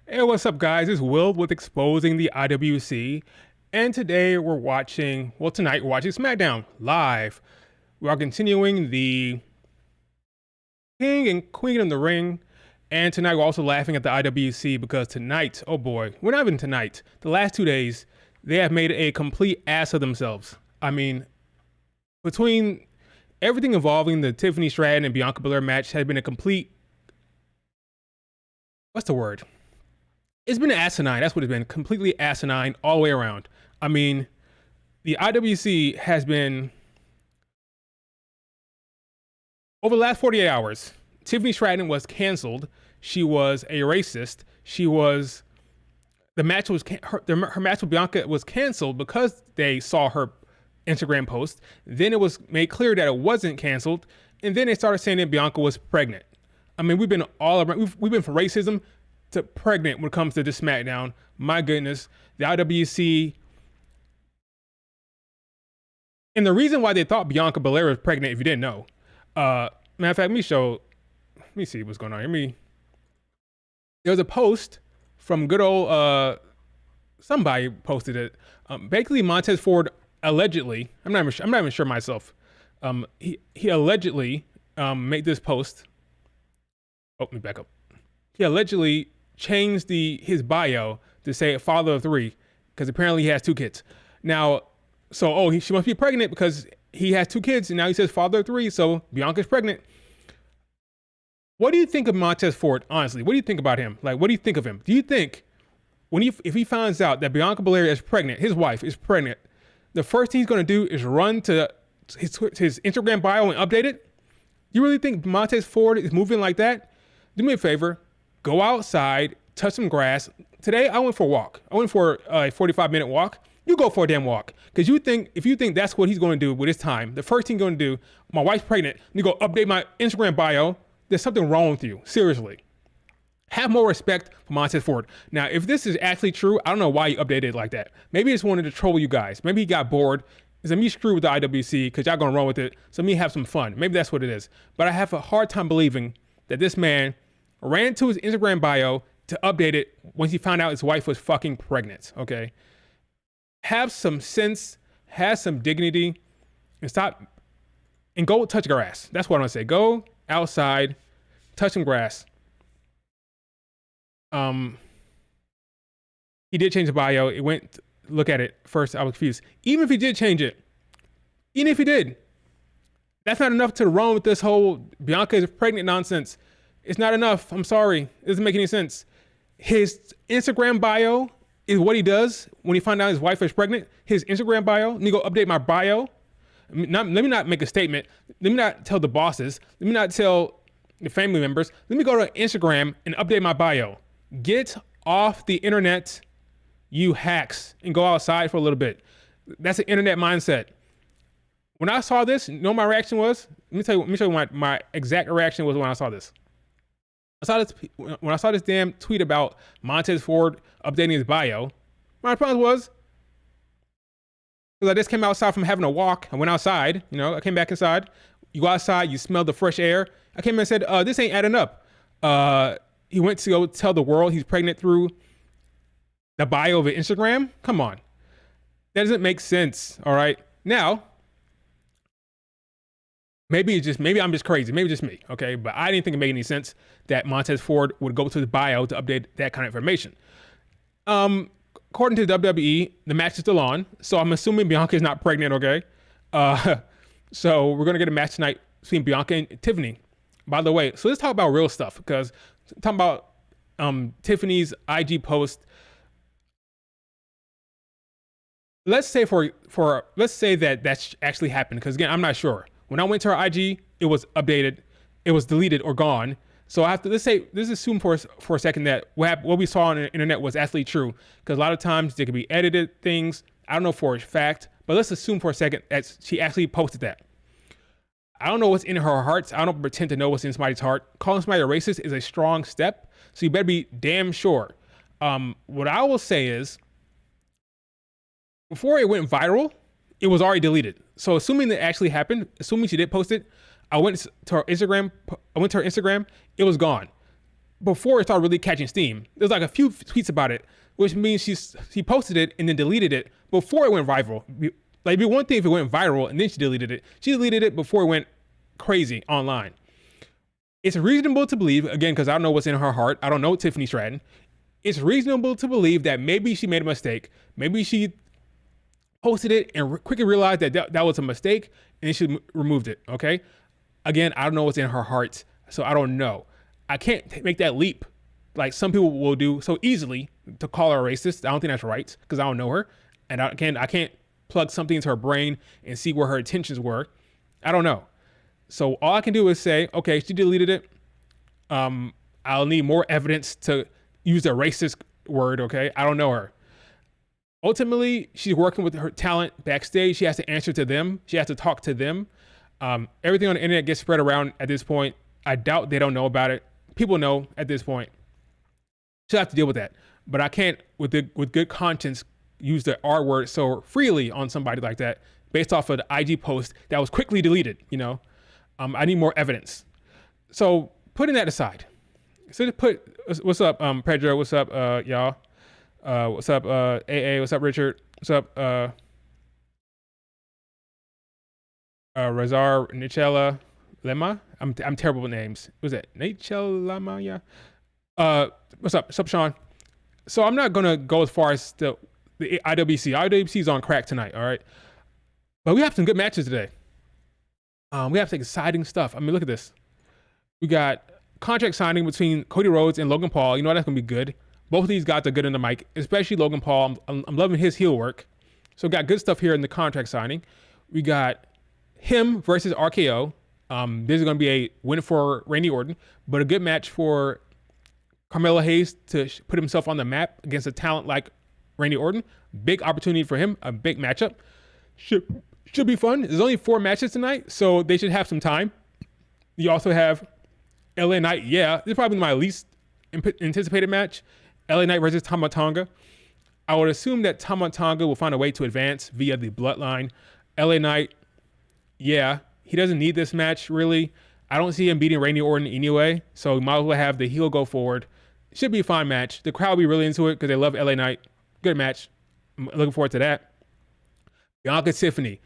Hey, what's up, guys? It's Will with Exposing the IWC, and today we're watching, tonight we're watching Smackdown live. We are continuing the King and Queen in the Ring, and tonight we're also laughing at the IWC because tonight, oh boy, we're not even tonight, the last 2 days, they have made a complete ass of themselves. I mean, between everything involving the Tiffany Stratton and Bianca Belair match has been a complete, what's the word? It's been asinine. That's what it's been. Completely asinine all the way around. I mean, the IWC has been, over the last 48 hours, Tiffany Stratton was canceled. She was a racist. The match was, her match with Bianca was canceled because they saw her Instagram post. Then it was made clear that it wasn't canceled. And then they started saying that Bianca was pregnant. I mean, we've been all around, we've been from racism to pregnant when it comes to this SmackDown. My goodness, the IWC. And the reason why they thought Bianca Belair was pregnant, if you didn't know, matter of fact, let me see what's going on. There was a post from good old, somebody posted it. Basically, Montez Ford allegedly, I'm not even sure myself. He allegedly made this post. Oh, let me back up. He allegedly changed his bio to say father of 3 because apparently he has 2 kids. Now, she must be pregnant because he has 2 kids and now he says father of 3, so Bianca's pregnant. What do you think of Montez Ford, honestly? What do you think about him? Like, what do you think of him? Do you think if he finds out that Bianca Belair is pregnant, his wife is pregnant, the first thing he's going to do is run to his Instagram bio and update it? You really think Montez Ford is moving like that? Do me a favor. Go outside, touch some grass. Today, I went for a walk. I went for a 45-minute walk. You go for a damn walk. Because if you think that's what he's going to do with his time, the first thing he's going to do, my wife's pregnant, you go update my Instagram bio, there's something wrong with you. Seriously. Have more respect for Montez Ford. Now, if this is actually true, I don't know why you updated it like that. Maybe he just wanted to troll you guys. Maybe he got bored. Is me screw with the IWC because y'all going to run with it. So me have some fun. Maybe that's what it is. But I have a hard time believing that this man ran to his Instagram bio to update it once he found out his wife was fucking pregnant, okay? Have some sense, have some dignity, and stop, and go touch grass. That's what I'm gonna say. Go outside, touch some grass. He did change the bio. It went, look at it. First, I was confused. Even if he did change it, even if he did, that's not enough to run with this whole Bianca is pregnant nonsense. It's not enough. I'm sorry. It doesn't make any sense. His Instagram bio is what he does when he finds out his wife is pregnant. His Instagram bio, let me go update my bio. Let me not make a statement. Let me not tell the bosses. Let me not tell the family members. Let me go to Instagram and update my bio. Get off the internet, you hacks, and go outside for a little bit. That's an internet mindset. When I saw this, you know what my reaction was? Let me show you my exact reaction was when I saw this. When I saw this damn tweet about Montez Ford updating his bio, my response was, because I just came outside from having a walk. I went outside, I came back inside. You go outside, you smell the fresh air. I came in and said, this ain't adding up. He went to go tell the world he's pregnant through the bio of an Instagram. Come on. That doesn't make sense, all right? Now, maybe I'm just crazy. Maybe just me, okay? But I didn't think it made any sense that Montez Ford would go to his bio to update that kind of information. According to the WWE, the match is still on, so I'm assuming Bianca is not pregnant, okay? So we're gonna get a match tonight between Bianca and Tiffany. By the way, so let's talk about real stuff because talking about Tiffany's IG post. Let's say let's say that that's actually happened because again, I'm not sure. When I went to her IG, it was updated, it was deleted or gone. So I have to, let's assume for a second that what we saw on the internet was actually true. Because a lot of times there could be edited things. I don't know for a fact, but let's assume for a second that she actually posted that. I don't know what's in her heart. I don't pretend to know what's in somebody's heart. Calling somebody a racist is a strong step. So you better be damn sure. What I will say is, before it went viral, it was already deleted. So assuming that actually happened, assuming she did post it, I went to her Instagram, it was gone. before it started really catching steam. There's like a few tweets about it, which means she posted it and then deleted it before it went viral. Like, it'd be one thing if it went viral and then she deleted it. She deleted it before it went crazy online. It's reasonable to believe, again, because I don't know what's in her heart. I don't know Tiffany Stratton. It's reasonable to believe that maybe she made a mistake. Maybe she posted it and quickly realized that that was a mistake and she removed it, okay? Again, I don't know what's in her heart, so I don't know. I can't make that leap like some people will do so easily to call her a racist. I don't think that's right because I don't know her. And I can't plug something into her brain and see where her intentions were. I don't know. So all I can do is say, okay, she deleted it. I'll need more evidence to use the racist word, okay? I don't know her. Ultimately, she's working with her talent backstage. She has to answer to them. She has to talk to them. Everything on the internet gets spread around at this point. I doubt they don't know about it. People know at this point. She'll have to deal with that. But I can't, with good conscience, use the R word so freely on somebody like that based off of the IG post that was quickly deleted, you know? I need more evidence. So putting that aside, so to put, what's up, Pedro? What's up, y'all? What's up, AA? What's up, Richard? What's up, Razar Nichella Lema? I'm terrible with names. Was that Nichella Lema? Yeah. What's up? What's up, Sean? So I'm not gonna go as far as the IWC. IWC is on crack tonight, all right? But we have some good matches today. We have some exciting stuff. I mean, look at this. We got contract signing between Cody Rhodes and Logan Paul. You know, that's gonna be good. Both of these guys are good in the mic, especially Logan Paul. I'm loving his heel work. So we got good stuff here in the contract signing. We got him versus RKO. This is going to be a win for Randy Orton, but a good match for Carmelo Hayes to put himself on the map against a talent like Randy Orton. Big opportunity for him, a big matchup. Should be fun. There's only 4 matches tonight, so they should have some time. You also have LA Knight. Yeah, this is probably my least anticipated match. LA Knight versus Tama Tonga. I would assume that Tama Tonga will find a way to advance via the bloodline. LA Knight, yeah, he doesn't need this match, really. I don't see him beating Randy Orton anyway, so we might as well have the heel go forward. Should be a fine match. The crowd will be really into it because they love LA Knight. Good match. I'm looking forward to that. Bianca Tiffany.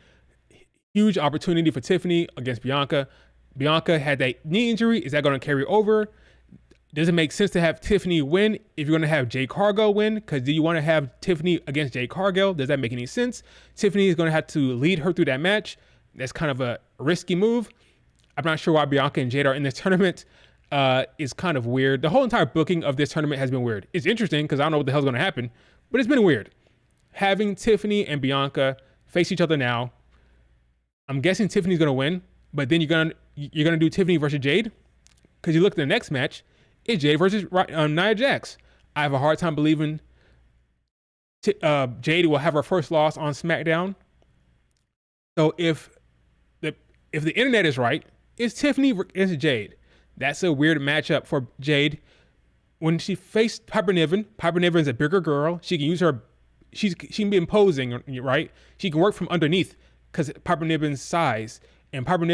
Huge opportunity for Tiffany against Bianca. Bianca had that knee injury. Is that going to carry over? Does it make sense to have Tiffany win if you're going to have Jade Cargill win? Because do you want to have Tiffany against Jade Cargill? Does that make any sense? Tiffany is going to have to lead her through that match. That's kind of a risky move. I'm not sure why Bianca and Jade are in this tournament. It's kind of weird. The whole entire booking of this tournament has been weird. It's interesting because I don't know what the hell's going to happen, but it's been weird. Having Tiffany and Bianca face each other now, I'm guessing Tiffany's going to win, but then you're gonna do Tiffany versus Jade? Because you look at the next match, it's Jade versus Nia Jax. I have a hard time believing Jade will have her first loss on Smackdown. So if the internet is right, it's Tiffany versus Jade. That's a weird matchup for Jade. When she faced Piper Niven is a bigger girl. She can use her. She can be imposing, right? She can work from underneath because Piper Niven's size. And Piper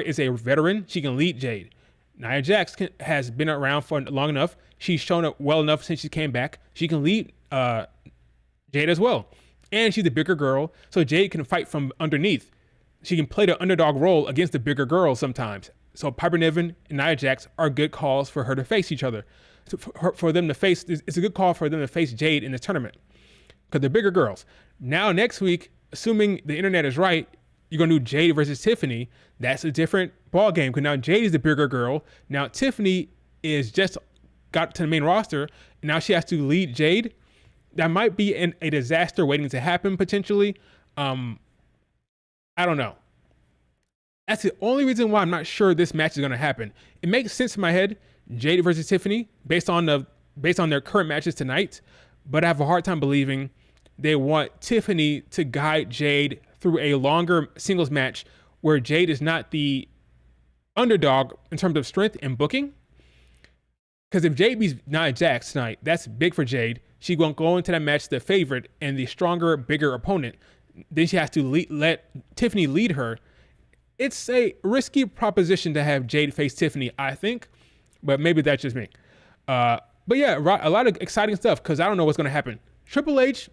is a veteran. She can lead Jade. Nia Jax has been around for long enough. She's shown it well enough since she came back. She can lead Jade as well. And she's a bigger girl, so Jade can fight from underneath. She can play the underdog role against the bigger girls sometimes. So Piper Niven and Nia Jax are good calls for her to face each other. So for them to face, it's a good call for them to face Jade in this tournament because they're bigger girls. Now next week, assuming the internet is right, you're gonna do Jade versus Tiffany. That's a different ball game because now Jade is the bigger girl. Now Tiffany is just got to the main roster, and now she has to lead Jade. That might be a disaster waiting to happen potentially. I don't know. That's the only reason why I'm not sure this match is going to happen. It makes sense in my head, Jade versus Tiffany, based on their current matches tonight. But I have a hard time believing they want Tiffany to guide Jade through a longer singles match where Jade is not the underdog in terms of strength and booking. Because if Jade beats Nia Jax tonight, that's big for Jade. She won't go into that match the favorite and the stronger, bigger opponent. Then she has to let Tiffany lead her. It's a risky proposition to have Jade face Tiffany, I think. but maybe that's just me. But yeah, a lot of exciting stuff because I don't know what's going to happen. Triple H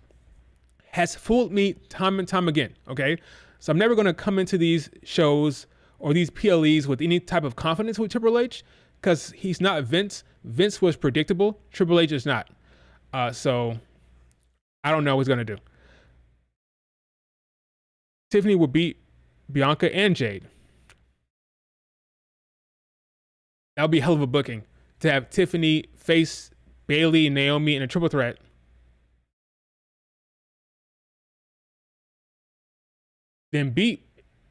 has fooled me time and time again, okay? So I'm never going to come into these shows or these PLEs with any type of confidence with Triple H because he's not Vince. Vince was predictable. Triple H is not. So I don't know what he's going to do. Tiffany will beat Bianca and Jade. That would be a hell of a booking to have Tiffany face Bayley and Naomi in a triple threat. Then beat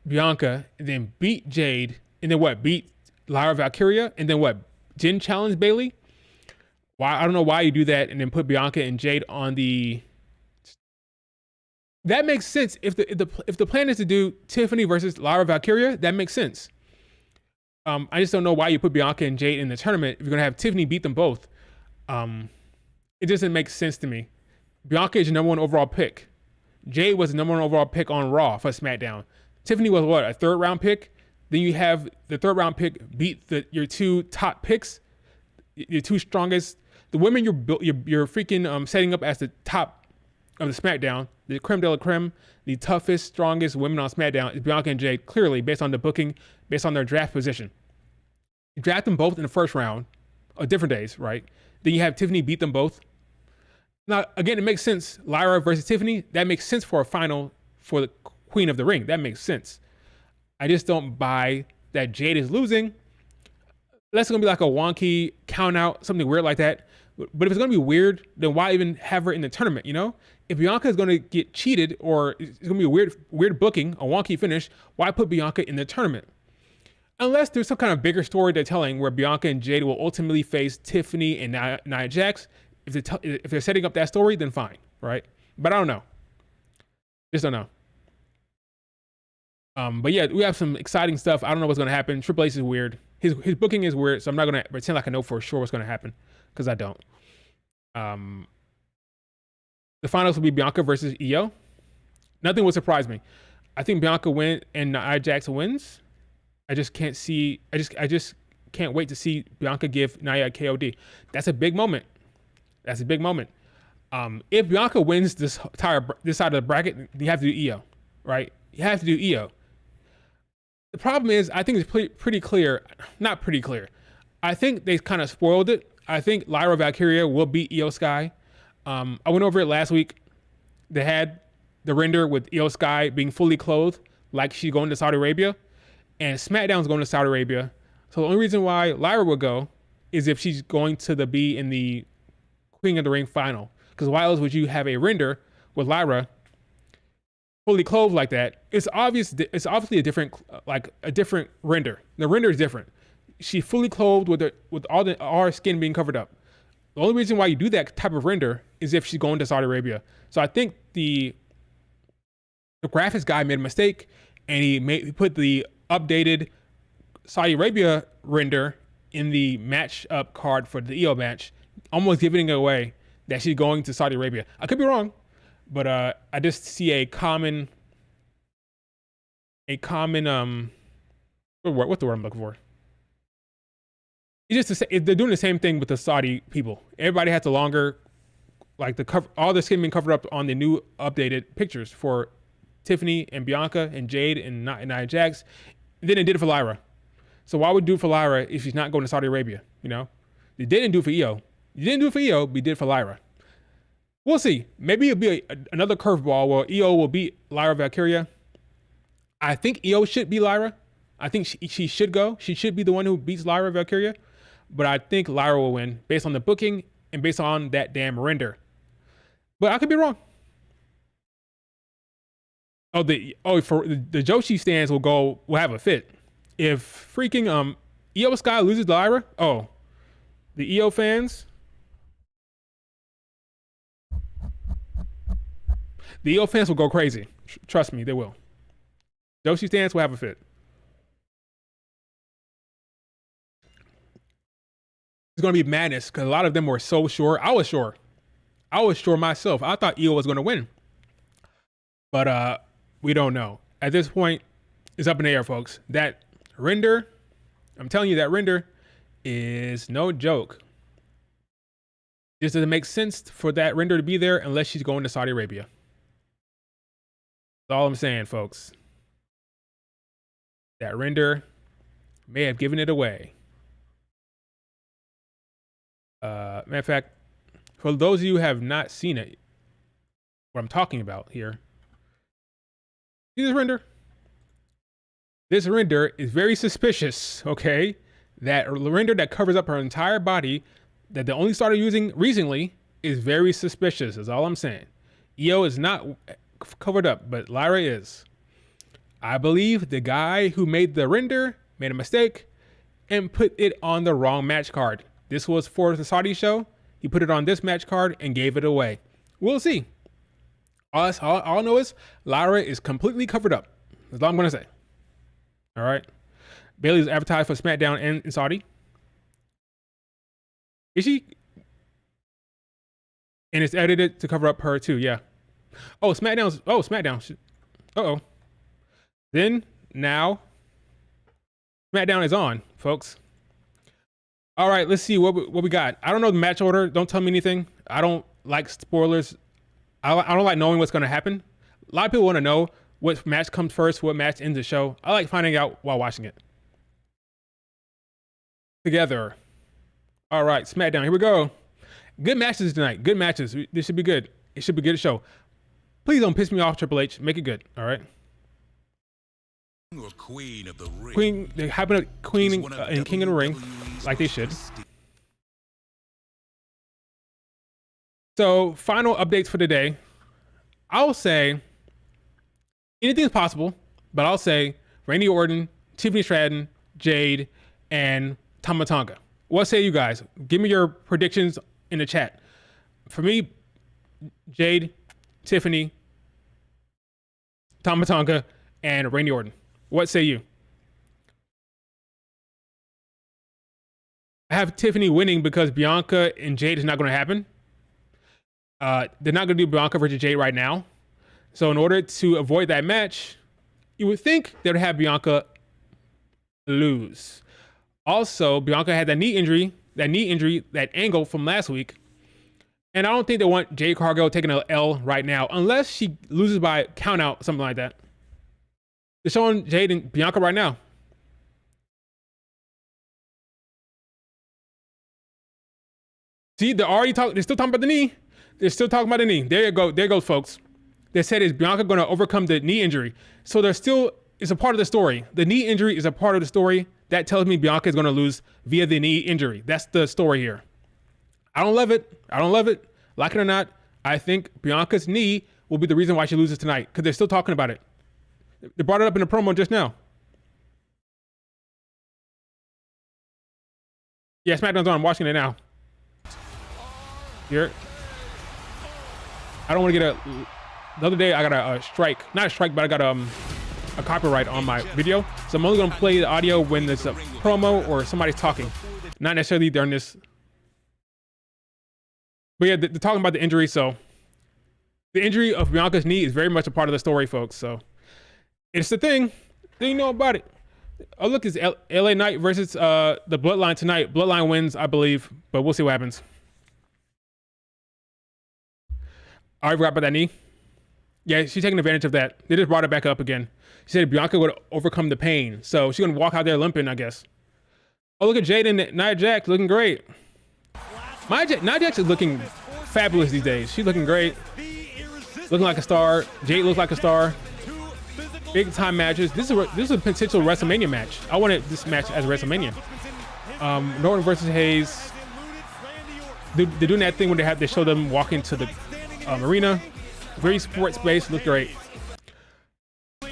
Bianca, and then beat Jade, and then what? Beat Lyra Valkyria, and then what? Didn't challenge Bayley? Why? I don't know why you do that, and then put Bianca and Jade on the. That makes sense if the plan is to do Tiffany versus Lyra Valkyria. That makes sense. I just don't know why you put Bianca and Jade in the tournament if you're gonna have Tiffany beat them both. It doesn't make sense to me. Bianca is your number one overall pick. Jade was the number one overall pick on Raw for SmackDown. Tiffany was what, a third round pick? Then you have the third round pick beat your two top picks, your two strongest, the women you're freaking setting up as the top of the SmackDown, the creme de la creme, the toughest, strongest women on SmackDown is Bianca and Jade, clearly based on the booking, based on their draft position. You draft them both in the first round, on different days, right? Then you have Tiffany beat them both. Now, again, it makes sense. Lyra versus Tiffany, that makes sense for a final for the Queen of the Ring. That makes sense. I just don't buy that Jade is losing. That's going to be like a wonky count out, something weird like that. But if it's going to be weird, then why even have her in the tournament, you know? If Bianca is going to get cheated or it's going to be a weird booking, a wonky finish, why put Bianca in the tournament? Unless there's some kind of bigger story they're telling where Bianca and Jade will ultimately face Tiffany and Nia Jax. If they're setting up that story, then fine, right? But I don't know. Just don't know. But yeah, we have some exciting stuff. I don't know what's going to happen. Triple H is weird. His booking is weird, so I'm not going to pretend like I know for sure what's going to happen because I don't. The finals will be Bianca versus Io. Nothing would surprise me. I think Bianca wins and Nia Jax wins. I just can't see. I just can't wait to see Bianca give Nia a KOD. That's a big moment. That's a big moment. If Bianca wins this side of the bracket, you have to do Io, right? You have to do Io. The problem is, I think it's pretty clear. Not pretty clear. I think they kind of spoiled it. I think Lyra Valkyria will beat Io Sky. I went over it last week. They had the render with Io Sky being fully clothed, like she's going to Saudi Arabia, and SmackDown's going to Saudi Arabia. So the only reason why Lyra will go is if she's going to be in the Queen of the Ring final. Because why else would you have a render with Lyra fully clothed like that? It's obvious. It's obviously a different render. The render is different. She's fully clothed with all her skin being covered up. The only reason why you do that type of render is if she's going to Saudi Arabia. So I think the graphics guy made a mistake, and he put the updated Saudi Arabia render in the match up card for the Io match, almost giving it away that she's going to Saudi Arabia. I could be wrong, but I just see a common what's the word I'm looking for? It's just they're doing the same thing with the Saudi people. Everybody has the longer, like all the skin being covered up on the new updated pictures for Tiffany and Bianca and Jade and Nia Jax. Then they did it for Lyra. So why would you do it for Lyra if she's not going to Saudi Arabia? You know, they didn't do it for Io. You didn't do it for Io, but you did it for Lyra. We'll see. Maybe it'll be another curveball where Io will beat Lyra Valkyria. I think Io should be Lyra. I think she should go. She should be the one who beats Lyra Valkyria. But I think Lyra will win based on the booking and based on that damn render. But I could be wrong. For the Joshi stands will have a fit. If freaking Io Sky loses to Lyra, the Io fans, will go crazy. Trust me, they will. Joshi stands will have a fit. It's going to be madness because a lot of them were so sure. I was sure myself. I thought Io was going to win. But we don't know. At this point, it's up in the air, folks. That render, I'm telling you, that render is no joke. This doesn't make sense for that render to be there unless she's going to Saudi Arabia. That's all I'm saying, folks. That render may have given it away. Matter of fact, for those of you who have not seen it, what I'm talking about here, see this render? This render is very suspicious, okay? That render that covers up her entire body that they only started using recently is very suspicious, is all I'm saying. Io is not covered up, but Lyra is. I believe the guy who made the render made a mistake and put it on the wrong match card. This was for the Saudi show. He put it on this match card and gave it away. We'll see. All I know is Lyra is completely covered up. That's all I'm going to say. All right. Bayley's advertised for Smackdown and in Saudi. Is she? And it's edited to cover up her too. Yeah. Oh, SmackDown's. Oh, SmackDown. Uh-oh. Then now SmackDown is on, folks. All right, let's see what we got. I don't know the match order. Don't tell me anything. I don't like spoilers. I don't like knowing what's going to happen. A lot of people want to know what match comes first, what match ends the show. I like finding out while watching it. Together. All right, SmackDown. Here we go. Good matches tonight. Good matches. This should be good. It should be a good show. Please don't piss me off, Triple H. Make it good. All right. Queen of the ring. Queen. They happen to Queen and King of the Ring, like they should. So, final updates for today. I'll say anything is possible, but I'll say Randy Orton, Tiffany Stratton, Jade, and Tama Tonga. What say you guys? Give me your predictions in the chat. For me, Jade, Tiffany, Tama Tonga, and Randy Orton. What say you? I have Tiffany winning because Bianca and Jade is not going to happen. They're not going to do Bianca versus Jade right now. So in order to avoid that match, you would think they would have Bianca lose. Also, Bianca had that knee injury, that angle from last week. And I don't think they want Jade Cargill taking an L right now, unless she loses by count out, something like that. They're showing Jade and Bianca right now. See, they're still talking about the knee. They're still talking about the knee. There you go. There goes, folks. They said, is Bianca going to overcome the knee injury? So it's a part of the story. The knee injury is a part of the story. That tells me Bianca is going to lose via the knee injury. That's the story here. I don't love it. Like it or not, I think Bianca's knee will be the reason why she loses tonight, because they're still talking about it. They brought it up in the promo just now. Yeah, SmackDown's on. I'm watching it now. Here. I don't want to get the other day I got a strike. Not a strike, but I got a copyright on my video. So I'm only going to play the audio when there's a promo or somebody's talking. Not necessarily during this. But yeah, they're talking about the injury. So the injury of Bianca's knee is very much a part of the story, folks. So it's the thing. You know about it. Oh, look, it's LA Knight versus the Bloodline tonight. Bloodline wins, I believe, but we'll see what happens. I already forgot about that knee. Yeah, she's taking advantage of that. They just brought it back up again. She said Bianca would overcome the pain. So she's going to walk out there limping, I guess. Oh, look at Jade and Nia Jax looking great. Nia Jax is looking fabulous these days. She's looking great. Looking like a star. Jade looks like a star. Big time matches. This is a potential WrestleMania match. I wanted this match as WrestleMania. Norton versus Hayes. They're doing that thing where they show them walking to the arena. Very sports based. Look great.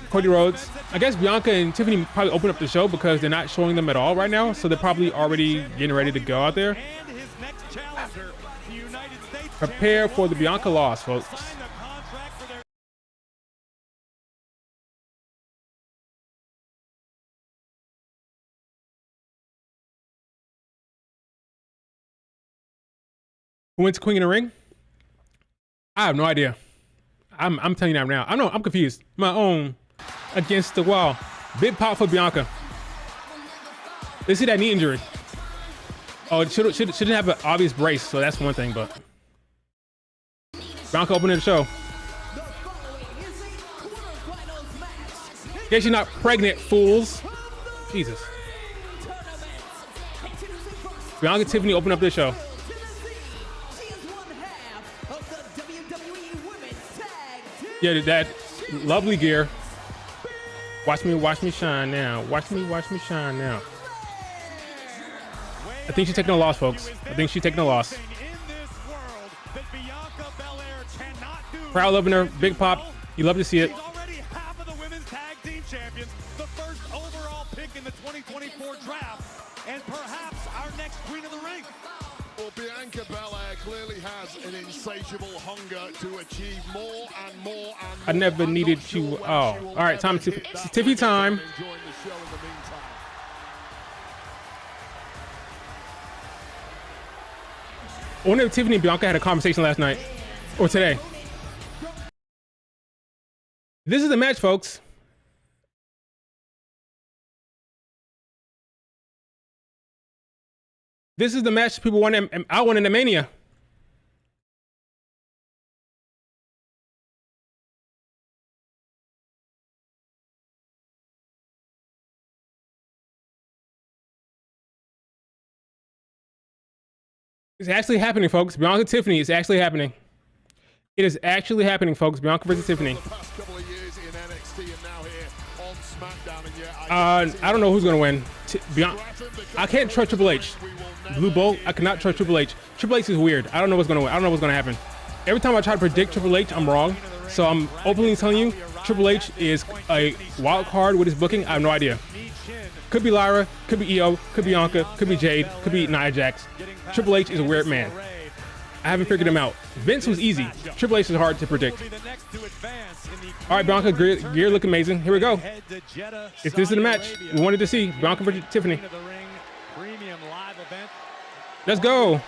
Cody Rhodes. I guess Bianca and Tiffany probably open up the show because they're not showing them at all right now. So they're probably already getting ready to go out there. Prepare for the Bianca loss, folks. Who wins Queen in the Ring? I have no idea. I'm telling you that now. I'm confused. My own against the wall. Big pop for Bianca. Let's see that knee injury. Oh, it shouldn't have an obvious brace, so that's one thing. But Bianca opening the show. In case you're not pregnant, fools. Jesus. Bianca Tiffany open up this show. Yeah, that lovely gear. Watch me shine now. Watch me shine now. I think she's taking a loss, folks. I think she's taking a loss. Crowd loving her. Big pop. You love to see it. Half of the women's tag team champions, the first overall pick in the 2024 draft, and perhaps our next queen of the ring. Well, Bianca Belair clearly has an insatiable hunger to achieve more and more and more. I never needed you. Oh, all right, time to Tiffy time. I wonder if Tiffany and Bianca had a conversation last night or today. This is the match, folks. This is the match people want. I want in the Mania. It's actually happening, folks. Bianca Tiffany is actually happening. It is actually happening, folks. Bianca versus Tiffany. I don't know who's gonna win. I can't trust Triple H. Blue Bolt, I cannot trust Triple H. Triple H is weird. I don't know what's gonna win. I don't know what's gonna happen. Every time I try to predict Triple H, I'm wrong. So I'm openly telling you, Triple H is a wild card with his booking. I have no idea. Could be Lyra, could be Io, could be Bianca, could be Jade, could be Nia Jax. Triple H is a weird man. I haven't figured him out. Vince was easy. Triple H is hard to predict. All right, Bianca, gear look amazing. Here we go. If this is the match we wanted to see, Bianca versus Tiffany. Let's go.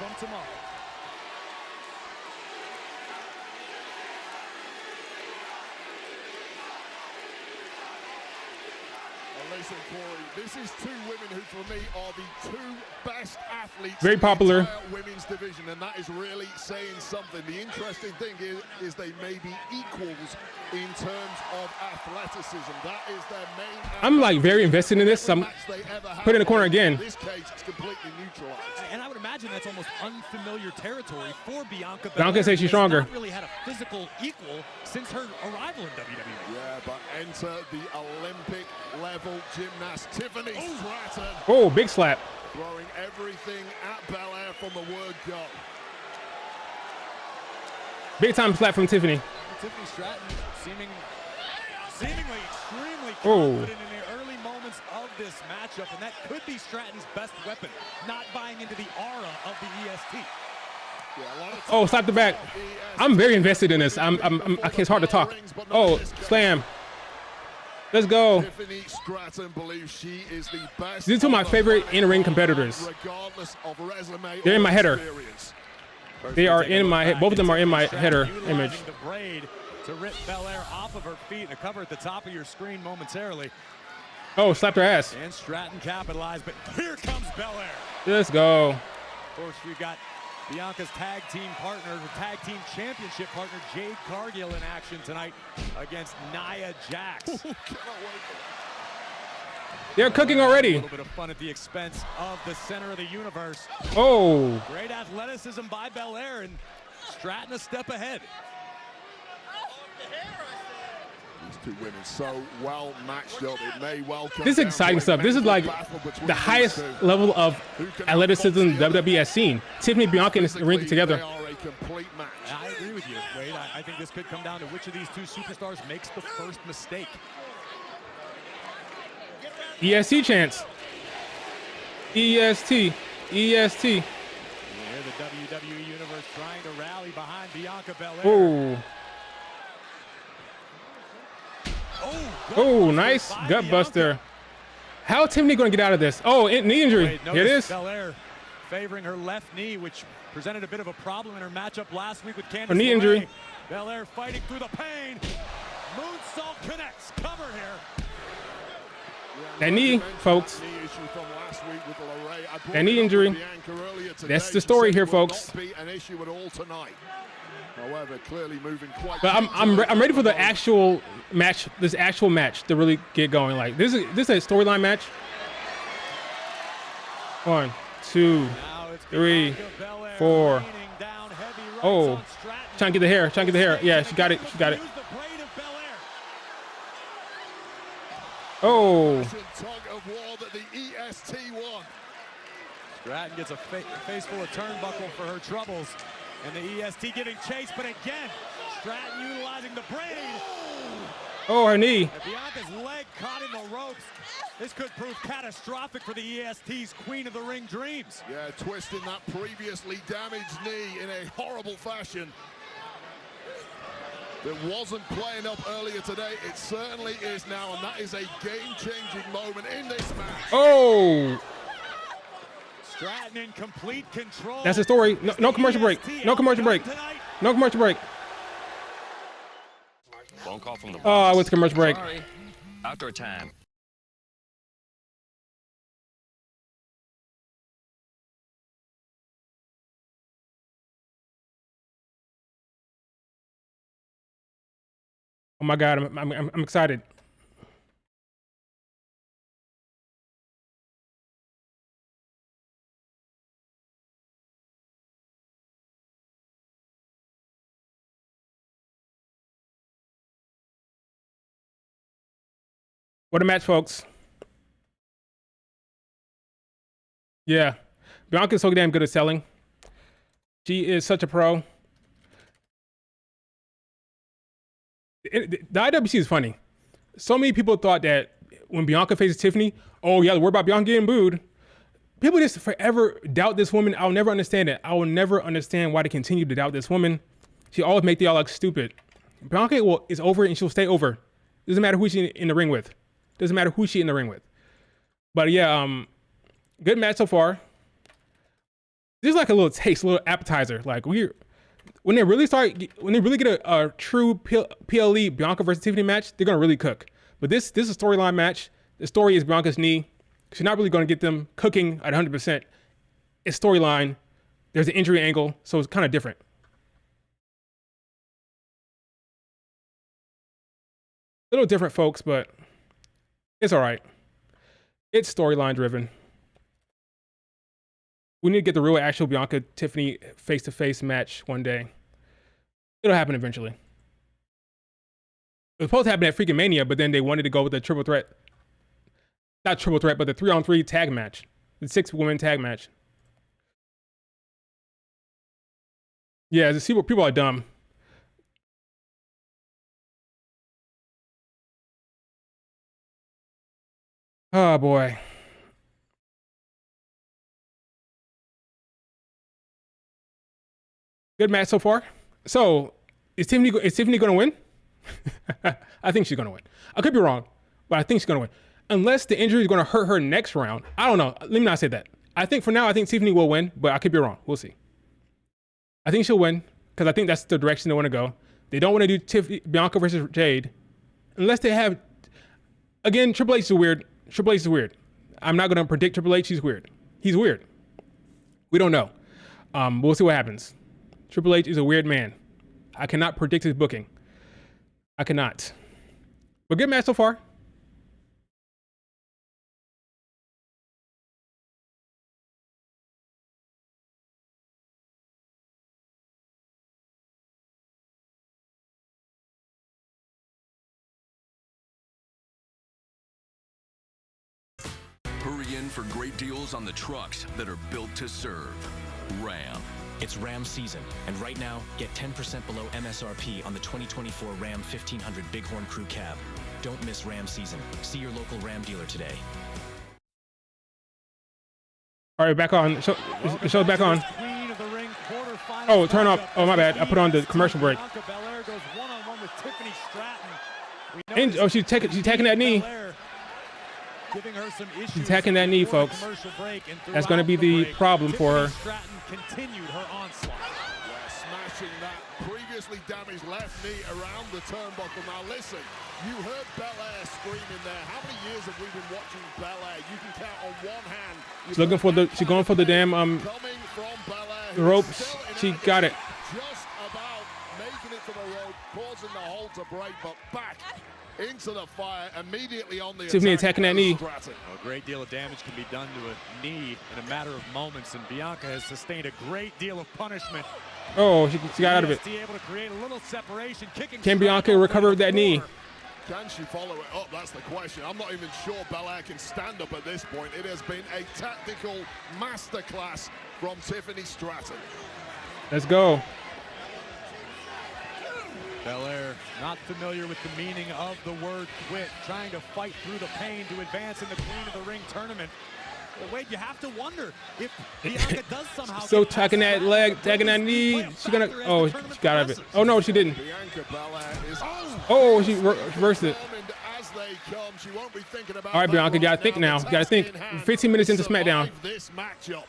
Listen, Corey, this is two women who, for me, are the two best athletes. Very popular. In the women's division, and that is really saying something. The interesting thing is they may be equals in terms of athleticism. That is their main. I'm like very invested in this. I'm put in the corner again. In this case, it's completely neutralized. And I would imagine that's almost unfamiliar territory for Bianca. Bianca says she's stronger. Not really had a physical equal since her arrival in WWE. Yeah, but enter the Olympic level gymnast Tiffany Stratton. Oh, big slap. Throwing everything at Belair from the word go. Big time slap from Tiffany. Tiffany Stratton seemingly extremely confident in the early moments of this matchup, and that could be Stratton's best weapon, not buying into the aura of the EST. Oh, slap the back. I'm very invested in this. It's hard to talk. Oh, slam. Let's go. Tiffany Stratton believes she is the best. These are two of my favorite in-ring competitors. They're in my header. They are in my. Both of them are in my header image. The braid to rip Belair off of her feet and a cover at the top of your screen momentarily. Oh, slapped her ass. And Stratton capitalized, but here comes Belair. Let's go. Of course, we've got Bianca's tag team partner, her tag team championship partner, Jade Cargill, in action tonight against Nia Jax. They're cooking already. A little bit of fun at the expense of the center of the universe. Oh. Great athleticism by Belair, and Stratton a step ahead. These two women so well matched up. It may well come. This is exciting stuff. This is like the highest level of athleticism WWE has seen. Tiffany and Bianca in the ring together. They are a complete match. I agree with you, Wade. I think this could come down to which of these two superstars makes the first mistake. EST chance. EST. EST. Here the WWE Universe trying to rally behind Bianca Belair. Oh. Oh, nice gut buster. How is Tiffany going to get out of this? Oh, knee injury. Here it is. Belair favoring her left knee, which presented a bit of a problem in her matchup last week with Candice. Her knee injury. Belair fighting through the pain. Moonsault connects. Cover here. That knee, folks. Knee issue from last last week with Lorraine. That knee injury. That's the story here, folks. Not be an issue at all tonight. However, clearly moving quite. But I'm ready for the actual match. This actual match to really get going. Like this is a storyline match. 1, 2, 3, 4. Oh, trying to get the hair. Trying to get the hair. Yeah, she got it. She got it. Oh. Tug of war that the EST won. Stratton gets a face full of turnbuckle for her troubles. And the EST giving chase, but again, Stratton utilizing the brain. Oh, her knee. And Bianca's leg caught in the ropes. This could prove catastrophic for the EST's Queen of the Ring dreams. Yeah, twisting that previously damaged knee in a horrible fashion. That wasn't playing up earlier today. It certainly is now, and that is a game-changing moment in this match. Oh. Stratton in complete control. That's the story. No commercial break. No commercial break. No commercial break. Phone call from the boss. Oh, I went to commercial break. Sorry. Outdoor time. Oh my God, I'm excited. What a match, folks. Yeah, Bianca's so damn good at selling. She is such a pro. The IWC is funny. So many people thought that when Bianca faces Tiffany, oh yeah, worry about Bianca getting booed. People just forever doubt this woman. I'll never understand it. I will never understand why they continue to doubt this woman. She always make the all look stupid. Bianca is over and she'll stay over. Doesn't matter who she's in the ring with. Doesn't matter who she's in the ring with. But yeah, good match so far. This is like a little taste, a little appetizer. Like when they really get a true PLE Bianca versus Tiffany match, they're gonna really cook. But this is a storyline match. The story is Bianca's knee. She's not really gonna get them cooking at 100%. It's storyline. There's an injury angle, so it's kind of different. A little different, folks, but it's all right. It's storyline driven. We need to get the real actual Bianca Tiffany face-to-face match one day. It'll happen eventually. It was supposed to happen at freaking Mania, but then they wanted to go with the triple threat. Not triple threat, but the 3-on-3 tag match. The 6-woman tag match. Yeah, see what people are dumb. Oh boy. Good match so far. So, is Tiffany going to win? I think she's going to win. I could be wrong, but I think she's going to win. Unless the injury is going to hurt her next round. I don't know. Let me not say that. I think for now, I think Tiffany will win, but I could be wrong. We'll see. I think she'll win because I think that's the direction they want to go. They don't want to do Bianca versus Jade unless they have. Again, Triple H is weird. Triple H is weird. I'm not going to predict Triple H. He's weird. He's weird. We don't know. We'll see what happens. Triple H is a weird man. I cannot predict his booking. I cannot. But good match so far. Hurry in for great deals on the trucks that are built to serve. Ram. It's Ram season, and right now, get 10% below MSRP on the 2024 Ram 1500 Bighorn Crew Cab. Don't miss Ram season. See your local Ram dealer today. All right, back on. The show's back on. Oh, turn off. Oh, my bad. I put on the commercial break. And, oh, she's taking that knee. She's attacking that knee, folks. That's going to be the problem for her. Yeah, watching that previously damaged left knee around the turnbuckle. Now listen, you heard Belair screaming there. How many years have we been watching Belair? You can count on one hand. She's looking for the. She's going for the damn the ropes. She got it. Just about making it to the rope, causing the hold to break, but back into the fire immediately on the Tiffany attacking that knee. A great deal of damage can be done to a knee in a matter of moments, and Bianca has sustained a great deal of punishment. Oh, she got out of it. Able to create a little separation, kicking. Can Bianca recover that knee? Can she follow it up? That's the question. I'm not even sure Belair can stand up at this point. It has been a tactical masterclass from Tiffany Stratton. Let's go. Belair not familiar with the meaning of the word quit, trying to fight through the pain to advance in the Queen of the Ring tournament. But wait, you have to wonder if Bianca does somehow. So tagging that leg, tagging that knee. She gonna. Oh, she got out of it. Oh no, she didn't. Bianca Belair is. Oh, she reversed it. As they come, she won't be thinking about. All right, Bianca, you gotta think now. You gotta think. 15 minutes into Smackdown. This matchup,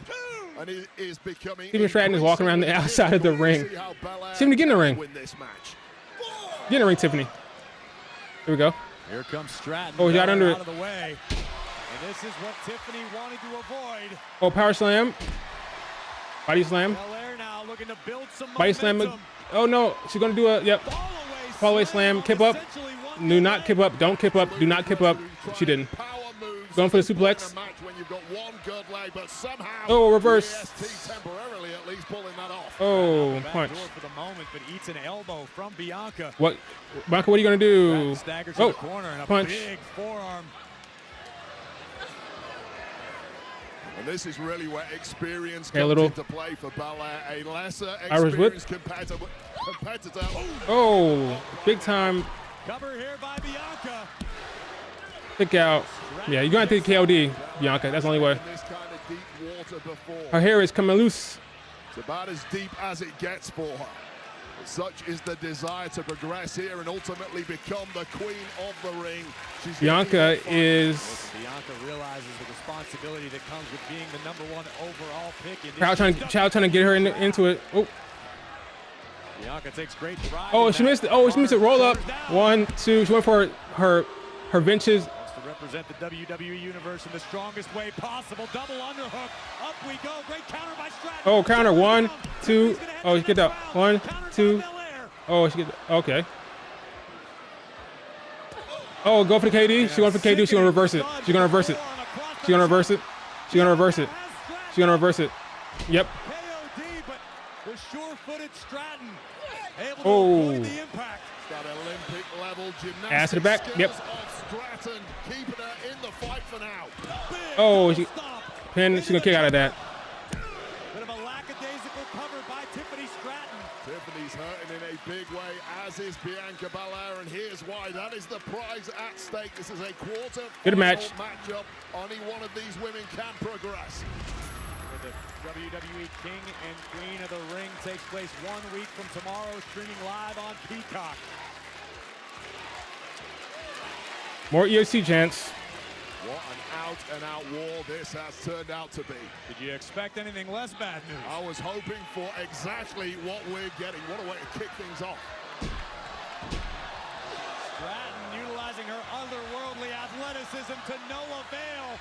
and it is becoming. Steven Stratton is walking around the outside of the ring. Tiffany, get in the ring. Get in the ring, Tiffany. Here we go. Here comes Stratton. Oh, he got under it. Out of the way. And this is what Tiffany wanted to avoid. Oh, power slam. Body slam. Belair now looking to build some Body momentum. slam. Oh no, she's gonna do a fallaway slam. Kip up. Do not kip up. Don't kip up. Do not kip up. She didn't. Going for the suplex. Oh, reverse. Oh, punch. For the moment, but eats an elbow from Bianca. What? Bianca, what are you gonna do? Oh, corner and a punch. Big forearm. And this is really where experience Okay, comes into play for Belair. A lesser Irish whip. experienced competitor. Oh, big time. Cover here by Bianca. Kick out. Yeah, you're gonna take KOD, Bianca. That's the only way. This kind of deep water before. Her hair is coming loose. It's about as deep as it gets for her. Such is the desire to progress here and ultimately become the queen of the ring. Bianca is. Bianca realizes the responsibility that comes with being the #1 overall pick. Child trying to get her into it. Oh. Bianca takes great pride. Oh, she missed it. Oh, she missed it. Roll up. 1, 2. She went for her vinches. To represent the WWE Universe in the strongest way possible. Double underhook. Up we go. Great counter by Stratton. Oh, counter. 1, 2. Oh, she get that. 1, 2. Oh, she get that. Okay. Oh, go for the KD. She going for KD. She's gonna reverse it. She's gonna reverse it. She's gonna reverse it. She's gonna reverse it. She's gonna reverse it. Yep. KOD, but the sure-footed Stratton able to avoid the impact. That Olympic level gymnastics Ass to the back. Yep. of Stratton, keeping her in the fight for now. Oh, she pin. She's gonna kick out of that. Bit of a lackadaisical cover by Tiffany Stratton. Tiffany's hurting in a big way, as is Bianca Belair, and here's why. That is the prize at stake. This is a quarter Good match. matchup. Only one of these women can progress. The WWE King and Queen of the Ring takes place 1 week from tomorrow, streaming live on Peacock. More EOC chants. What an out-and-out war this has turned out to be. Did you expect anything less bad news? I was hoping for exactly what we're getting. What a way to kick things off. Stratton utilizing her otherworldly athleticism to no avail.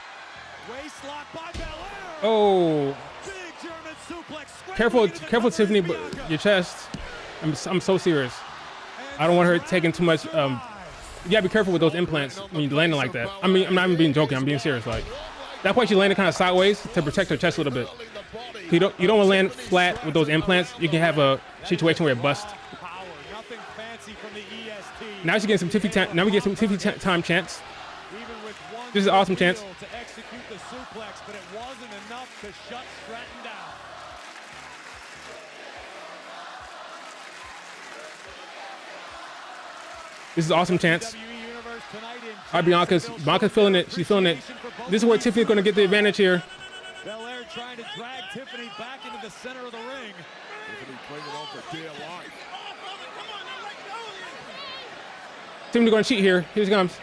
Waist lock by Belair. Oh. Big German suplex. Careful, Tiffany, but your chest. I'm so serious. I don't want her taking too much. You gotta be careful with those implants when you're landing like that. I mean, I'm not even being joking. I'm being serious. Like, that's why she landed kind of sideways to protect her chest a little bit. You don't want to land flat with those implants. You can have a situation where it busts. Nothing fancy from the EST. Now she's getting some Tiffy time. Now we get some Tiffy time chance. This is an awesome chance. To execute the suplex, but it wasn't enough to shut Stratton down. This is an awesome chance. All right, Bianca's feeling it. She's feeling it. This is where Tiffany's going to get the advantage here. Belair trying to drag Tiffany back into the center of the ring. Tiffany clinging on for dear life. Tiffany going to cheat here. Here she comes.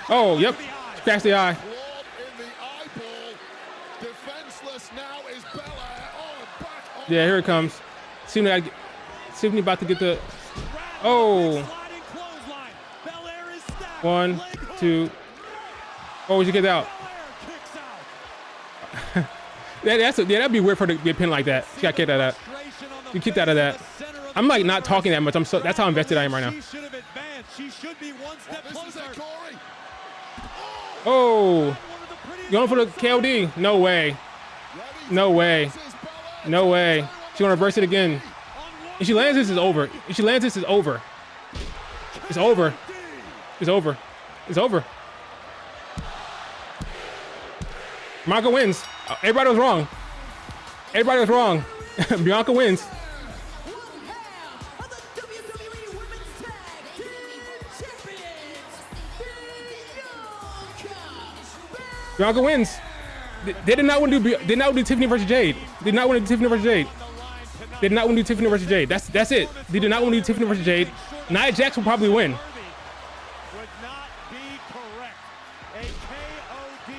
Oh, yep. Scratch the eye. Defenseless now is Belair. Yeah, here it comes. Tiffany about to get the. Oh. Sliding clothesline. Belair is stacked. 1, 2. Oh, she gets out. Belair kicks out. That'd be weird for her to get pinned like that. She got kicked out of that. You kicked out of that. I'm like not talking that much. That's how invested I am right now. She should have advanced. She should be one step closer. Oh, going for the KOD? No way. No way. No way. She's gonna reverse it again. If she lands this, is over. If she lands this, is over. It's over. It's over. It's over. Bianca wins. Everybody was wrong. Everybody was wrong. Bianca wins. Bianca wins. They did not want to do Tiffany versus Jade. They did not want to do Tiffany versus Jade. They did not want to do Tiffany versus Jade. That's it. They did not want to do Tiffany versus Jade. Nia Jax will probably win. Would not be correct. A KOD.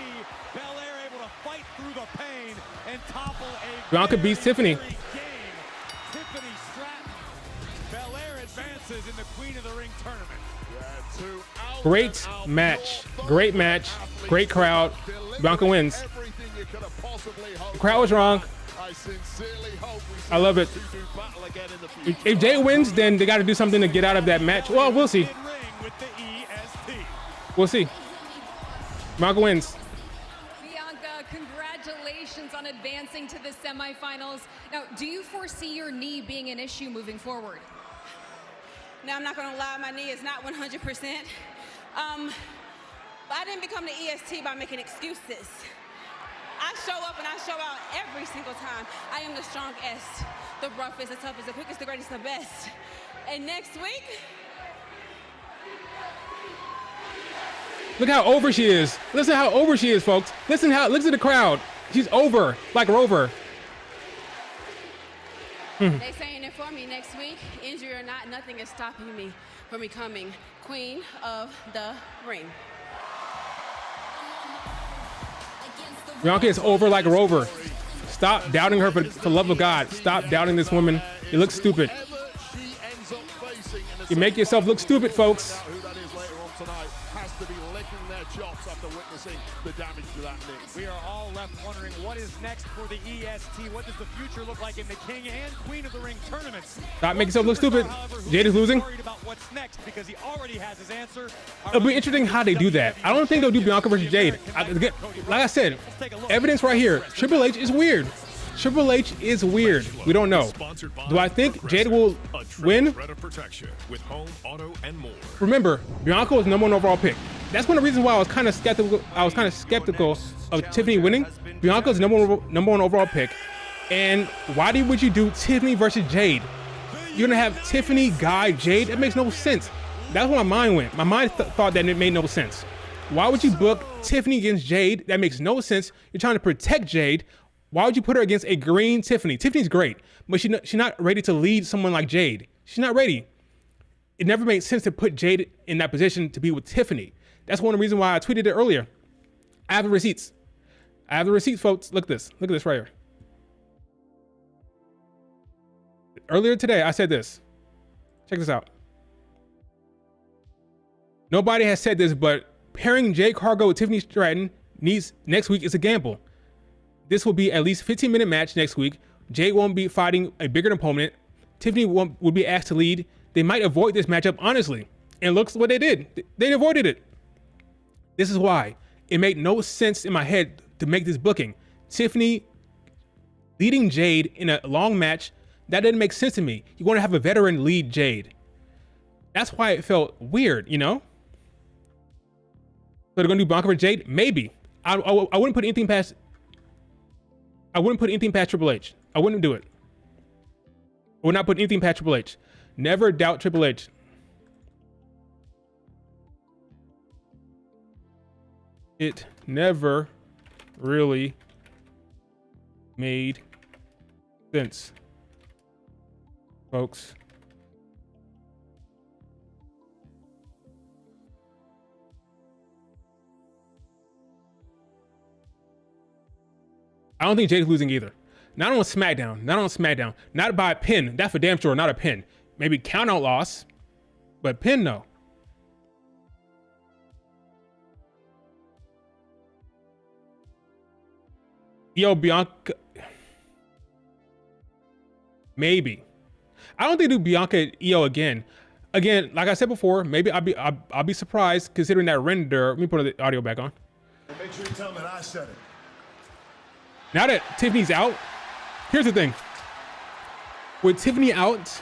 Belair able to fight through the pain and topple a Bianca beats Tiffany. Tiffany Stratton. Belair advances in the Queen of the Ring tournament. Great match. Great match. Great crowd. Bianca wins. The crowd was wrong. I love it. If Jay wins, then they got to do something to get out of that match. Well, we'll see. We'll see. Bianca wins. Bianca, congratulations on advancing to the semifinals. Now, do you foresee your knee being an issue moving forward? Now, I'm not going to lie, my knee is not 100%. But I didn't become the EST by making excuses. I show up and I show out every single time. I am the strongest, the roughest, the toughest, the quickest, the greatest, the best. And next week, look how over she is. Listen how over she is, folks. Listen to the crowd. She's over, like Rover. they saying it for me next week. Injury or not, nothing is stopping me from becoming Queen of the Ring. Bianca is over like Rover. Stop doubting her for the love of God. Stop doubting this woman. You look stupid. You make yourself look stupid, folks. We are all left wondering what is next for the EST. What does the future look like in the King and Queen of the Ring tournaments? Stop making yourself look stupid. Jade is losing. Worried about what's next because he already has his answer. It'll be interesting how they do that. I don't think they'll do Bianca versus Jade. Like I said, evidence right here. Triple H is weird. Triple H is weird. We don't know. Do I think Jade will win? Remember, Bianca was #1 overall pick. That's one of the reasons why I was kind of skeptical of Tiffany winning. Bianca's #1 overall pick. And why would you do Tiffany versus Jade? You're gonna have Tiffany, Guy, Jade. That makes no sense. That's where my mind went. My mind thought that it made no sense. Why would you book Tiffany against Jade? That makes no sense. You're trying to protect Jade. Why would you put her against a green Tiffany? Tiffany's great, but she's not ready to lead someone like Jade. She's not ready. It never made sense to put Jade in that position to be with Tiffany. That's one of the reasons why I tweeted it earlier. I have the receipts. I have the receipts, folks. Look at this. Look at this right here. Earlier today, I said this. Check this out. Nobody has said this, but pairing Jade Cargill with Tiffany Stratton next week is a gamble. This will be at least a 15-minute match next week. Jade won't be fighting a bigger opponent. Tiffany would be asked to lead. They might avoid this matchup, honestly. And look what they did. They avoided it. This is why. It made no sense in my head to make this booking. Tiffany leading Jade in a long match, that didn't make sense to me. You want to have a veteran lead Jade. That's why it felt weird, you know? So they're going to do Bianca versus Jade? Maybe. I wouldn't put anything past... I wouldn't put anything past Triple H. I wouldn't do it. I would not put anything past Triple H. Never doubt Triple H. It never really made sense, folks. I don't think Jade's losing either. Not on SmackDown. Not on SmackDown. Not by a pin. That's for damn sure. Not a pin. Maybe count out loss, but pin no. Yo, Bianca. Maybe. I don't think do Bianca Io again. Again, like I said before, maybe I'll be surprised considering that render. Let me put the audio back on. Make sure you tell me that I said it. Now that Tiffany's out, here's the thing. With Tiffany out,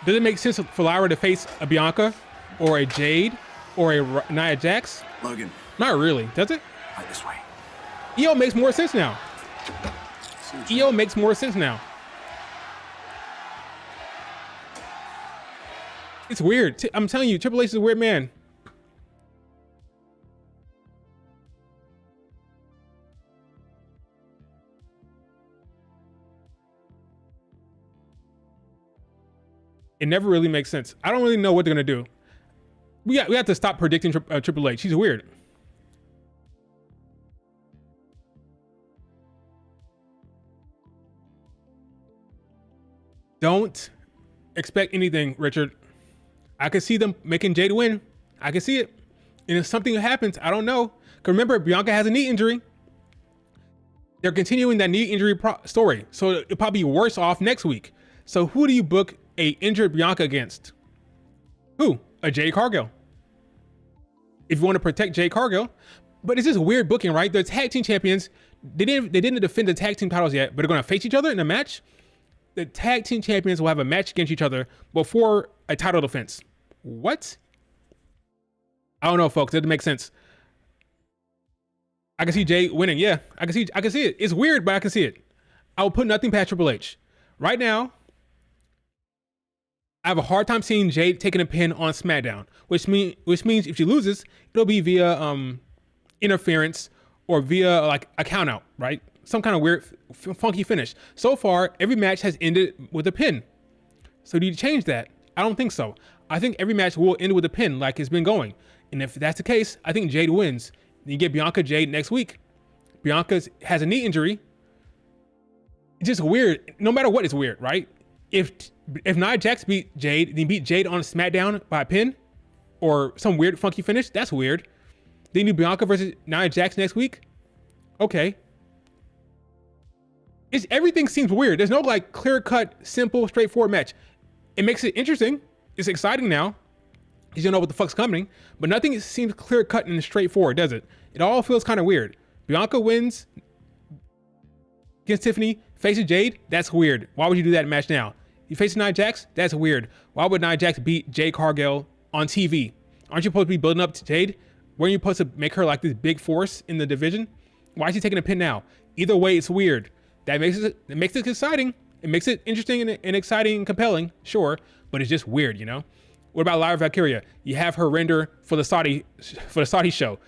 does it make sense for Lyra to face a Bianca or a Jade or a Nia Jax? Logan. Not really, does it? Right this way. Io makes more sense now. Io makes more sense now. It's weird. I'm telling you, Triple H is a weird man. It never really makes sense. I don't really know what they're gonna do. We have to stop predicting Triple H. He's weird. Don't expect anything, Richard. I can see them making Jade win. I can see it. And if something happens, I don't know. Because remember, Bianca has a knee injury. They're continuing that knee injury story. So it'll probably be worse off next week. So who do you book a injured Bianca against? Who? A Jade Cargill. If you want to protect Jade Cargill. But it's just weird booking, right? The tag team champions, they didn't defend the tag team titles yet, but they're going to face each other in a match. The tag team champions will have a match against each other before a title defense. What? I don't know, folks. That doesn't make sense. I can see Jay winning. Yeah, I can see it. It's weird, but I can see it. I will put nothing past Triple H. Right now, I have a hard time seeing Jade taking a pin on SmackDown, which means if she loses, it'll be via interference or via like a count out, right? Some kind of weird, funky finish. So far, every match has ended with a pin. So do you change that? I don't think so. I think every match will end with a pin like it's been going. And if that's the case, I think Jade wins. Then you get Bianca Jade next week. Bianca has a knee injury. It's just weird. No matter what, it's weird, right? If Nia Jax beat Jade, then you beat Jade on SmackDown by a pin or some weird, funky finish, that's weird. Then you do Bianca versus Nia Jax next week. Okay. Everything seems weird. There's no like clear-cut, simple, straightforward match. It makes it interesting. It's exciting now. You don't know what the fuck's coming, but nothing seems clear-cut and straightforward, does it? It all feels kind of weird. Bianca wins against Tiffany, faces Jade. That's weird. Why would you do that match now? You face Nia Jax. That's weird. Why would Nia Jax beat Jade Cargill on TV? Aren't you supposed to be building up to Jade? Weren't you supposed to make her like this big force in the division? Why is she taking a pin now? Either way, it's weird. That makes it exciting. It makes it interesting and exciting and compelling, sure, but it's just weird, you know? What about Lyra Valkyria? You have her render for the Saudi show.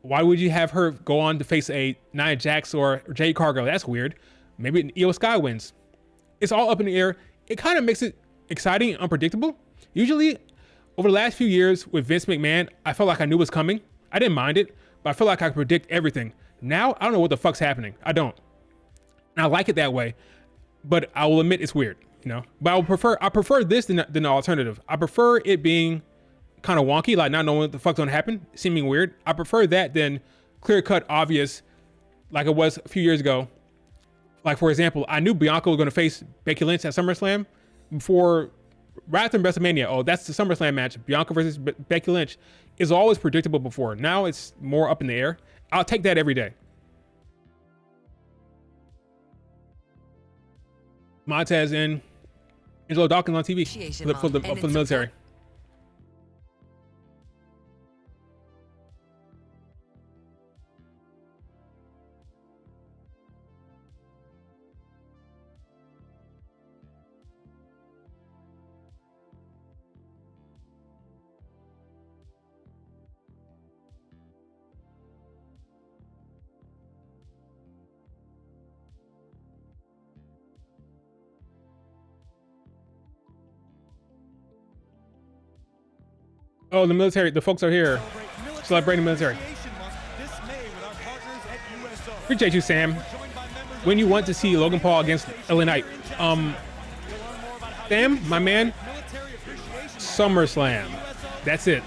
Why would you have her go on to face a Nia Jax or Jade Cargill? That's weird. Maybe Io Sky wins. It's all up in the air. It kind of makes it exciting and unpredictable. Usually, over the last few years with Vince McMahon, I felt like I knew what was coming. I didn't mind it, but I feel like I could predict everything. Now, I don't know what the fuck's happening. I don't. And I like it that way, but I will admit it's weird, you know. But I prefer this than the alternative. I prefer it being kind of wonky, like not knowing what the fuck's gonna happen, seeming weird. I prefer that than clear-cut, obvious, like it was a few years ago. Like for example, I knew Bianca was gonna face Becky Lynch at SummerSlam right after WrestleMania. Oh, that's the SummerSlam match. Bianca versus Becky Lynch is always predictable before. Now it's more up in the air. I'll take that every day. Montez and Angelo Dawkins on TV for the military. Oh, the military, the folks are here celebrating military. Appreciate you, Sam. when you want to see Logan Paul against LA Knight. Sam, my man, SummerSlam. That's it.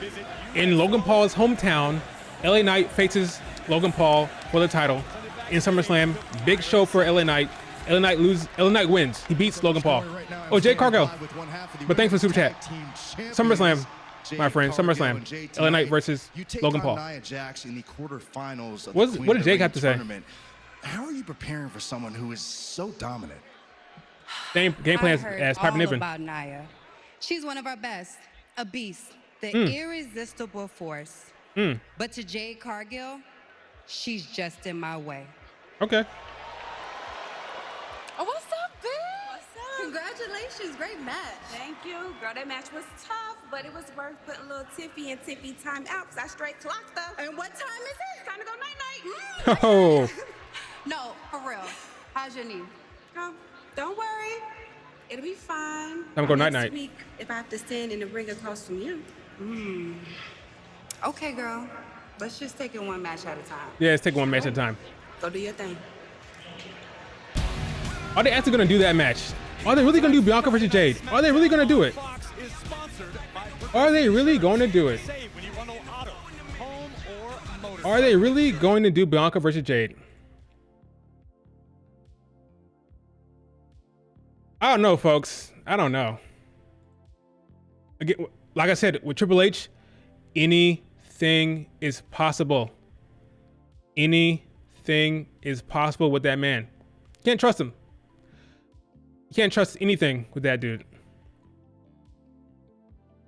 In Logan Paul's hometown, LA Knight faces Logan Paul for the title in SummerSlam. Big show for LA Knight. LA Knight wins. He beats Logan Paul. Oh, Jay Cargill. But thanks for the super chat. SummerSlam, my friend. SummerSlam. LA Knight versus Logan Paul. What did Jake have to say? How are you preparing for someone who is so dominant? Same game plan as Piper Niven. About Nia. She's one of our best. A beast. The irresistible force. But to Jade Cargill, she's just in my way. Okay. Oh, what's up, bitch? What's up? Congratulations, great match. Thank you. Girl, that match was tough, but it was worth putting a little Tiffy and Tiffy time out because I straight clocked up. And what time is it? Time to go night-night. Oh. No, for real. How's your knee? Oh, don't worry. It'll be fine. Time to go night-night. Next week, if I have to stand in the ring across from you. Okay, girl. Let's just take it one match at a time. Yeah, let's take one match at a time. Go do your thing. Are they actually going to do that match? Are they really going to do Bianca versus Jade? Are they really going to do it? Are they really going to do it? Are they really going to do Bianca versus Jade? I don't know, folks. I don't know. Again, like I said, with Triple H, anything is possible. Anything is possible with that man. Can't trust him. You can't trust anything with that dude.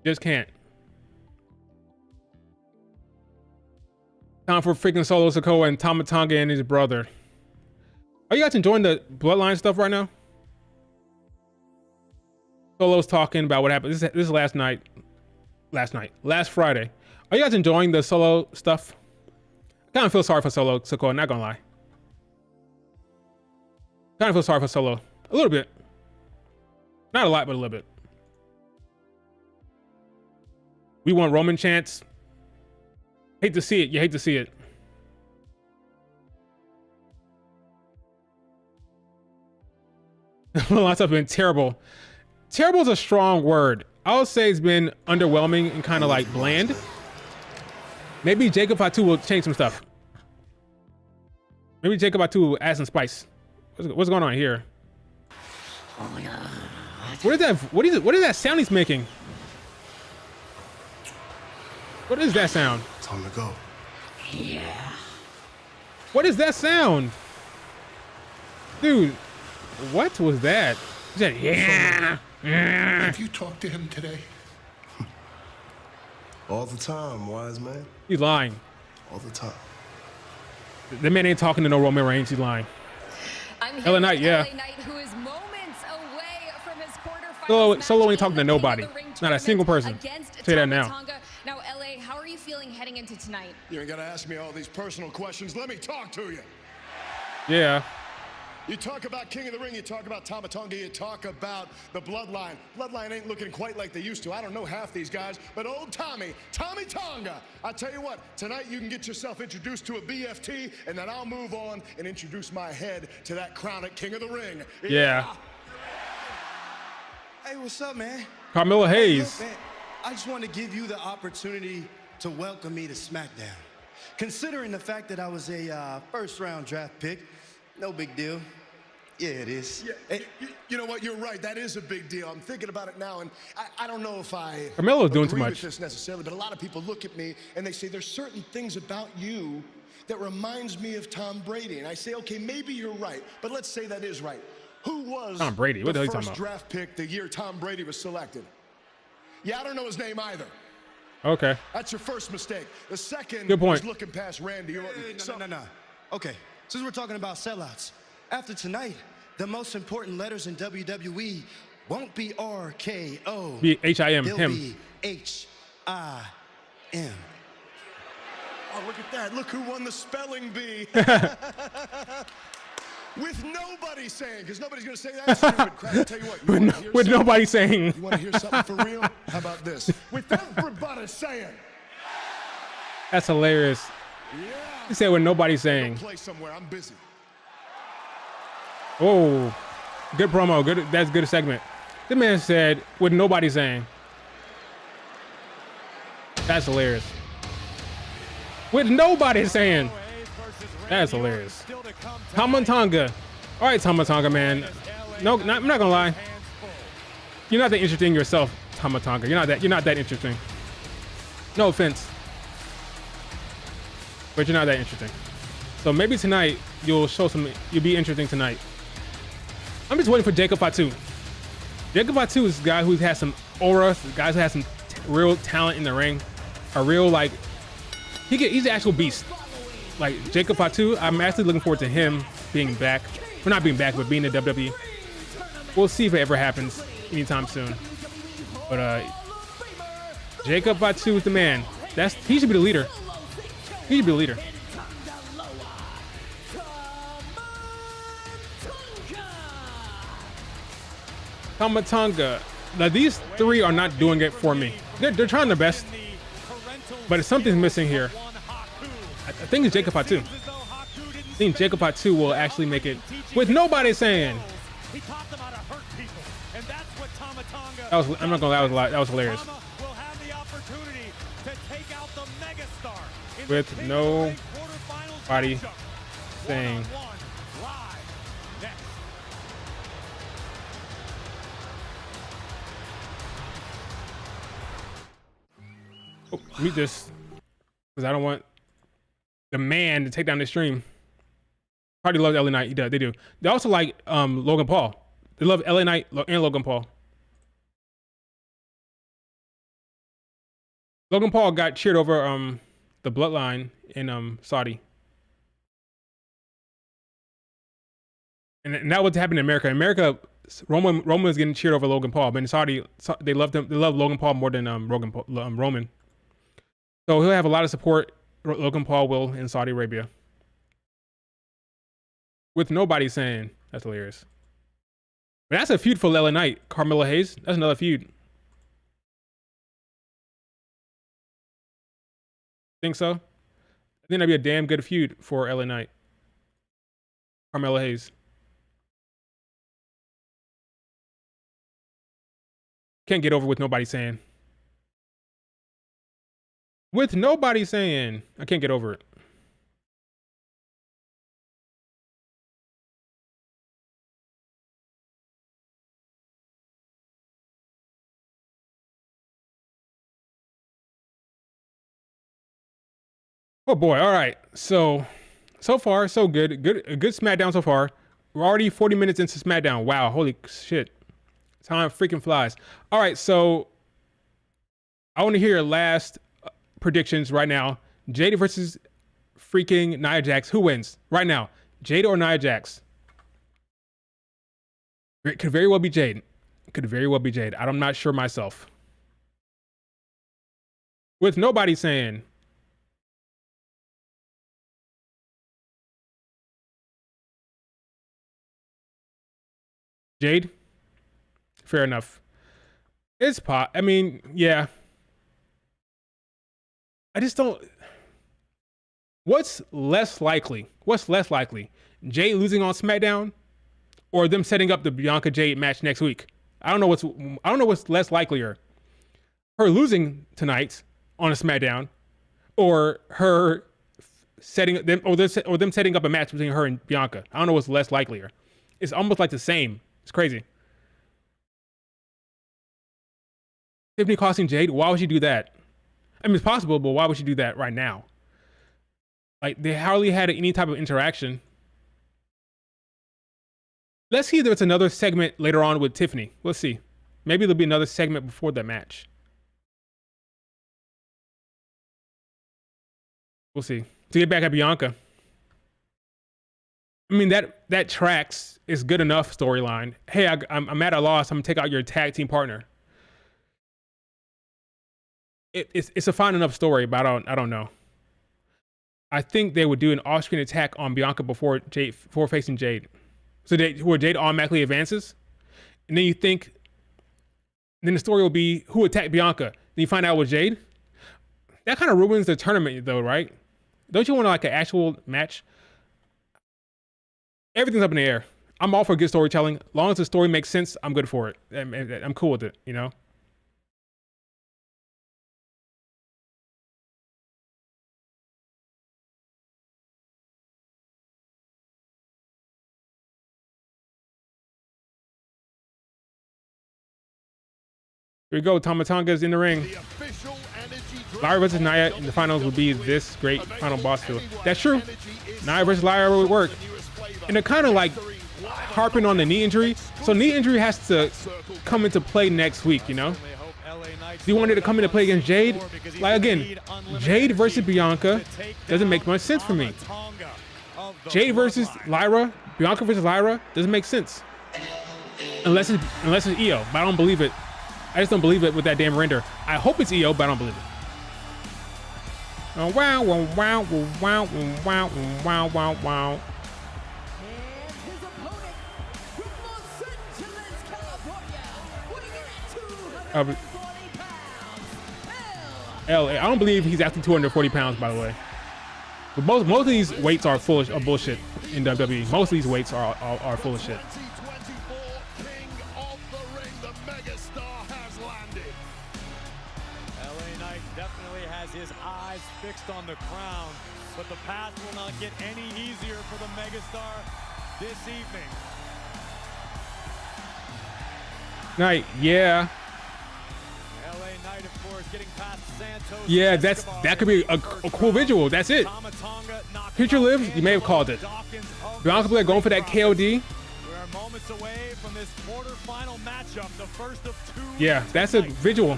Just can't. Time for freaking Solo Sikoa and Tama Tonga and his brother. Are you guys enjoying the Bloodline stuff right now? Solo's talking about what happened. This is last Friday. Are you guys enjoying the Solo stuff? I kind of feel sorry for Solo Sikoa, not gonna lie. Kind of feel sorry for Solo. A little bit. Not a lot, but a little bit. We want Roman chants. Hate to see it. You hate to see it. Lots of been terrible. Terrible is a strong word. I would say it's been underwhelming and kind of like bland. Maybe Jacob Fatu will change some stuff. Maybe Jacob Fatu will add some spice. What's going on here? Oh my god. What is that? What is that sound he's making? What is that sound? Time to go. Yeah. What is that sound? Dude, what was that? He said, yeah. Have you talked to him today? All the time, wise man. He's lying. All the time. The man ain't talking to no Roman Reigns. He's lying. I'm LA Knight, yeah. LA Knight, who is moments away from his quarterfinals. Solo ain't talking to nobody. Not a single person. Say that now. Now, LA, how are you feeling heading into tonight? You ain't got to ask me all these personal questions. Let me talk to you. Yeah. You talk about King of the Ring, you talk about Tama Tonga, you talk about the Bloodline. Bloodline ain't looking quite like they used to. I don't know half these guys, but old Tommy Tonga, I tell you what, tonight you can get yourself introduced to a BFT, and then I'll move on and introduce my head to that crown at King of the Ring. Yeah. Hey, what's up, man? Carmelo Hayes. Look, man, I just want to give you the opportunity to welcome me to Smackdown. Considering the fact that I was a first-round draft pick, no big deal. Yeah, it is. Yeah, hey, you know what? You're right. That is a big deal. I'm thinking about it now, and I don't know if I Carmelo's doing too agree much with this necessarily, but a lot of people look at me and they say there's certain things about you that reminds me of Tom Brady, and I say, okay, maybe you're right, but let's say that is right. Who was Tom Brady? What the hell are you first talking about? draft pick the year Tom Brady was selected? Yeah, I don't know his name either. Okay. That's your first mistake. The second Good point. is looking past Randy Orton. Hey, no. Okay, since we're talking about sellouts, after tonight, the most important letters in WWE won't be RKO. Be H-I-M, They'll him. be H-I-M. Oh, look at that. Look who won the spelling bee. With nobody saying, because nobody's going to say that stupid crap. I'll tell you what. With nobody saying. You want to hear something for real? How about this? With everybody saying. That's hilarious. Yeah. He said with nobody saying. Play somewhere. I'm busy. Oh, good promo. Good. That's a good segment. The man said, with nobody saying. That's hilarious. With nobody saying. That's hilarious. Tama Tonga. All right, Tama Tonga, man. No, I'm not gonna lie. You're not that interesting yourself, Tama Tonga. You're not that interesting. No offense, but you're not that interesting. So maybe tonight you'll be interesting tonight. I'm just waiting for Jacob Fatu. Jacob Fatu is a guy who has some aura, guys who has some real talent in the ring. A real, like, he's an actual beast. Like Jacob Fatu, I'm actually looking forward to him being back. Well, not being back, but being in WWE. We'll see if it ever happens anytime soon. But Jacob Fatu is the man. He should be the leader. He should be the leader. Tama Tonga. Now these three are not doing it for me. They're trying their best, but something's missing here. I think it's Jacob Fatu. I think Jacob Fatu will actually make it with nobody saying. I'm not gonna lie, that was hilarious. With nobody saying. Oh, mute this, because I don't want the man to take down the stream. Party loves LA Knight. They do. They also like Logan Paul. They love LA Knight and Logan Paul. Logan Paul got cheered over the bloodline in Saudi. And that was happening in America. In America, Roman is getting cheered over Logan Paul, but in Saudi, they love Logan Paul more than Roman. So he'll have a lot of support. Logan Paul will in Saudi Arabia. With nobody saying. That's hilarious. But that's a feud for LA Knight. Carmelo Hayes. That's another feud. Think so? I think that'd be a damn good feud for LA Knight. Carmelo Hayes. Can't get over with nobody saying. With nobody saying. I can't get over it. Oh boy, all right. So far, so good. A good Smackdown so far. We're already 40 minutes into Smackdown. Wow, holy shit. Time freaking flies. All right, so I want to hear your last predictions right now. Jade versus freaking Nia Jax. Who wins right now? Jade or Nia Jax? It could very well be Jade. I'm not sure myself. With nobody saying. Jade? Fair enough. It's I mean, yeah. I just don't. What's less likely? Jade losing on SmackDown, or them setting up the Bianca Jade match next week? I don't know what's less likelier. Her losing tonight on a SmackDown, or her setting them, or them setting up a match between her and Bianca. I don't know what's less likelier. It's almost like the same. It's crazy. Tiffany costing Jade, why would she do that? I mean, it's possible, but why would she do that right now? Like, they hardly had any type of interaction. Let's see if there's another segment later on with Tiffany. Let's see. Maybe there'll be another segment before that match. We'll see. To get back at Bianca. I mean, that tracks is good enough storyline. Hey, I'm at a loss. I'm gonna take out your tag team partner. It's a fine enough story, but I don't know. I think they would do an off-screen attack on Bianca before facing Jade. So where Jade automatically advances, and then you think, then the story will be who attacked Bianca. Then you find out it was Jade. That kind of ruins the tournament, though, right? Don't you want like an actual match? Everything's up in the air. I'm all for good storytelling. As long as the story makes sense, I'm good for it. I'm cool with it, you know? Here we go. Tama Tonga's in the ring. Lyra versus Nia in the finals would be this great final boss duel. That's true. Nia versus Lyra would work. And they're kind of like harping on the knee injury. So knee injury has to come into play next week, you know? Do you want it to come into play against Jade? Like, again, Jade versus Bianca doesn't make much sense for me. Jade versus Lyra, Bianca versus Lyra doesn't make sense. Unless it's Io, but I don't believe it. I just don't believe it with that damn render. I hope it's Io, but I don't believe it. Oh, wow, wow, wow, wow, wow, wow, wow, wow. LA. I don't believe he's actually 240 pounds, by the way. But most of these weights are full of bullshit in WWE. Most of these weights are full of shit. His eyes fixed on the crown, but the path will not get any easier for the megastar this evening. Knight, yeah. LA Knight, of course, getting past Santos. Yeah, that could be a cool visual. That's it. Future Live, you may have called it. Bianca Belair going for that KOD. We are moments away from this quarterfinal matchup, the first of two. Yeah, that's a visual.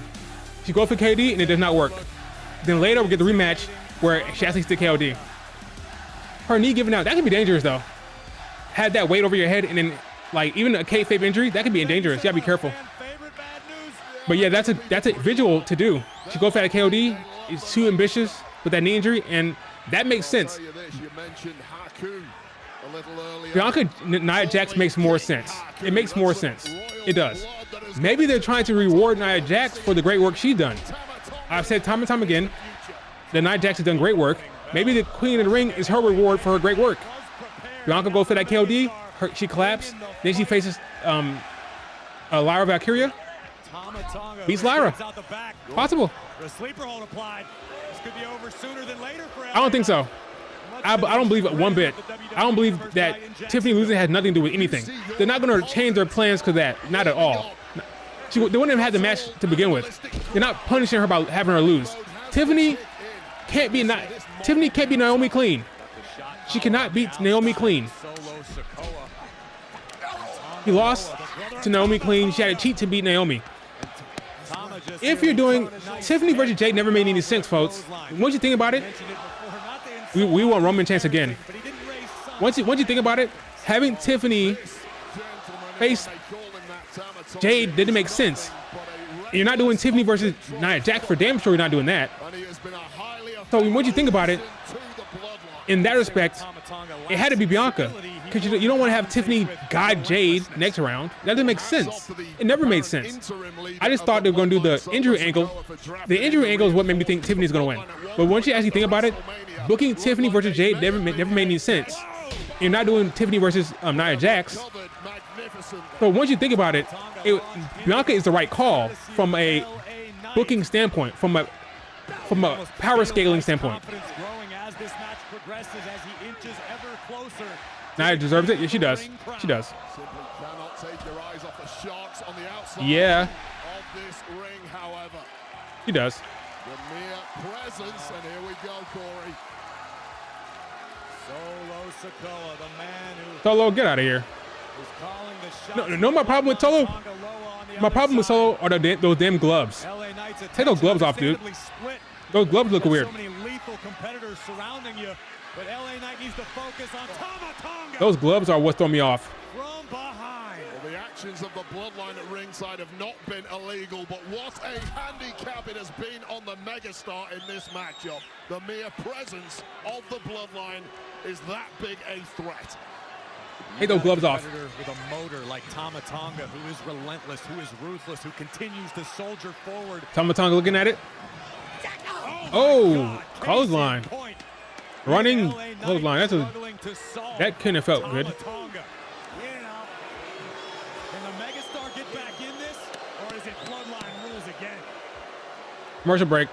She goes for KD and it does not work. Then later we'll get the rematch where she actually sticks KOD. Her knee giving out, that could be dangerous though. Had that weight over your head and then like even a kayfabe injury, that could be dangerous. You gotta be careful. But yeah, that's a visual to do. She goes for that KOD, it's too ambitious with that knee injury, and that makes sense. Bianca Nia Jax makes more sense. It makes more sense. It does. Maybe they're trying to reward Nia Jax for the great work she's done. I've said time and time again that Nia Jax has done great work. Maybe the Queen of the Ring is her reward for her great work. Bianca goes for that KOD, she collapses, then she faces Lyra Valkyria, beats Lyra. Possible. I don't think so. I don't believe it one bit. I don't believe that Tiffany losing has nothing to do with anything. They're not going to change their plans because of that. Not at all. They wouldn't have had the match to begin with. They're not punishing her by having her lose. Tiffany can't be Naomi clean. She cannot beat Naomi clean. He lost to Naomi clean. She had to cheat to beat Naomi. If you're doing Tiffany versus Jade, never made any sense, folks. Once you think about it, we want Roman chance again. Once you think about it, having Tiffany face Jade didn't make sense. And you're not doing Tiffany versus Nia Jax, for damn sure you're not doing that. So once you think about it, in that respect, it had to be Bianca. Because you don't want to have Tiffany guide Jade next round. That doesn't make sense. It never made sense. I just thought they were going to do the injury angle. The injury angle is what made me think Tiffany's going to win. But once you actually think about it, booking Tiffany versus Jade never made any sense. You're not doing Tiffany versus Nia Jax. So once you think about it, Bianca is the right call from a booking standpoint, from a power scaling standpoint. Nia deserves it. Yeah, she does. She does. Yeah. She does. Solo, get out of here. No, my problem with Solo. My problem with Solo are those damn gloves. Take those gloves off, dude. Those gloves look weird. Those gloves are what throw me off. The actions of the bloodline at ringside have not been illegal, but what a handicap it has been on the megastar in this matchup. The mere presence of the bloodline is that big a threat. Take those gloves off. With a motor like Tama Tonga, who is relentless, who is ruthless, who continues to soldier forward. Tama Tonga looking at it. Oh, clothesline. Running clothesline. That couldn't have felt good. Commercial break.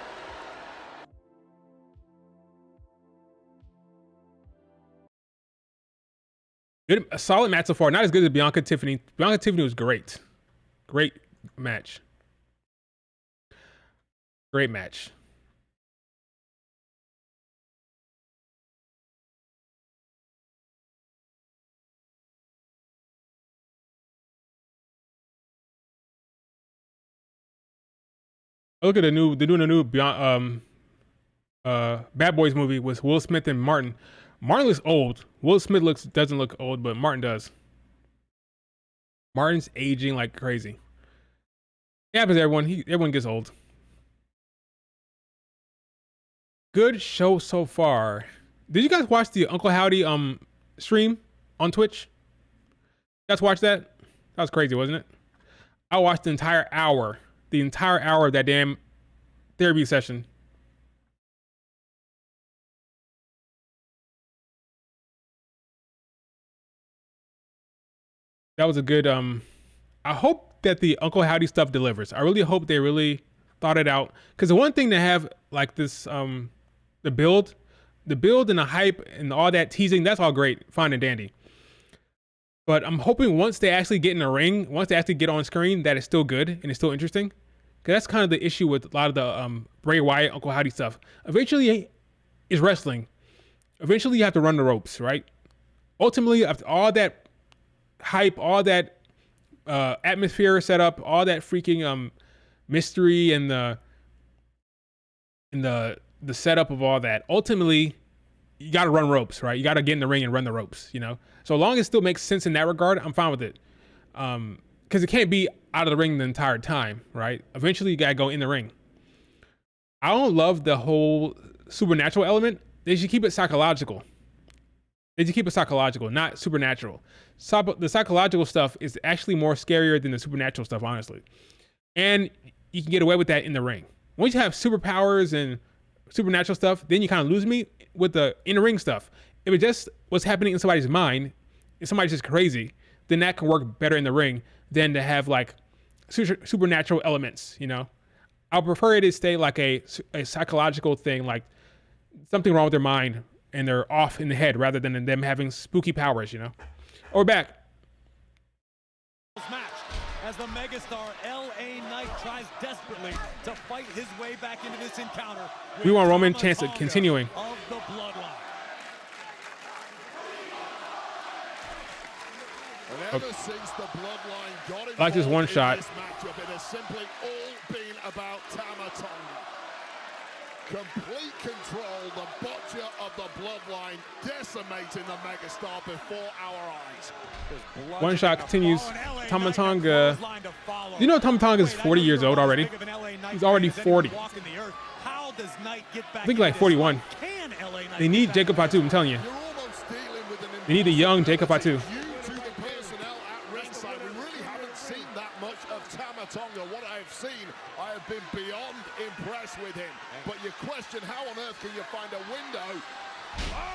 Good, a solid match so far. Not as good as Bianca Tiffany. Bianca Tiffany was great. Great match. Great match. Look at they're doing a new Beyond, Bad Boys movie with Will Smith and Martin. Martin looks old. Will Smith doesn't look old, but Martin does. Martin's aging like crazy. It happens to everyone. Everyone gets old. Good show so far. Did you guys watch the Uncle Howdy stream on Twitch? You guys watch that? That was crazy, wasn't it? I watched the entire hour. The entire hour of that damn therapy session. That was a good I hope that the Uncle Howdy stuff delivers. I really hope they really thought it out, because the one thing to have like this the build and the hype and all that teasing, that's all great, fine and dandy. But I'm hoping once they actually get in the ring, once they actually get on screen, that it's still good and it's still interesting. Because that's kind of the issue with a lot of the Bray Wyatt, Uncle Howdy stuff. Eventually, it's wrestling. Eventually, you have to run the ropes, right? Ultimately, after all that hype, all that atmosphere set up, all that freaking mystery and the setup of all that, ultimately, you got to run ropes, right? You got to get in the ring and run the ropes, you know? So long as it still makes sense in that regard, I'm fine with it. Because it can't be out of the ring the entire time, right? Eventually, you got to go in the ring. I don't love the whole supernatural element. They should keep it psychological. They should keep it psychological, not supernatural. The psychological stuff is actually more scarier than the supernatural stuff, honestly. And you can get away with that in the ring. Once you have superpowers and supernatural stuff, then you kind of lose me with the in-ring stuff. If it just what's happening in somebody's mind, if somebody's just crazy, then that can work better in the ring than to have like supernatural elements, you know? I'll prefer it to stay like a psychological thing, like something wrong with their mind and they're off in the head rather than them having spooky powers, you know? Or back. Match as the megastar LA Knight tries desperately to fight his way back into this encounter. We want Roman chance of continuing. Of the bloodline. And ever since the bloodline got involved I like this one shot. in this matchup, it has simply all been about Tama Tonga. Complete control, the butcher of the bloodline decimating the megastar before our eyes. One shot continues. Tama Tonga. You know Tama Tonga is 40 years old already. He's already 40. I think like 41. They need Jacob Fatu, I'm telling you. They need a young Jacob Fatu. Tonga, what I have seen, I have been beyond impressed with him. But you question how on earth can you find a window?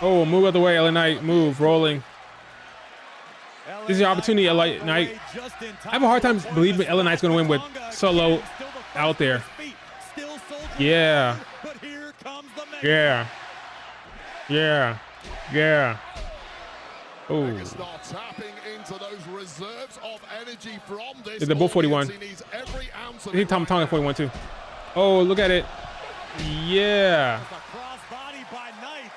Oh, move out of the way, LA Knight. Move, rolling. This is your opportunity, LA Knight. I have a hard time believing LA Knight's going to win with Solo out there. Yeah. Yeah. Yeah. Yeah. Oh. Those reserves of energy from this. They're both 41. I think Tama Tonga 41 too. Oh, look at it. Yeah. Crossbody by Knight.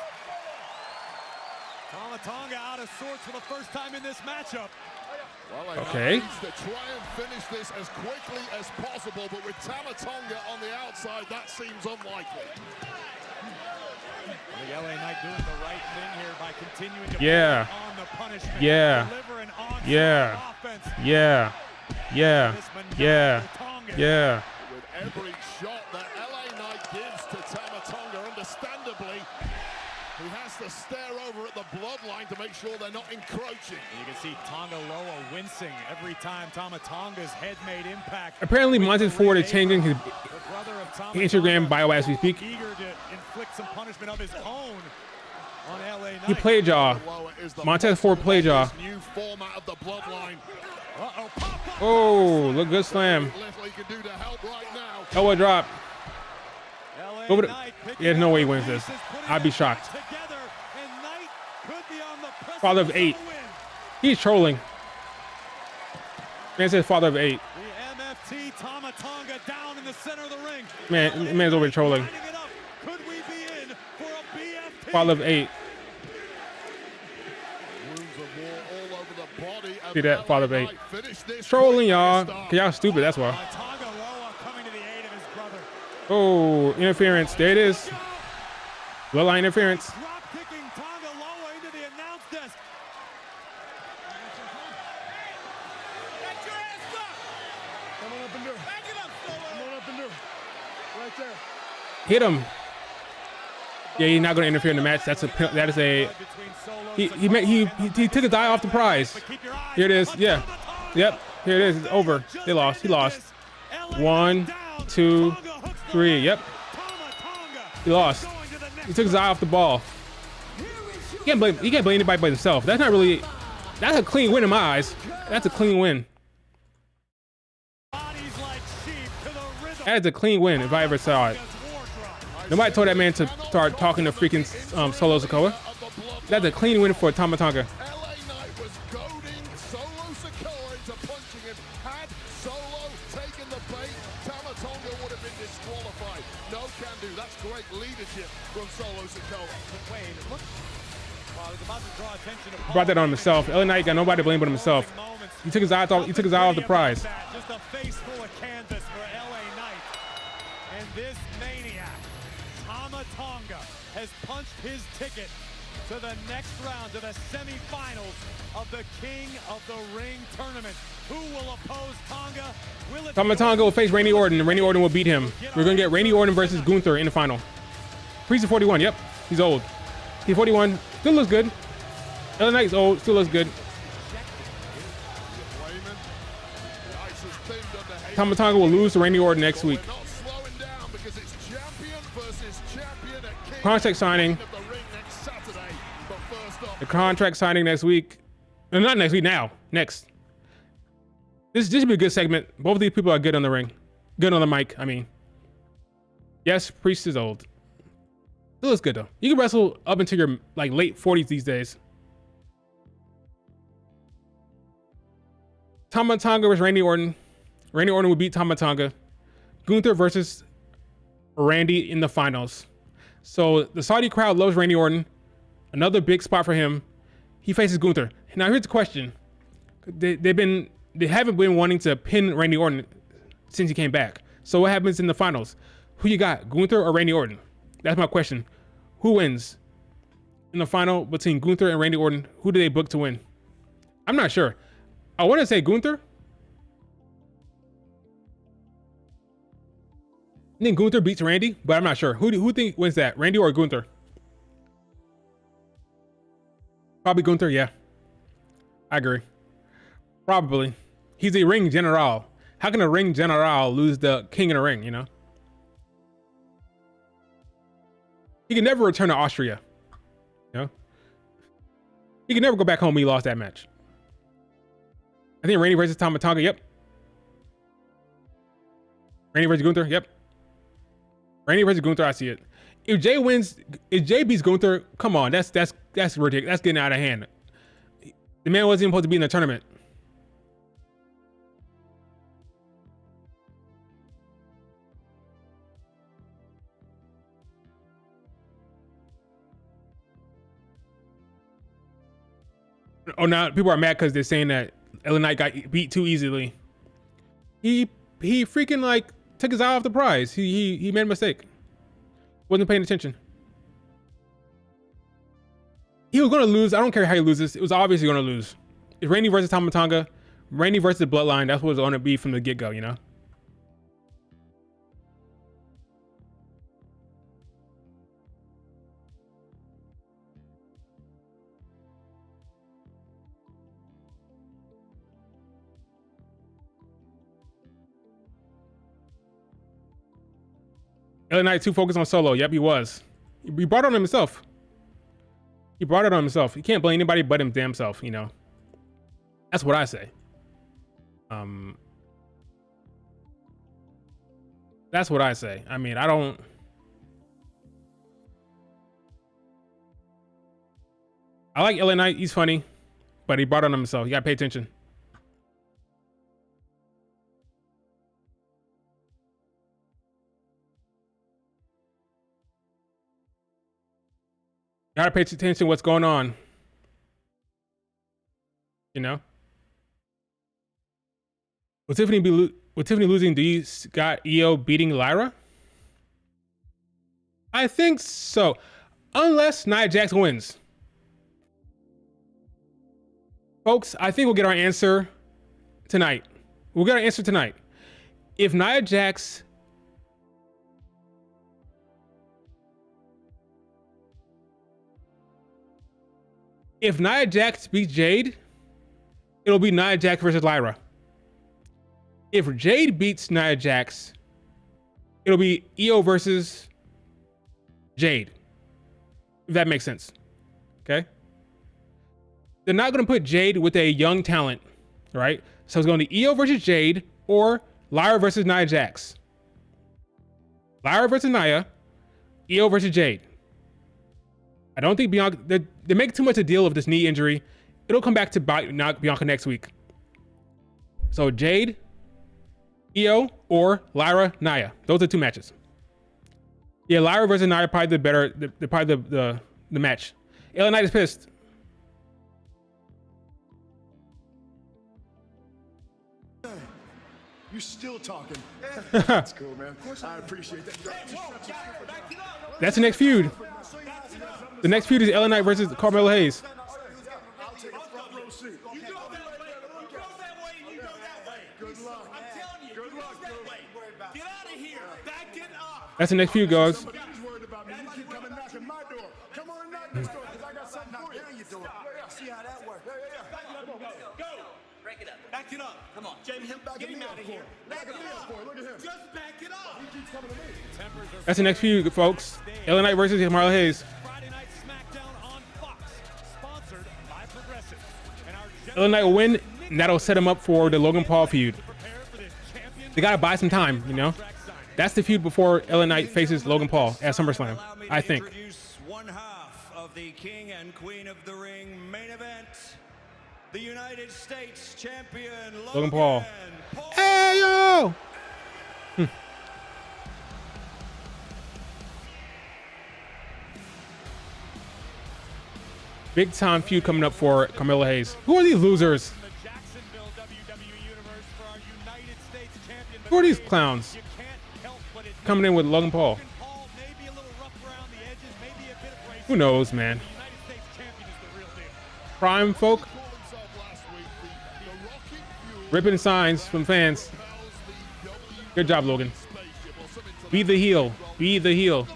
Tama Tonga out of sorts for the first time in this matchup. Well, okay. Needs to try and finish this as quickly as possible, but with Tama Tonga on the outside, that seems unlikely. The LA Knight doing the right thing here by continuing to yeah. on the punishment. Yeah. Yeah. Offense. Yeah. Yeah. Yeah. Yeah. With every shot that LA Knight gives to Tama Tonga, understandably, he has to stare over at the bloodline to make sure they're not encroaching. You can see Tonga Loa wincing every time Tama Tonga's head made impact. Apparently, Montez Ford is changing his Instagram bio as we speak. Eager to inflict some punishment of his own on LA Knight. He played jaw. Montez Ford played jaw. New format of the bloodline. Oh, look good slam. Elbow drop. Over the, yeah, there's no way he wins this. I'd be shocked. Father of 8. He's trolling. Man says father of 8. The MFT Tama Tonga down in the center of the ring. Man's over trolling. Could we be in for a BFT? Father of 8. See that? Father of 8. Trolling, y'all. Cause y'all stupid, that's why. Oh, interference. There it is. Bloodline interference. Hit him. Yeah, he's not going to interfere in the match. That is a. He took his eye off the prize. Here it is. Yeah. Yep. Here it is. It's over. They lost. He lost. 1, 2, 3. Yep. He lost. He took his eye off the ball. He can't blame anybody but himself. That's not really. That's a clean win in my eyes. That's a clean win. That is a clean win if I ever saw it. Nobody told that man to start talking to freaking Solo Sikoa. That's a clean win for Tama Tonga. Brought that on himself. LA Knight got nobody to blame but himself. He took his eye off. He took his eye off the prize. Just a face full of canvas for LA Knight. And this maniac, Tama Tonga, has punched his ticket to the next round, to the semifinals of the King of the Ring tournament. Who will oppose Tonga? Tama Tonga will face Randy Orton, and Randy Orton will beat him. We're gonna get Randy Orton versus Gunther in the final. Priest is 41. Yep, he's old. He's 41. Still looks good. LA Knight's old. Still looks good. Tama Tonga will lose to Randy Orton next week. Contract signing. The contract signing next week. No, not next week. Now, next. This should be a good segment. Both of these people are good on the ring, good on the mic. I mean, yes, Priest is old. Still looks good though. You can wrestle up until your like late 40s these days. Tama Tonga versus Randy Orton. Randy Orton will beat Tama Tonga. Gunther versus Randy in the finals. So the Saudi crowd loves Randy Orton. Another big spot for him. He faces Gunther. Now here's the question. They haven't been wanting to pin Randy Orton since he came back. So what happens in the finals? Who you got, Gunther or Randy Orton? That's my question. Who wins in the final between Gunther and Randy Orton? Who do they book to win? I'm not sure. I want to say Gunther. I think Gunther beats Randy, but I'm not sure. Who do you think wins that? Randy or Gunther? Probably Gunther, yeah. I agree. Probably. He's a ring general. How can a ring general lose the king in the ring, you know? He can never return to Austria. You know? He can never go back home when he lost that match. I think Randy versus Tama Tonga, yep. Randy versus Gunther, yep. Randy versus Gunther, I see it. If Jay beats Gunther, come on, that's ridiculous. That's getting out of hand. The man wasn't even supposed to be in the tournament. Oh, now people are mad because they're saying that LA Knight got beat too easily. He freaking like took his eye off the prize. He made a mistake. Wasn't paying attention. He was gonna lose. I don't care how he loses. It was obviously gonna lose. It's Randy versus Tama Tonga. Randy versus the Bloodline. That's what it's gonna be from the get-go, you know? LA Knight too focused on Solo. Yep, he was. He brought it on himself. He brought it on himself. He can't blame anybody but him damn self, you know. That's what I say. That's what I say. I mean, I don't I like LA Knight. He's funny, but he brought on himself. You gotta pay attention. Gotta pay attention to what's going on. You know? With Tiffany losing, do you got Io beating Lyra? I think so. Unless Nia Jax wins. Folks, I think we'll get our answer tonight. We'll get our answer tonight. If Nia Jax beats Jade, it'll be Nia Jax versus Lyra. If Jade beats Nia Jax, it'll be Io versus Jade. If that makes sense. Okay? They're not going to put Jade with a young talent, right? So it's going to be Io versus Jade or Lyra versus Nia Jax. Lyra versus Nia, Io versus Jade. I don't think Bianca, they make too much a deal of this knee injury. It'll come back to Bianca next week. So Jade, Io, or Lyra, Nia. Those are two matches. Yeah, Lyra versus Nia probably the match. LA Knight is pissed. You still talking? That's cool, man. I appreciate that. That's the next feud. The next feud is LA Knight versus Carmelo Hayes. I'll take a front row seat. You go that way, and you go that way. Good luck. I'm telling you. Good luck, dude. Get out of here. Back it up. That's the next feud, guys. Somebody's worried about me. You keep coming knocking my door. Come on and knock this door, because I got something for you. You do it. See how that works. Go. Break it up. Back it up. Come on. Jamie, get him out of here. Back it up. Look at him. Just back it up. He keeps coming to me. That's the next feud, folks. LA Knight versus Carmelo Hayes. Friday night Smackdown on Fox, sponsored by Progressive. LA Knight will win, and that'll set him up for the Logan Paul feud. They gotta buy some time, you know? That's the feud before LA Knight faces Logan Paul at SummerSlam, I think. One half of the King and Queen of the Ring main event. The United States champion Logan Paul. Hey yo! Big time feud coming up for Carmelo Hayes. Who are these losers? Who are these clowns? Coming in with Logan Paul. Who knows, man? Prime folk. Ripping signs from fans. Good job, Logan. Be the heel. Be the heel.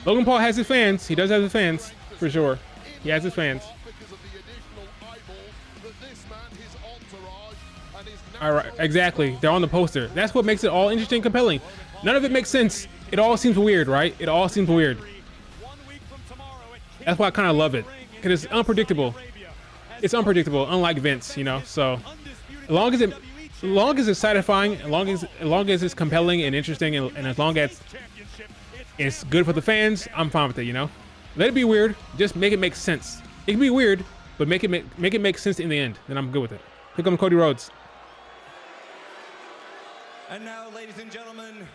Logan Paul has his fans. He does have his fans, for sure. He has his fans. All right, exactly. They're on the poster. That's what makes it all interesting and compelling. None of it makes sense. It all seems weird, right? It all seems weird. That's why I kind of love it, because it's unpredictable. It's unpredictable, unlike Vince, you know. So, as long as it's satisfying, as long as it's compelling and interesting, and as long as it's good for the fans, I'm fine with it, you know. Let it be weird. Just make it make sense. It can be weird, but make it make sense in the end. Then I'm good with it. Here comes Cody Rhodes. And now, ladies and gentlemen,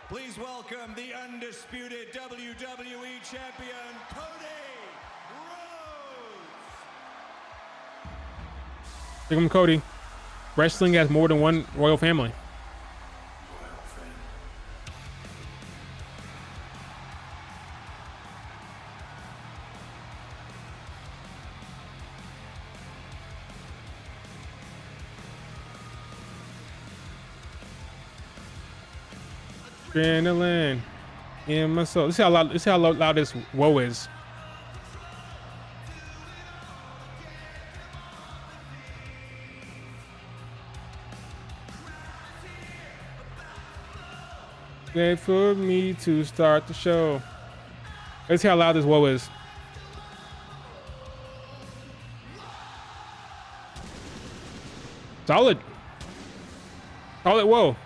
please welcome the undisputed WWE champion, Cody Rhodes. Here comes Cody. Wrestling has more than one royal family. Adrenaline in my soul. Let's see how loud this whoa is. Wait for me to start the show. Let's see how loud this whoa is. Solid. Solid whoa.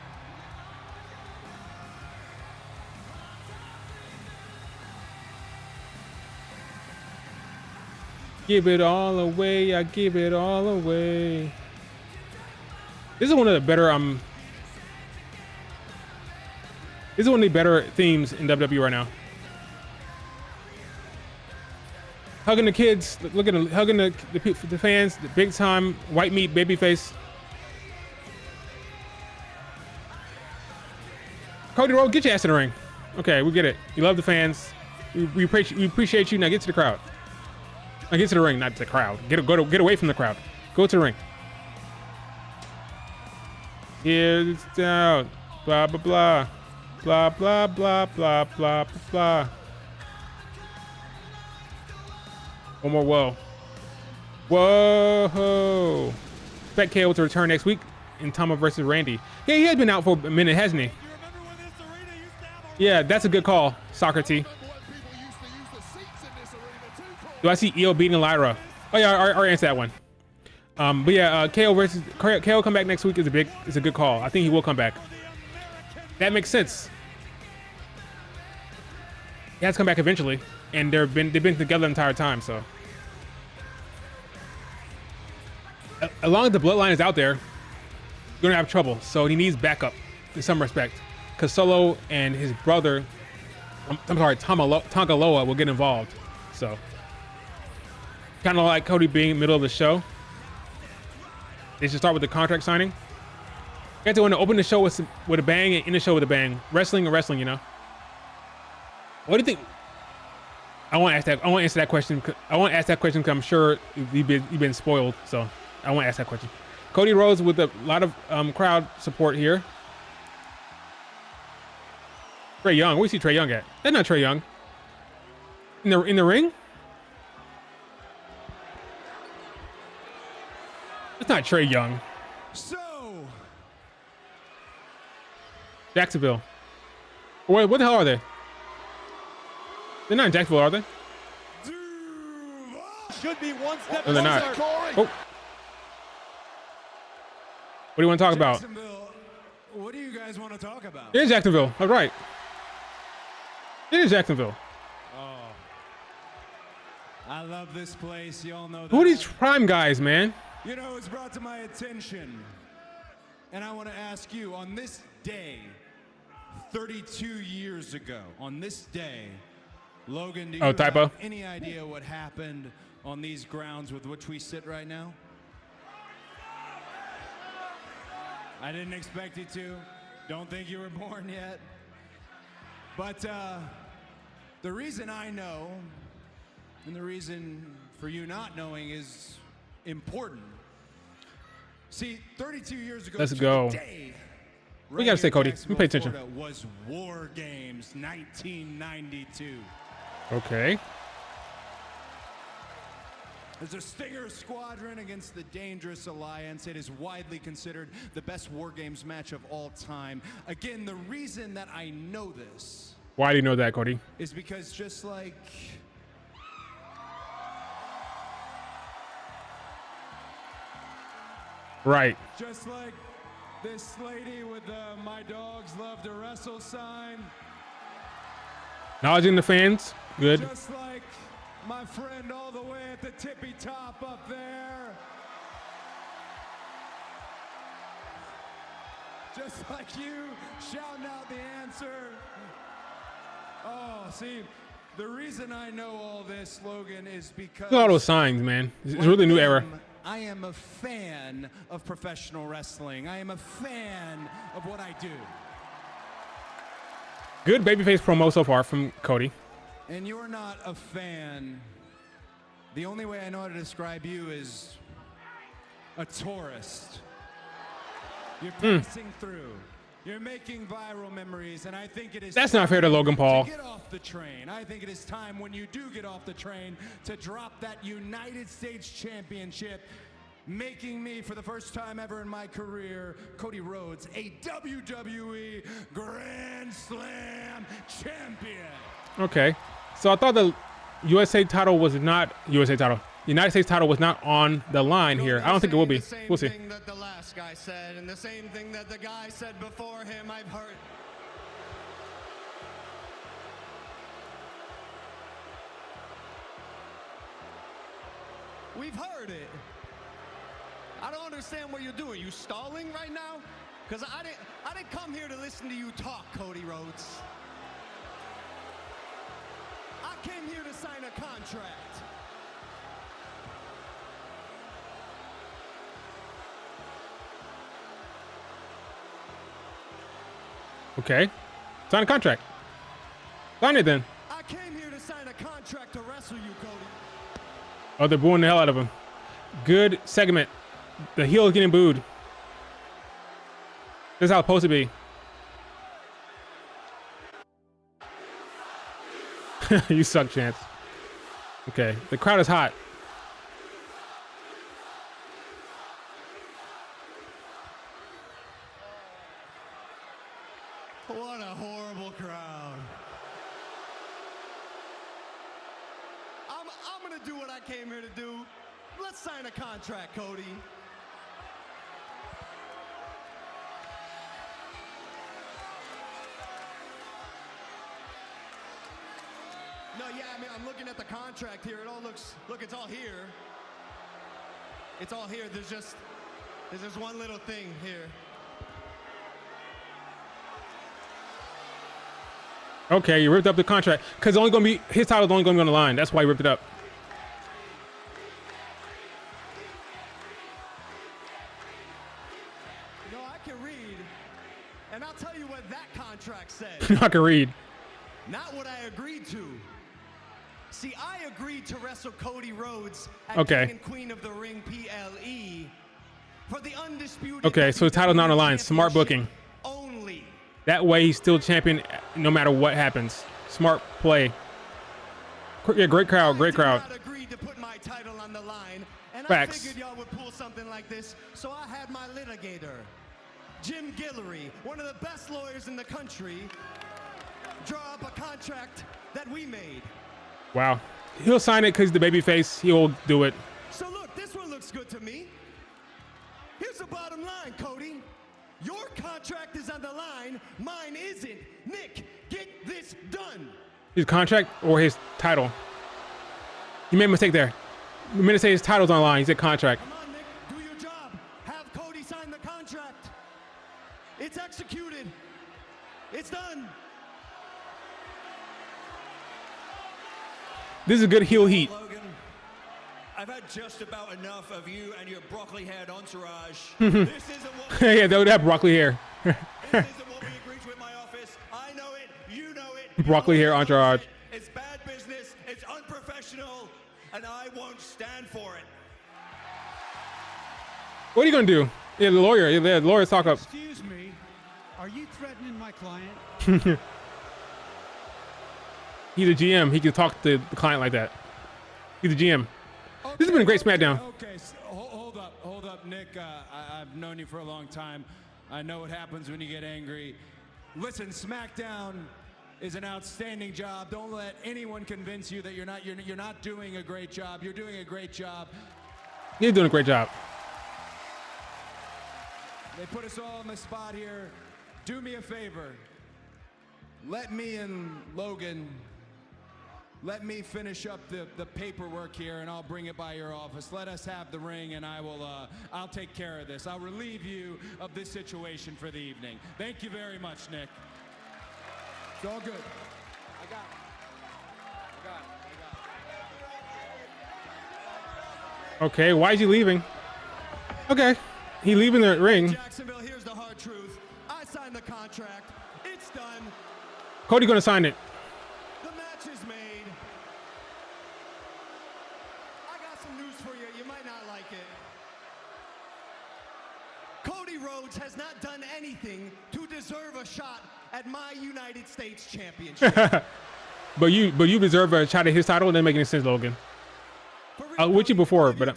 Give it all away. I give it all away. This is one of the better This is one of the better themes in WWE right now. Hugging the kids, look at him, hugging the fans, the big time white meat babyface. Cody Rhodes, get your ass in the ring. Okay, we get it. You love the fans. We appreciate you. Now get to the crowd. Now get to the ring, not to the crowd. Get away from the crowd. Go to the ring. Here's down. Blah blah blah. Blah blah blah blah blah blah. One more whoa. Whoa. Expect KO to return next week in Tama versus Randy. Yeah, he has been out for a minute, hasn't he? Yeah, that's a good call, Socrates. Do I see Io beating Lyra? Oh yeah, I already answered that one. But yeah, KO come back next week is a good call. I think he will come back. That makes sense. He has to come back eventually, and they've been together the entire time. So, as long as the bloodline is out there, you're gonna have trouble. So he needs backup in some respect, because Solo and his brother, I'm sorry, Tangaloa will get involved. So, kind of like Cody being middle of the show. They should start with the contract signing. You have to want to open the show with a bang and end the show with a bang. Wrestling, you know. What do you think? I want to ask that. I want to answer that question. I want to ask that question because I'm sure you've been spoiled. So I want to ask that question. Cody Rhodes with a lot of crowd support here. Trey Young. Where do you see Trey Young at? That's not Trey Young. In the ring? That's not Trey Young. So, Jacksonville. What the hell are they? They're not in Jacksonville, are they? should be one step No, they're not. closer. Oh. What do you want to talk about? What do you guys want to talk about? It is Jacksonville. All right. It is Jacksonville. Oh, I love this place. You all know that. Who are these prime guys, man? You know, it's brought to my attention, and I want to ask you, on this day, 32 years ago, on this day, Logan, do you typo. have any idea what happened on these grounds with which we sit right now? I didn't expect you to. Don't think you were born yet. But the reason I know, and the reason for you not knowing is important. See, 32 years ago, Let's go. Today, We gotta say, Cody. You pay attention. Florida was War Games 1992. Okay. As a Stinger Squadron against the Dangerous Alliance, it is widely considered the best War Games match of all time. Again, the reason that I know this. Why do you know that, Cody? Is because just like Right. Just like this lady with the "My dogs love to wrestle" sign. Acknowledging the fans. Good. Just like my friend all the way at the tippy top up there. Just like you shouting out the answer. Oh, see, the reason I know all this, Logan, is because Look at all those signs, man. It's really a new era. I am a fan of professional wrestling. I am a fan of what I do. Good babyface promo so far from Cody. And you're not a fan. The only way I know how to describe you is a tourist. You're passing through. You're making viral memories, and I think it is. That's not fair to Logan Paul. To get off the train. I think it is time when you do get off the train to drop that United States Championship, making me, for the first time ever in my career, Cody Rhodes, a WWE Grand Slam champion. Okay. So I thought the USA title was not USA title. United States title was not on the line here. I don't think it will be. We'll see. The same thing that the last guy said, and the same thing that the guy said before him, I've heard. We've heard it. I don't understand what you're doing. You stalling right now? Because I didn't come here to listen to you talk, Cody Rhodes. I came here to sign a contract. Okay. Sign a contract. Sign it then. I came here to sign a contract to wrestle you, Cody. Oh, they're booing the hell out of him. Good segment. The heel is getting booed. This is how it's supposed to be. You suck, Chance. Okay, the crowd is hot. What a horrible crowd. I'm gonna do what I came here to do. Let's sign a contract, Cody. No, yeah, I mean, I'm looking at the contract here. It all looks, look, it's all here. It's all here. There's just one little thing here. Okay, you ripped up the contract because only gonna be his title's only gonna be on the line. That's why he ripped it up. No, I can read, and I'll tell you what that contract said. I can read. Not what I agreed to. See, I agreed to wrestle Cody Rhodes at Okay. King and Queen of the Ring PLE for the undisputed. Okay, so the title's not on the line. Smart booking. Only. That way he's still champion no matter what happens. Smart play. Yeah, great crowd, great crowd. I agreed to put my title on the line, and Facts. I figured y'all would pull something like this, so I had my litigator, Jim Guillory, one of the best lawyers in the country, draw up a contract that we made. Wow. He'll sign it because he's the babyface. He'll do it. So look, this one looks good to me. Here's the bottom line, Cody. Your contract is on the line, mine isn't. Nick, get this done. His contract or his title? You made a mistake there. You meant to say his title's on the line. He said contract. Come on, Nick, do your job. Have Cody sign the contract. It's executed. It's done. This is good heel heat. Logan, I've had just about enough of you and your broccoli-haired entourage. Mhm. This isn't what Yeah, they would have broccoli hair. this isn't what we agreed to in my office. I know it. You know it. Broccoli hair entourage. It's bad business. It's unprofessional, and I won't stand for it. What are you gonna do? Yeah, the lawyer. Yeah, the lawyer's talk up. Excuse me, are you threatening my client? He's a GM. He can talk to the client like that. He's a GM. This has been a great SmackDown. Okay, so hold up, Nick. I've known you for a long time. I know what happens when you get angry. Listen, SmackDown is an outstanding job. Don't let anyone convince you that you're not doing a great job. You're doing a great job. He's doing a great job. They put us all on the spot here. Do me a favor. Let me and Logan, let me finish up the paperwork here, and I'll bring it by your office. Let us have the ring, and I'll take care of this. I'll relieve you of this situation for the evening. Thank you very much, Nick. It's all good. I got it. Okay, why is he leaving? Okay, he leaving the ring. Jacksonville, here's the hard truth. I signed the contract. It's done. Cody gonna sign it. The match is made. I got some news for you. You might not like it. Cody Rhodes has not done anything to deserve a shot at my United States Championship. But you deserve a shot at his title. It doesn't make any sense, Logan. I was with you before, but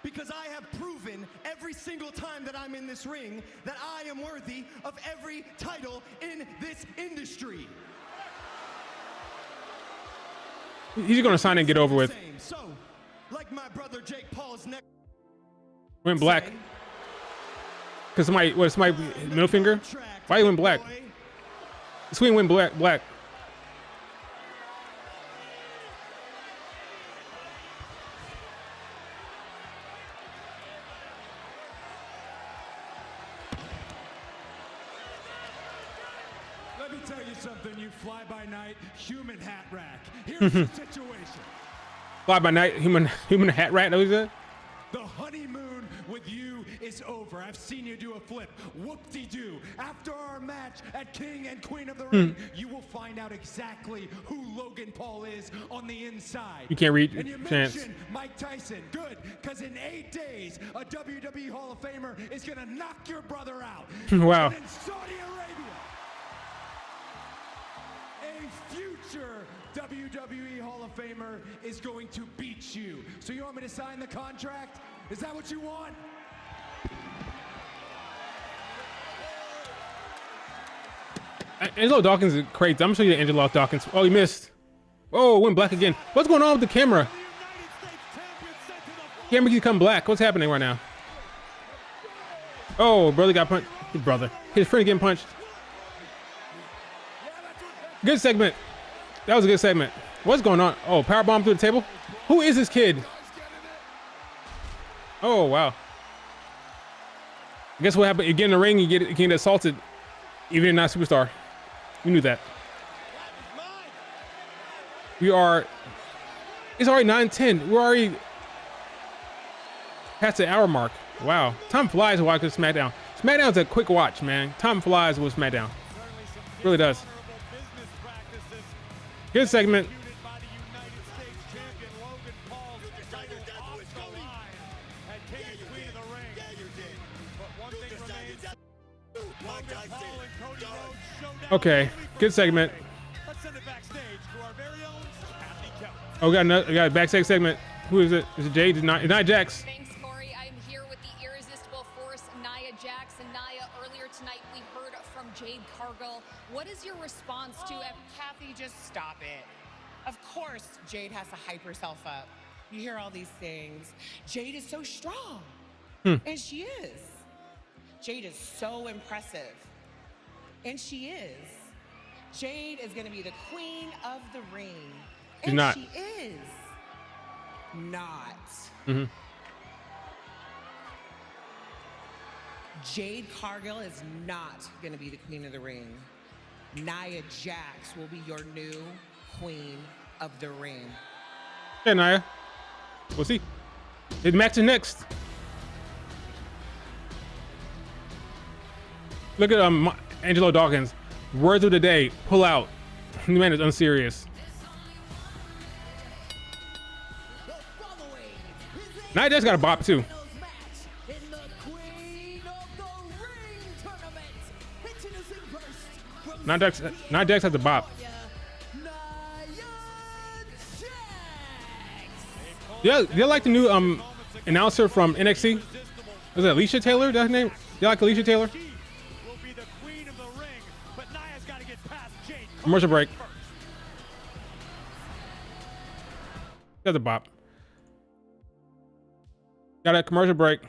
Because I have proven every single time that I'm in this ring that I am worthy of every title in this industry. he's just gonna sign it and get over with. So, like my brother Jake Paul's neck. Went black. Cause somebody middle finger? Why he went black? Swing went black. fly by night human hat rack. Here's the situation. Fly by night, human hat rat. That was it. The honeymoon with you is over. I've seen you do a flip. Whoop-de-doo. After our match at King and Queen of the Ring, you will find out exactly who Logan Paul is on the inside. You can't read And you chance. mentioned Mike Tyson. Good, because in 8 days, a WWE Hall of Famer is going to knock your brother out. Wow. And in Saudi Arabia, a future WWE Hall of Famer is going to beat you. So you want me to sign the contract? Is that what you want? Angelo Dawkins is crazy. I'm gonna show you Angelo Dawkins. Oh, he missed. Oh, went black again. What's going on with the camera? Camera keeps become black. What's happening right now? Oh, brother got punched. His brother. His friend getting punched. Good segment. That was a good segment. What's going on? Oh, powerbomb through the table? Who is this kid? Oh, wow. Guess what happened? You get in the ring, you get assaulted, even if you're not a superstar. You knew that. It's already 9:10. We're already past the hour mark. Wow. Time flies to watch SmackDown. SmackDown's a quick watch, man. Time flies with SmackDown. It really does. Good segment. Okay, good segment. Oh, we got a backstage segment. Who is it? Is it Jade? It's Nia Jax. Thanks, Corey. I'm here with the irresistible force, Nia Jax. And Nia, earlier tonight we heard from Jade Cargill. What is your response to it? Kathy, just stop it. Of course, Jade has to hype herself up. You hear all these things. Jade is so strong. And she is. Jade is so impressive. And she is. Jade is going to be the queen of the ring. She's not. She is not. Jade Cargill is not going to be the queen of the ring. Nia Jax will be your new queen of the ring. Hey, Nia. We'll see. His match is next. Look at Angelo Dawkins. Words of the day. Pull out. The man is unserious. Nia Jax got a bop too. Nia Jax has a bop. Yeah, do you like the new announcer from NXT? Was that Alicia Taylor? That her name? Do you like Alicia Taylor? Commercial break. That's a bop. Got a commercial break.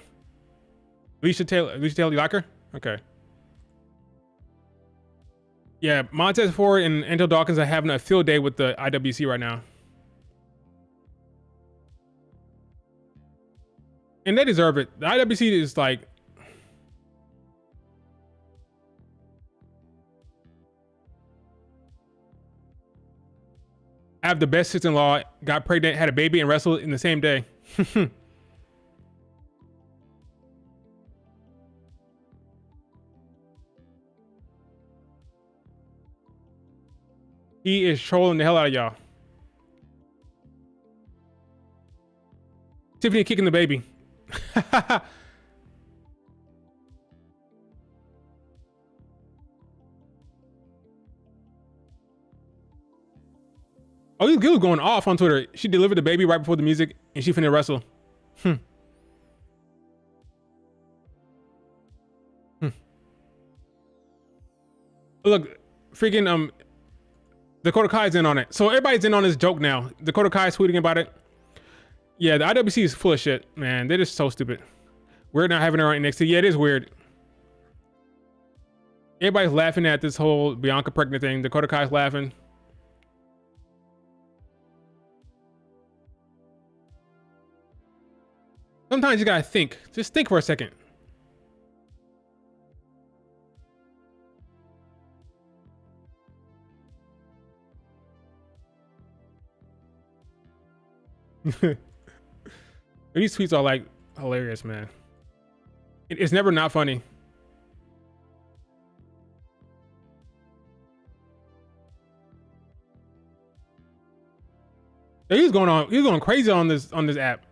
Alicia Taylor, you like her? Okay. Yeah, Montez Ford and Angelo Dawkins are having a field day with the IWC right now. And they deserve it. The IWC is like, I have the best sister-in-law, got pregnant, had a baby, and wrestled in the same day. He is trolling the hell out of y'all. Tiffany kicking the baby. Oh, this girl going off on Twitter. She delivered the baby right before the music, and she finna wrestle. Look, freaking Dakota Kai's in on it. So everybody's in on this joke now. Dakota Kai's tweeting about it. Yeah, the IWC is full of shit, man. They're just so stupid. We're not having her on NXT. Yeah, it is weird. Everybody's laughing at this whole Bianca pregnant thing. Dakota Kai's laughing. Sometimes you gotta think. Just think for a second. These tweets are like hilarious, man. It's never not funny. He's going crazy on this app.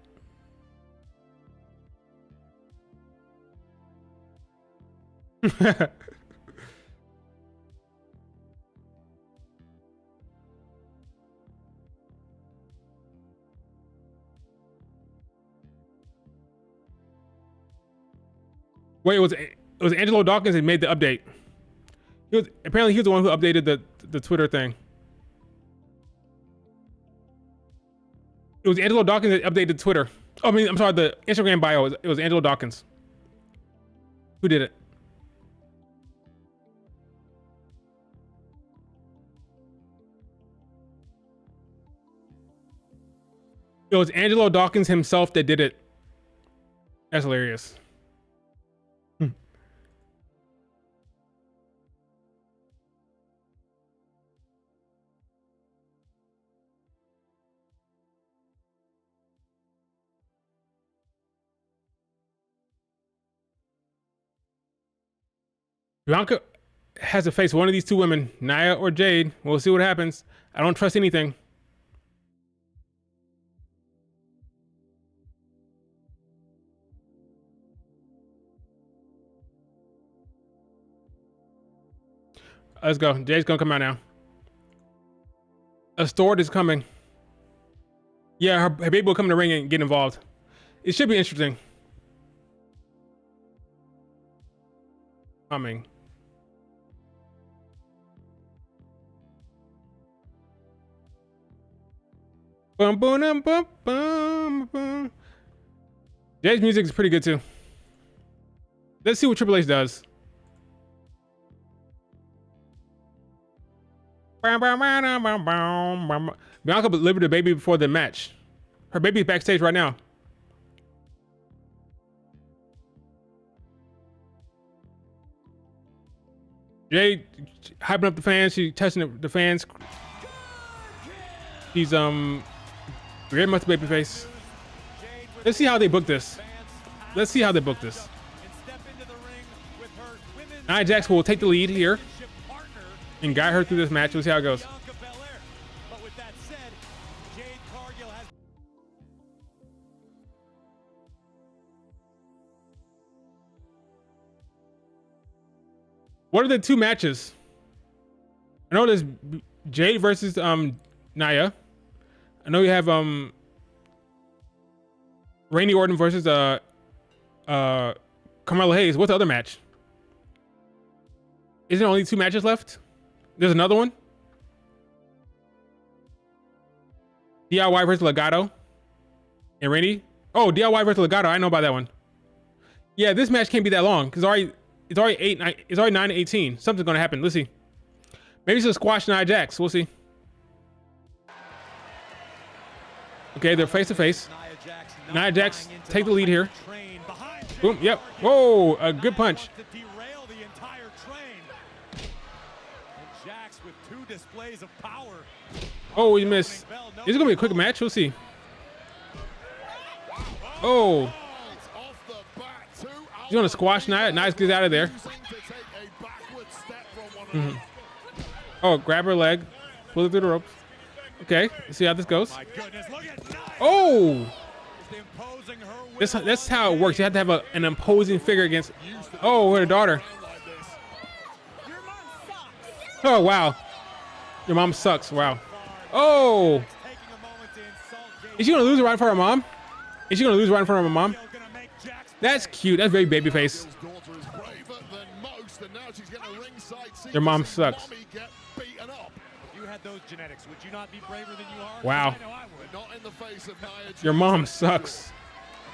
Wait, it was Angelo Dawkins that made the update. Apparently he was the one who updated the Twitter thing. It was Angelo Dawkins that updated Twitter. Oh, I mean, I'm sorry, the Instagram bio. It was Angelo Dawkins who did it. It was Angelo Dawkins himself that did it. That's hilarious. Bianca has to face one of these two women, Nia or Jade. We'll see what happens. I don't trust anything. Let's go. Jade's gonna come out now. A Stewart is coming. Yeah, her baby will come in the ring and get involved. It should be interesting. Coming. Bum, bum, bum, bum, bum. Jay's music is pretty good too. Let's see what Triple H does. Bianca delivered the baby before the match. Her baby's backstage right now. Jay hyping up the fans. She's touching the fans. She's very much babyface. Let's see how they book this. Let's see how they book this. Nia Jax will take the lead here and guide her through this match. We'll see how it goes. What are the two matches? I know there's Jade versus Nia. I know you have Randy Orton versus Carmelo Hayes. What's the other match? Isn't there only two matches left? There's another one. DIY versus Legato and Randy. Oh, DIY versus Legato. I know about that one. Yeah, this match can't be that long because it's already 9-18. Something's gonna happen. Let's see. Maybe she'll squash Nia Jax. We'll see. Okay, they're face to face. Nia Jax take the lead here. Boom. Yep. Whoa, a good punch. Oh, he missed. This is gonna be a quick match. We'll see. Oh. He's gonna squash Nia. Nia gets out of there. Mm-hmm. Oh, grab her leg, pull it through the ropes. Okay, let's see how this goes. Oh, that's how it works. You have to have an imposing figure against. Oh, her daughter. Oh wow, your mom sucks. Wow. Oh, is she gonna lose right in front of her mom? Is she gonna lose right in front of her mom? That's cute. That's very babyface. Your mom sucks. You had those genetics. Would you not be braver than you are? Wow. I know I would. Not in the face of Nia. Your mom sucks.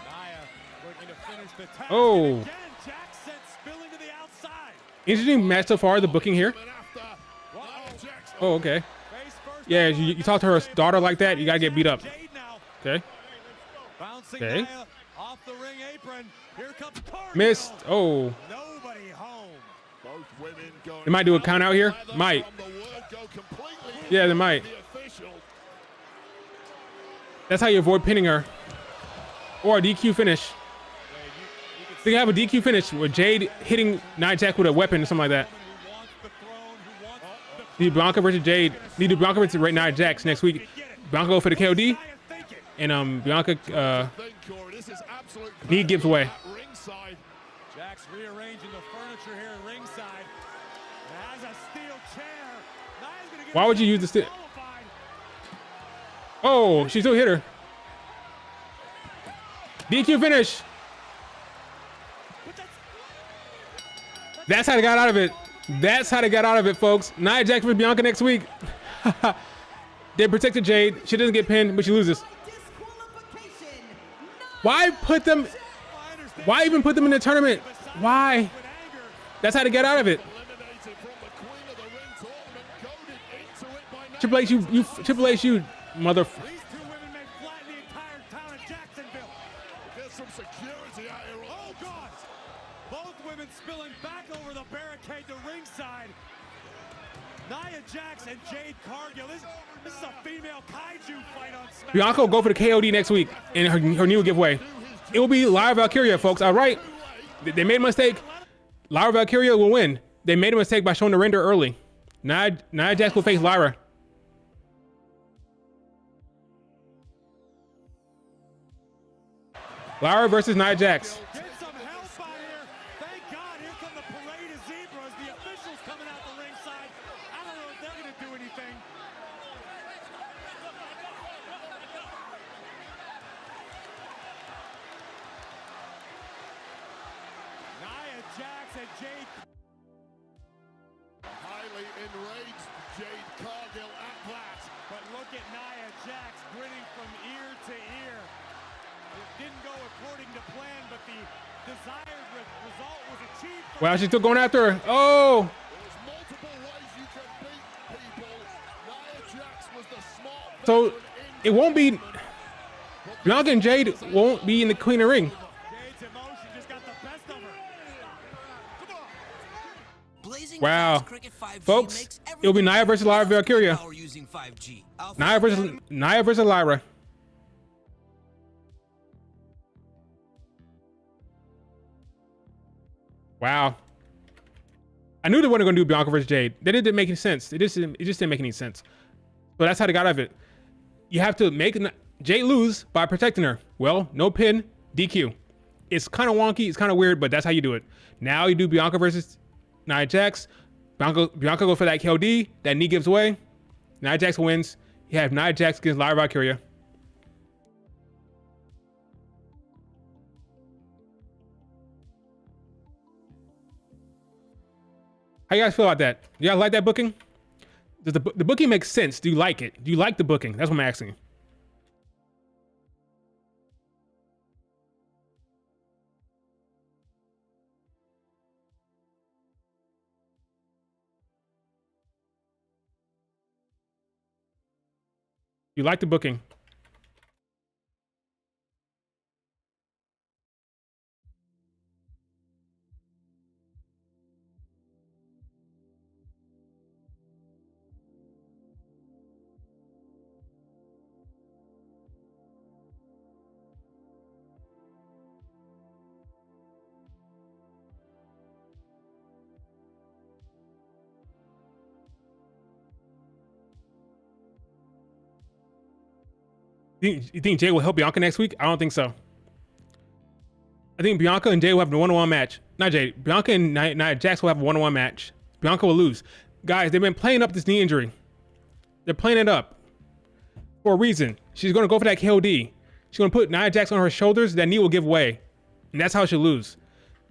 Nia looking to finish the task. Oh. Again, Jax sent spilling to the outside. Interesting match so far. The booking here. Oh, okay. Yeah, you talk to her daughter like that, you gotta get beat up. Okay. Okay. Off the ring apron. Here comes Missed. Oh. Nobody home. They might do a count out here. Might. Yeah, they might. That's how you avoid pinning her. Or a DQ finish. They can have a DQ finish with Jade hitting Nia Jax with a weapon or something like that. Need Bianca versus Jade. Need to Bianca versus Nia Jax next week. Bianca go for the KOD. And Bianca knee gives away. Jax rearranging the furniture here at ringside. Has a steel chair. Nia's gonna get Why would you use the steel? Oh, she still hit her. DQ finish. That's how they got out of it. That's how they got out of it, folks. Nia Jax versus Bianca next week. They protected Jade. She doesn't get pinned, but she loses. Why put them? Why even put them in the tournament? Why? That's how to get out of it. Triple H, you Triple H, you mother. These two women may flatten the entire town of Jacksonville. Get some security out here. Oh God! Both women spilling back over the barricade to ringside. Nia Jax and Jade Cargill. This is a female kaiju fight on SmackDown. Bianca will go for the KOD next week, and her knee will give way. It will be Lyra Valkyria, folks. All right. They made a mistake. Lyra Valkyria will win. They made a mistake by showing the render early. Nia Jax will face Lyra. Lyra versus Nia Jax. Get some help out here. Thank God, here come the parade of zebras. The officials coming out the ringside. I don't know if they're going to do anything. Nia Jax and Jade. Highly enraged Jade Cargill at that. But look at Nia Jax grinning from ear to ear. It didn't go according to plan, but the desired result was achieved. Wow, she's still going after her. Oh. There's multiple ways you can beat people. Nia Jax was the smart So it won't be. Bianca and Jade won't be in the Queen of Ring. Jade's emotion just got the best of her. Wow. Folks, it'll be Nia versus Lyra Valkyria. Nia versus Lyra. Wow. I knew they weren't going to do Bianca versus Jade. That didn't make any sense. It just didn't make any sense. But that's how they got out of it. You have to make Jade lose by protecting her. Well, no pin, DQ. It's kind of wonky. It's kind of weird, but that's how you do it. Now you do Bianca versus Nia Jax. Bianca go for that KOD. That knee gives away. Nia Jax wins. You have Nia Jax against Lyra Valkyria. How you guys feel about that? You guys like that booking? Does the booking make sense? Do you like it? Do you like the booking? That's what I'm asking. You like the booking? You think Jay will help Bianca next week? I don't think so. I think Bianca and Jay will have a one-on-one match. Not Jay. Bianca and Nia Jax will have a one-on-one match. Bianca will lose. Guys, they've been playing up this knee injury. They're playing it up for a reason. She's going to go for that KOD. She's going to put Nia Jax on her shoulders. That knee will give way. And that's how she'll lose.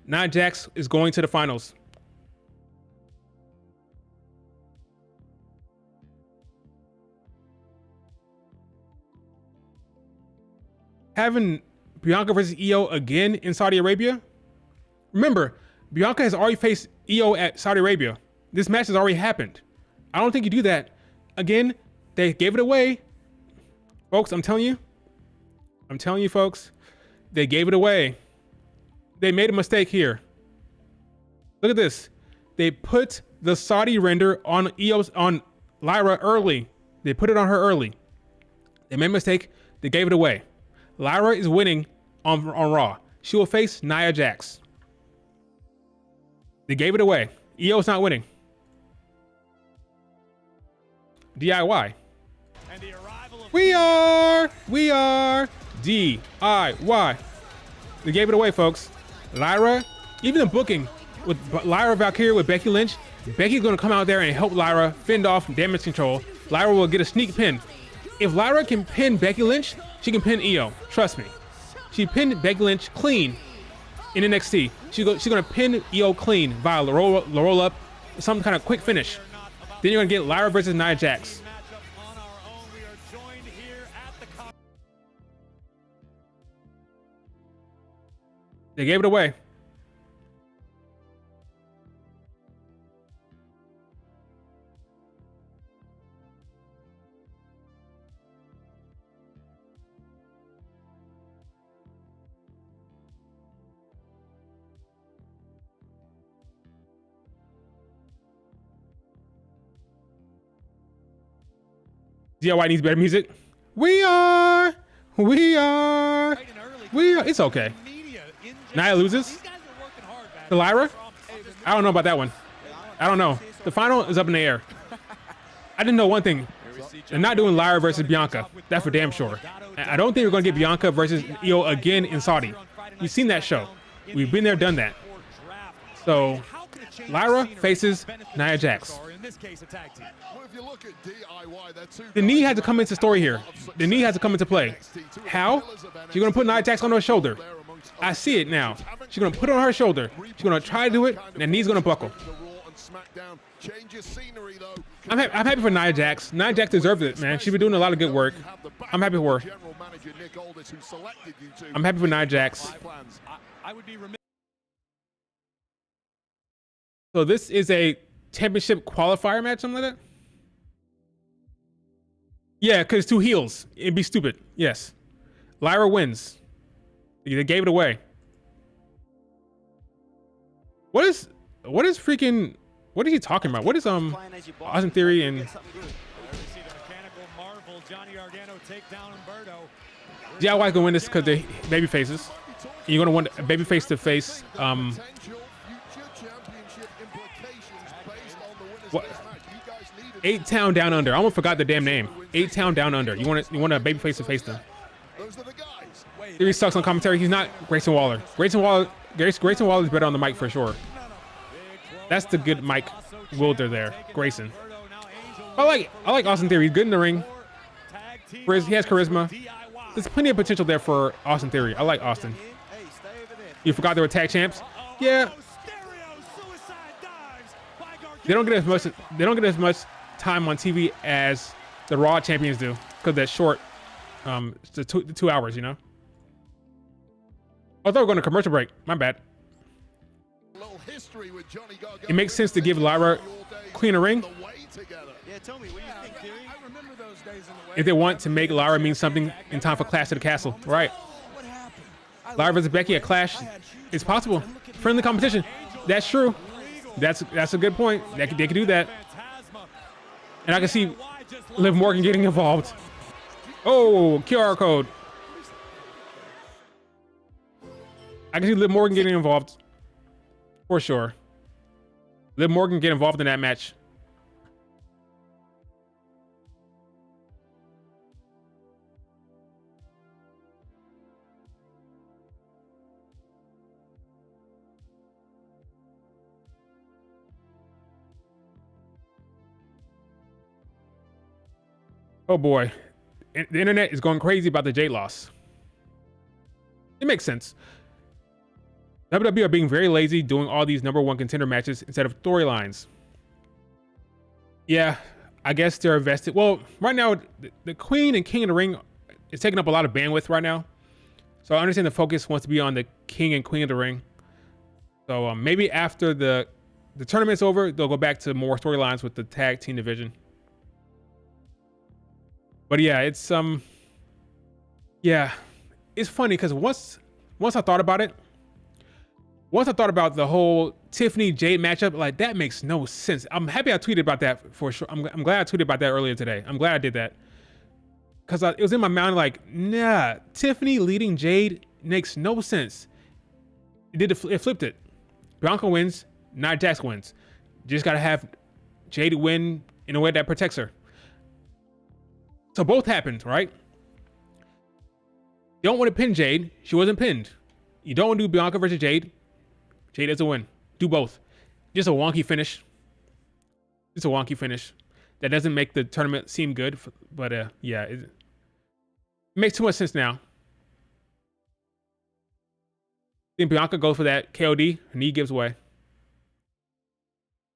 Nia Jax is going to the finals. Having Bianca versus Io again in Saudi Arabia. Remember, Bianca has already faced Io at Saudi Arabia. This match has already happened. I don't think you do that. Again, they gave it away. Folks, I'm telling you, folks, they gave it away. They made a mistake here. Look at this. They put the Saudi render on Lyra early. They put it on her early. They made a mistake. They gave it away. Lyra is winning on Raw. She will face Nia Jax. They gave it away. Io's not winning. DIY. We are DIY. They gave it away, folks. Lyra, even the booking with Lyra Valkyria with Becky Lynch, Becky's gonna come out there and help Lyra fend off damage control. Lyra will get a sneak pin. If Lyra can pin Becky Lynch, she can pin Io. Trust me. She pinned Becky Lynch clean in NXT. She's gonna pin Io clean via the roll up, some kind of quick finish. Then you're gonna get Lyra versus Nia Jax. They gave it away. DIY needs better music. We are. It's okay. Nia loses to Lyra. I don't know about that one. I don't know. The final is up in the air. I didn't know one thing. They're not doing Lyra versus Bianca. That's for damn sure. I don't think we're going to get Bianca versus Io again in Saudi. We've seen that show. We've been there, done that. So Lyra faces Nia Jax. The knee had to come into story here. The knee has to come into play. How? She's going to put Nia Jax on her shoulder. I see it now. She's going to put it on her shoulder. She's going to try to do it, and the knee's going to buckle. I'm happy for Nia Jax. Nia Jax deserves it, man. She's been doing a lot of good work. I'm happy for her. I'm happy for Nia Jax. So this is a championship qualifier match, something like that? Yeah, because two heels. It'd be stupid. Yes. Lyra wins. They gave it away. What is freaking, what is he talking about? What is Austin Theory and DIY gonna win this because they baby faces. You're gonna want a baby face to face what? 8-Town Down Under. I almost forgot the damn name. 8-Town Down Under. You want a baby face to face them. Theory sucks on commentary. He's not Grayson Waller. Grayson Waller is better on the mic for sure. That's the good Mike Wilder there. Grayson. I like Austin Theory. He's good in the ring. He has charisma. There's plenty of potential there for Austin Theory. I like Austin. You forgot they were tag champs? Yeah. They don't get as much time on TV as the Raw champions do because that short, the 2 hours, you know. I thought we were going to commercial break. My bad. It makes sense to give Lyra Queen a ring if they want to make Lyra mean something in time for Clash of the Castle. Right. Lyra versus Becky at Clash. It's possible. Friendly competition. That's true. That's a good point. They could do that. And I can see Liv Morgan getting involved. Oh, QR code. I can see Liv Morgan getting involved. For sure. Liv Morgan get involved in that match. Oh boy. The internet is going crazy about the Jade loss. It makes sense. WWE are being very lazy doing all these #1 contender matches instead of storylines. Yeah, I guess they're invested. Well, right now, the Queen and King of the Ring is taking up a lot of bandwidth right now. So I understand the focus wants to be on the King and Queen of the Ring. So maybe after the tournament's over, they'll go back to more storylines with the tag team division. But yeah, it's it's funny because once I thought about it, once I thought about the whole Tiffany Jade matchup, like that makes no sense. I'm happy I tweeted about that for sure. I'm glad I tweeted about that earlier today. I'm glad I did that. because it was in my mind like, nah, Tiffany leading Jade makes no sense. It flipped it. Bianca wins, Nia Jax wins. Just gotta have Jade win in a way that protects her. So both happened, right? You don't want to pin Jade. She wasn't pinned. You don't want to do Bianca versus Jade. Jade has a win. Do both. Just a wonky finish. Just a wonky finish. That doesn't make the tournament seem good, but yeah, it makes too much sense now. I think Bianca goes for that KOD. Her knee gives way.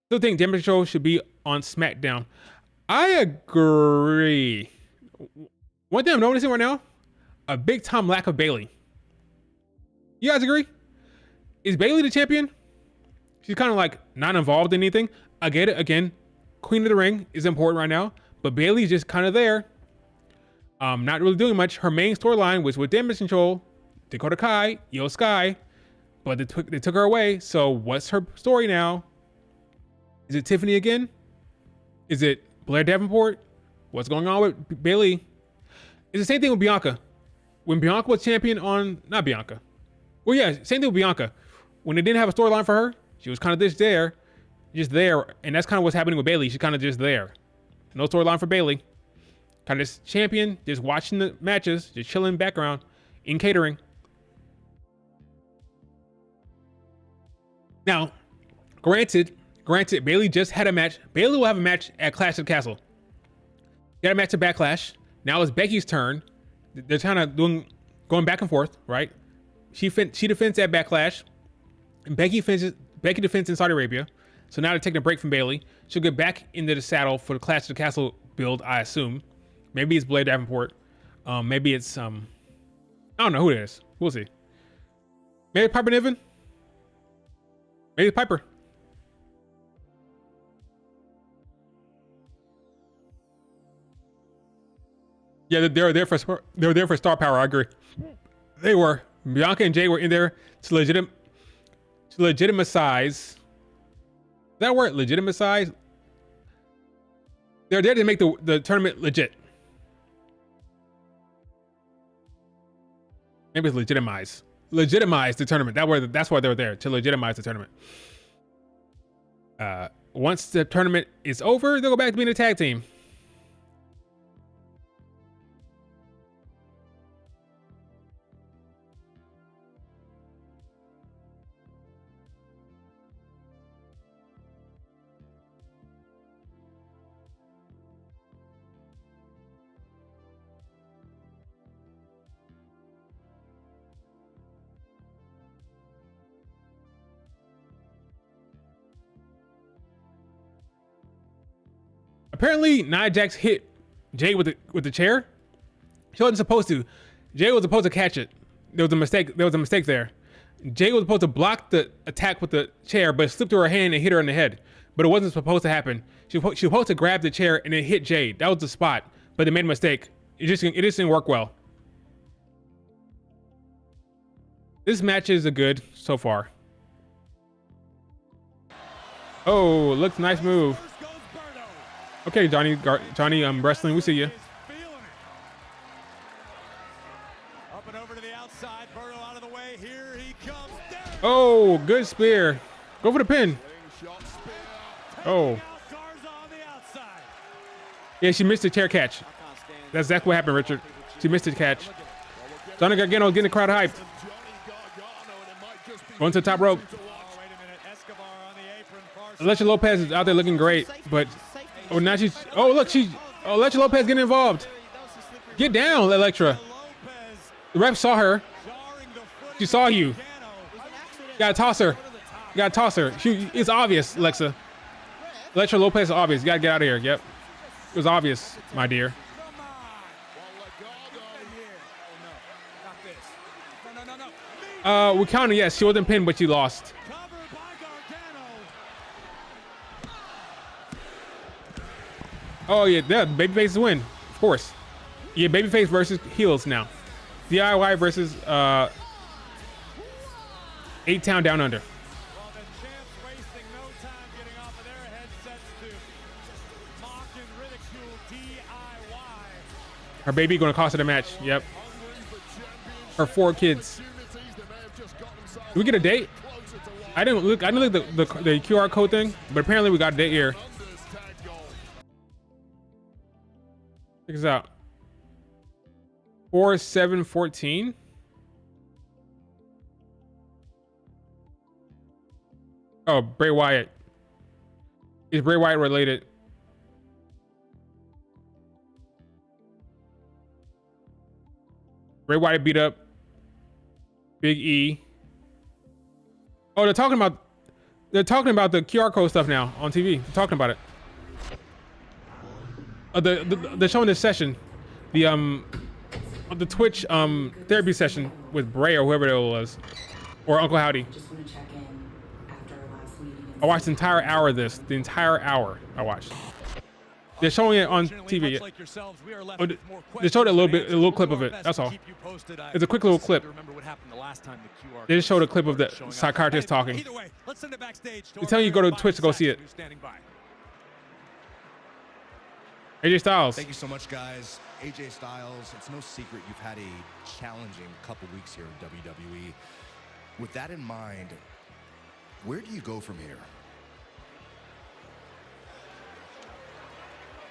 Still think Damage Control should be on SmackDown. I agree. One thing I'm noticing right now, a big time lack of Bayley. You guys agree? Is Bayley the champion? She's kind of like not involved in anything. I get it. Again, Queen of the Ring is important right now, but Bayley's just kind of there. Not really doing much. Her main storyline was with Damage Control, Dakota Kai, Io Sky, but they took her away. So what's her story now? Is it Tiffany again? Is it Blair Davenport? What's going on with Bayley? It's the same thing with Bianca. When Bianca was champion on, not Bianca. Well, yeah, same thing with Bianca. When they didn't have a storyline for her, she was kind of just there. And that's kind of what's happening with Bayley. She's kind of just there. No storyline for Bayley. Kind of just champion, just watching the matches, just chilling in the background, in catering. Now, granted, Bayley just had a match. Bayley will have a match at Clash of the Castle. She had a match at Backlash. Now it's Becky's turn. They're kind of going back and forth, right? She defends at Backlash, and Becky defends in Saudi Arabia. So now they're taking a break from Bayley. She'll get back into the saddle for the Clash of the Castle build, I assume. Maybe it's Blair Davenport. Maybe it's I don't know who it is. We'll see. Maybe Piper Niven. Maybe Piper. Yeah, they were there for star power. I agree. They were. Bianca and Jay were in there to legitimize. That word, legitimize. They're there to make the tournament legit. Maybe it's legitimize. Legitimize the tournament. That's why they were there, to legitimize the tournament. Once the tournament is over, they'll go back to being a tag team. Apparently, Nia Jax hit Jay with the chair. She wasn't supposed to. Jay was supposed to catch it. There was a mistake. There was a mistake there. Jay was supposed to block the attack with the chair, but it slipped through her hand and hit her in the head. But it wasn't supposed to happen. She was supposed to grab the chair and then hit Jay. That was the spot. But they made a mistake. It just didn't work well. This match is a good so far. Oh, looks nice move. Okay, Johnny, wrestling, we see you. Up and over to the outside, Berto out of the way. Here he comes. Oh, good spear. Go for the pin. Oh. Yeah, she missed the chair catch. That's exactly what happened, Richard. She missed the catch. Johnny Gargano getting the crowd hyped. Going to the top rope. Alexa Lopez is out there looking great, but now she's. Oh, look, Alexa Lopez getting involved. Get down, Electra. The ref saw her. She saw you. You gotta toss her. You gotta toss her. It's obvious, Alexa. Alexa Lopez is obvious. You gotta get out of here. Yep. It was obvious, my dear. We counted, yes. She wasn't pinned, but she lost. Oh, yeah, babyface win, of course. Yeah, babyface versus heels now. DIY versus 8-Town Down Under. Well, the champs wasting no time getting off of their headsets to mock and ridicule DIY. Her baby gonna cost her the match. Yep. Her 4 kids. Did we get a date? I didn't look the QR code thing, but apparently we got a date here. Check this out. 4/7/14. Oh, Bray Wyatt. Is Bray Wyatt related? Bray Wyatt beat up Big E. Oh, they're talking about the QR code stuff now on TV. They're talking about it. They're showing this session, the Twitch therapy session with Bray or whoever it was, or Uncle Howdy. I watched the entire hour of this. The entire hour I watched. They're showing it on TV. Oh, they showed a little clip of it. That's all. It's a quick little clip. They just showed a clip of the psychiatrist talking. They're telling you to go to Twitch to go see it. AJ Styles. Thank you so much, guys. AJ Styles, it's no secret you've had a challenging couple weeks here in WWE. With that in mind, where do you go from here?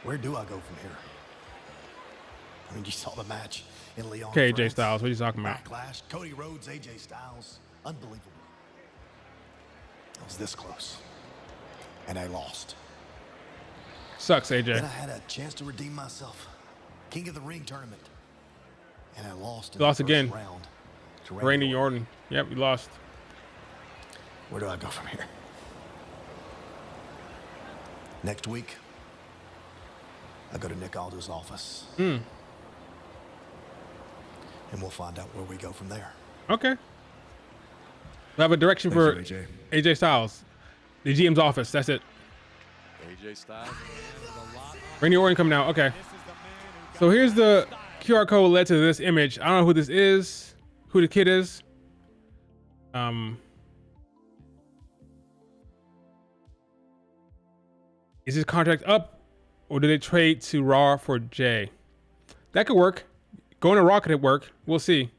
Where do I go from here? I mean, you saw the match in Leon. Okay, AJ Styles, what are you talking about? Backlash, Cody Rhodes, AJ Styles. Unbelievable. I was this close. And I lost. Sucks, AJ. Then I had a chance to redeem myself. King of the Ring tournament. And I lost in You lost the again. first round to Randy Orton. Yep, you lost. Where do I go from here? Next week, I go to Nick Aldis' office. And we'll find out where we go from there. Okay. We have a direction for AJ Styles. The GM's office. That's it. AJ Styles. Randy Orton coming out. Okay. So here's the QR code led to this image. I don't know who this is, who the kid is. Is his contract up, or did they trade to Raw for Jay? That could work. Going to Raw could work. We'll see.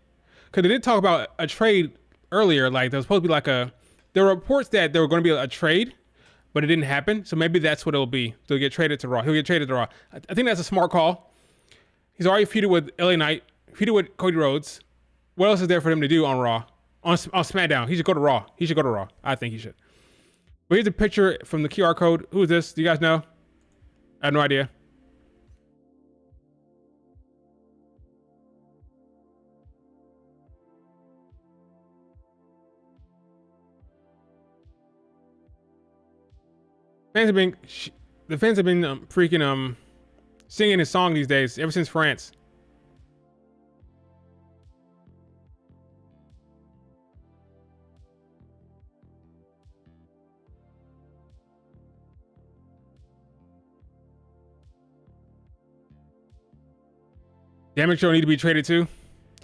Because they did talk about a trade earlier. Like there was supposed to be like there were reports that there were going to be a trade, but it didn't happen. So maybe that's what it'll be. They'll get traded to Raw. He'll get traded to Raw. I think that's a smart call. He's already feuded with LA Knight, feuded with Cody Rhodes. What else is there for him to do on Raw? On Smackdown. He should go to Raw. He should go to Raw. I think he should. But here's a picture from the QR code. Who is this? Do you guys know? I have no idea. The fans have been freaking singing his song these days ever since France. Damage Show need to be traded too.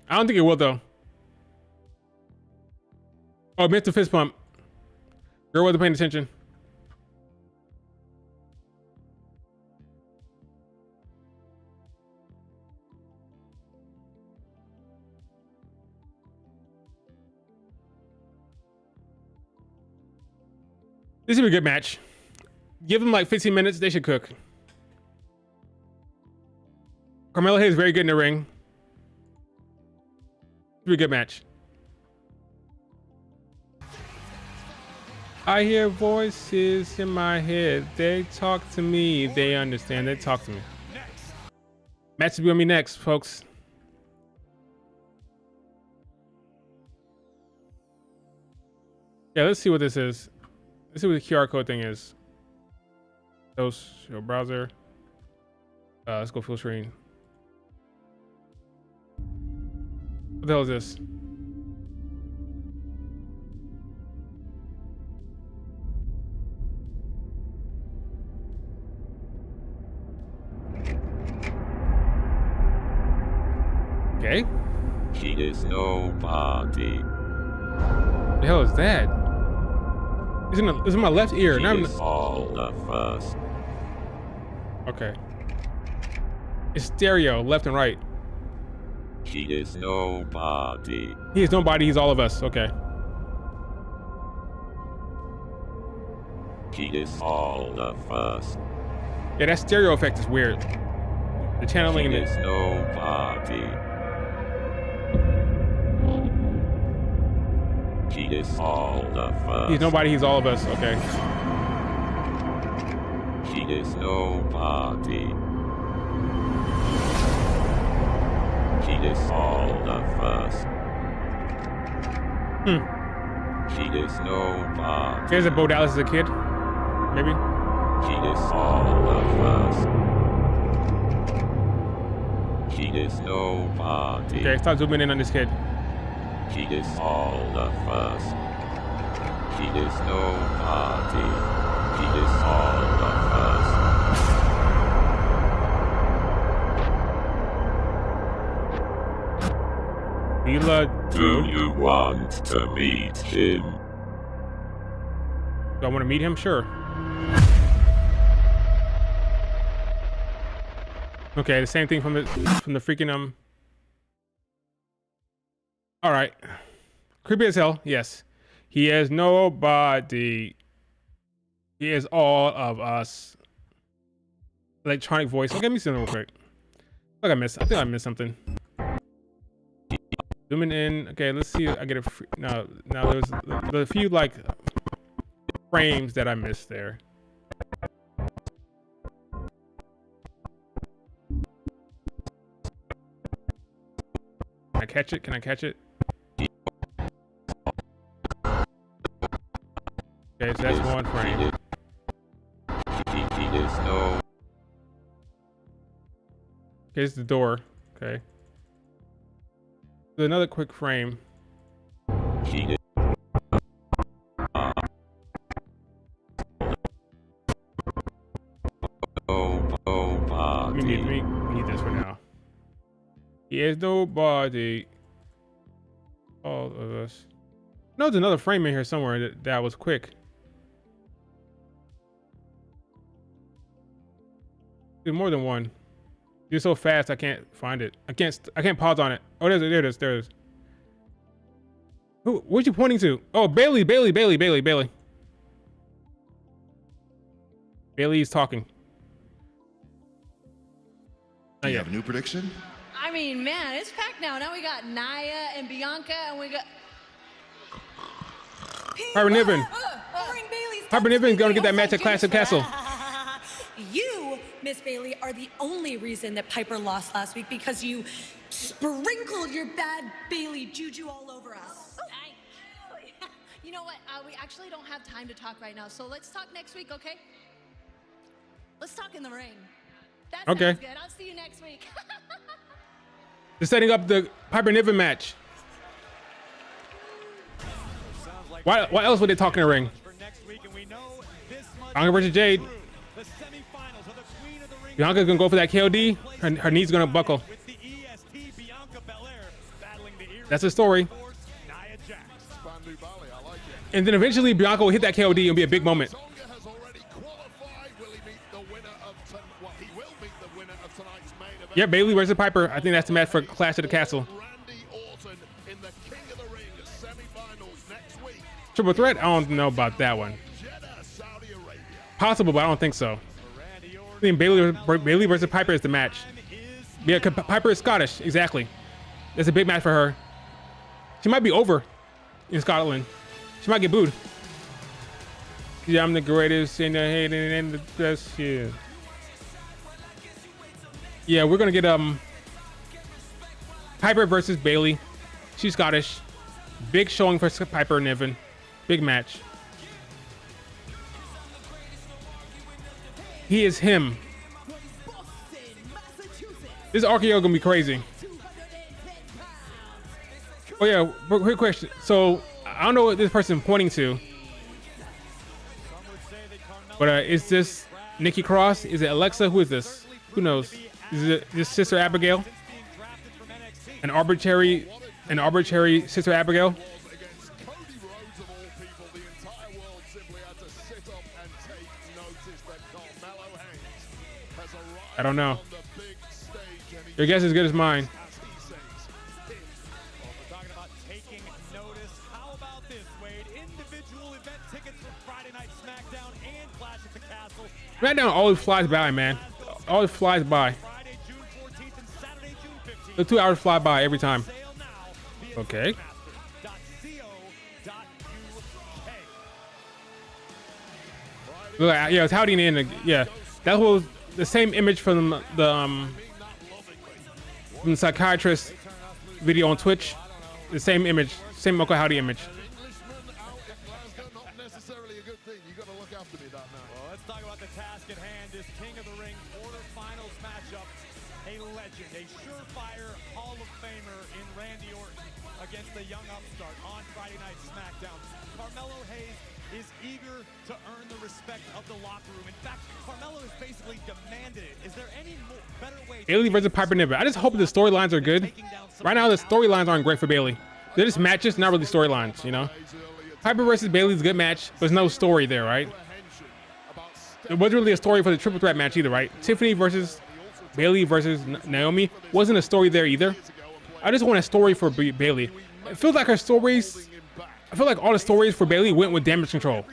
I don't think it will though. Oh, missed the fist pump. Girl wasn't paying attention. This would be a good match. Give them like 15 minutes, they should cook. Carmelo Hayes is very good in the ring. It'll be a good match. I hear voices in my head. They talk to me. They understand. They talk to me. Match will be on me next, folks. Yeah, let's see what this is. Let's see what the QR code thing is. Those your browser. Let's go full screen. What the hell is this? Okay. He is nobody. What the hell is that? It's in my left ear. He is all of us. Okay. It's stereo, left and right. He is nobody. He is nobody, he's all of us. Okay. He is all of us. Yeah, that stereo effect is weird. The channeling He in is it. nobody. He is all of us. He's nobody, he's all of us. Okay. He is nobody. He is all of us. He is nobody. Here's a Bo Dallas as a kid. Maybe. He is all of us. He is nobody. Okay, start zooming in on this kid. He is all of us. He is nobody. He is all of us. Do you want to meet him? Do I want to meet him? Sure. Okay, the same thing from the freaking All right. Creepy as hell. Yes. He is nobody. He is all of us. Electronic voice. Okay, let me see them real quick. I think I missed something. Zooming in. Okay, let's see. I get a now there's a few like frames that I missed there. Can I catch it? Can I catch it? Okay, so that's one frame. He is no. Here's the door. Okay. There's another quick frame. He is. We need this for now. He is nobody. All of us. No, there's another frame in here somewhere that was quick. There's more than one. You're so fast, I can't find it. I can't pause on it. Oh, there it is. Who? What you pointing to? Oh, Bailey. Bailey's talking. Do you have a new prediction? I mean, man, it's packed now. Now we got Nia and Bianca, and we got Piper Niven. Piper Niven's gonna get that match at Clash of Castle. You, Miss Bailey, are the only reason that Piper lost last week because you sprinkled your bad Bailey juju all over us. You know what? We actually don't have time to talk right now, so let's talk next week, okay? Let's talk in the ring. That sounds good. I'll see you next week. They're setting up the Piper Niven match. Why else would they talk in the ring? Bianca versus Jade. Bianca's gonna go for that KOD. Her knee's gonna buckle. That's the story. And then eventually Bianca will hit that KOD and it'll be a big moment. Yeah, Bailey versus Piper. I think that's the match for Clash of the Castle. Triple threat? I don't know about that one. Possible, but I don't think so. I think Bailey versus Piper is the match. Yeah, Piper is Scottish, exactly. That's a big match for her. She might be over in Scotland. She might get booed. Yeah, I'm the greatest in the hating and the best. Yeah. Yeah, we're gonna get Piper versus Bailey. She's Scottish. Big showing for Piper Niven. Big match. He is him. This RKO gonna be crazy. Oh yeah, quick question. So I don't know what this person pointing to, but is this Nikki Cross? Is it Alexa? Who is this? Who knows? Is it this Sister Abigail? An arbitrary Sister Abigail? I don't know. Your guess is as good as mine. We're talking about taking notice. How about this, Wade? Individual event tickets for Friday Night Smackdown and Clash at the Castle. Smackdown always flies by, man. Always flies by. Friday, June 14th and Saturday, June 15th. The 2 hours fly by every time. Okay. Look, yeah, it's Howdy in the yeah. That was the same image from the psychiatrist video on Twitch. The same image, same Uncle Howdy image. Well, let's talk about the task at hand. This King of the Ring quarterfinals matchup. A legend, a surefire Hall of Famer in Randy Orton against the young upstart on Friday Night Smackdown. Carmelo Hayes is eager to earn the respect of the locker room. In fact, Carmelo has basically demanded it. Is there any better way? Bailey versus Piper Niven. I just hope the storylines are good. Right now, the storylines aren't great for Bailey. They're just matches, not really storylines, you know? Piper versus Bailey is a good match, but there's no story there, right? It wasn't really a story for the triple threat match either, right? Tiffany versus Bailey versus Naomi wasn't a story there either. I just want a story for Bailey. It feels like her stories, I feel like all the stories for Bailey went with Damage Control.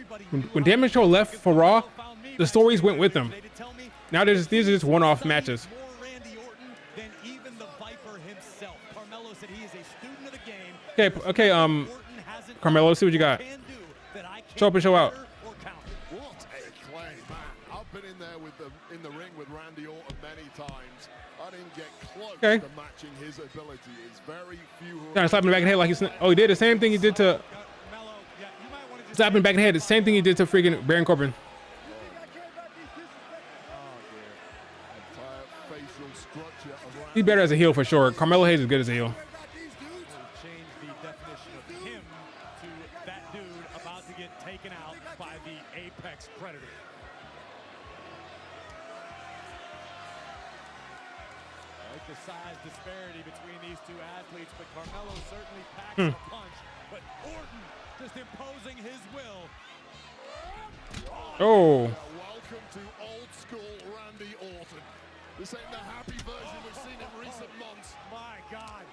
When Damage Control left for Raw, the stories went with them. Now these are just one-off matches. Okay, Carmelo, see what you got. Show up and show out. What a claim. I've been in there in the ring with Randy Orton many times. I didn't get close to matching his ability. It's very few who Trying to slap him in the back of the head like he's... Oh, he did the same thing he did to... Slap him in the back of the head. The same thing he did to freaking Baron Corbin. He's better as a heel for sure. Carmelo Hayes is good as a heel. Change the definition of him to that dude about to get taken out by the Apex Predator. I like the size disparity between these two athletes, but Carmelo certainly packs a punch. But Orton just imposing his will. Oh. Welcome to old school Randy Orton. This ain't the happy version we've seen in recent months. My God.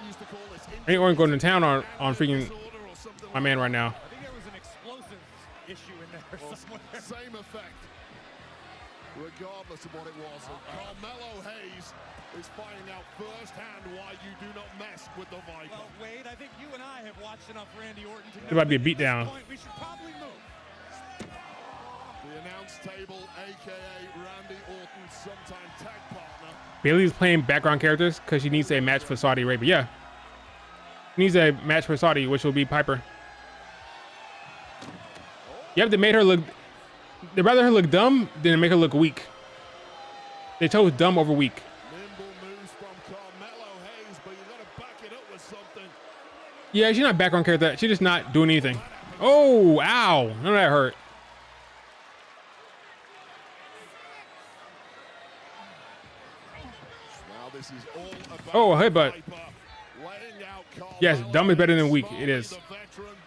We used to call this Ain't Orton going to town on freaking my man right now. I think there was an explosive issue in there somewhere. Same effect. Regardless of what it was. Carmelo Hayes is finding out firsthand why you do not mess with the Viper. Well, Wade, I think you and I have watched enough Randy Orton to know There might be a that at beatdown. this point we should probably move. The announce table, aka Randy Orton's sometime tag partner. Bailey's playing background characters because she needs a match for Saudi Arabia. Yeah. She needs a match for Saudi, which will be Piper. Yep, they made her look... They'd rather her look dumb than make her look weak. They chose dumb over weak. Nimble moves from Carmelo Hayes, but you gotta back it up with something. Yeah, she's not background character. She's just not doing anything. Oh, ow. None of that hurt. Now this is all about Oh, headbutt. Viper laying out Carmelo Yes, dumb is better than weak. It is.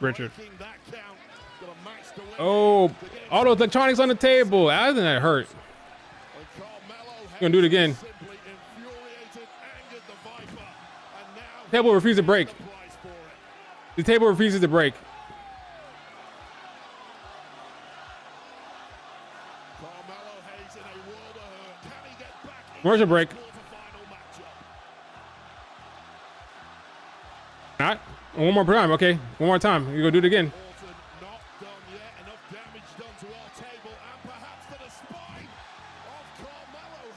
Richard. Oh, all those electronics on the table. That didn't hurt. Gonna do it again. The table refuses to break. The table refuses to break. Commercial break. Not. One more time. Okay. One more time. You go do it again.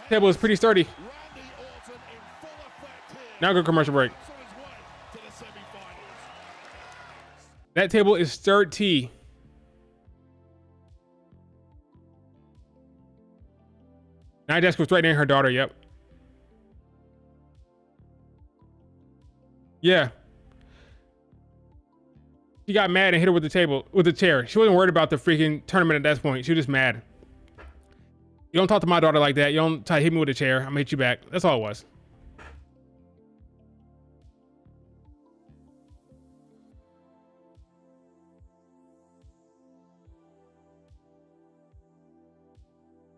Table is pretty sturdy. Now go commercial break. That table is sturdy. Nia Jax was threatening her daughter. Yep. Yeah. She got mad and hit her with the table, with the chair. She wasn't worried about the freaking tournament at that point. She was just mad. You don't talk to my daughter like that. You don't try to hit me with a chair. I'm gonna hit you back. That's all it was.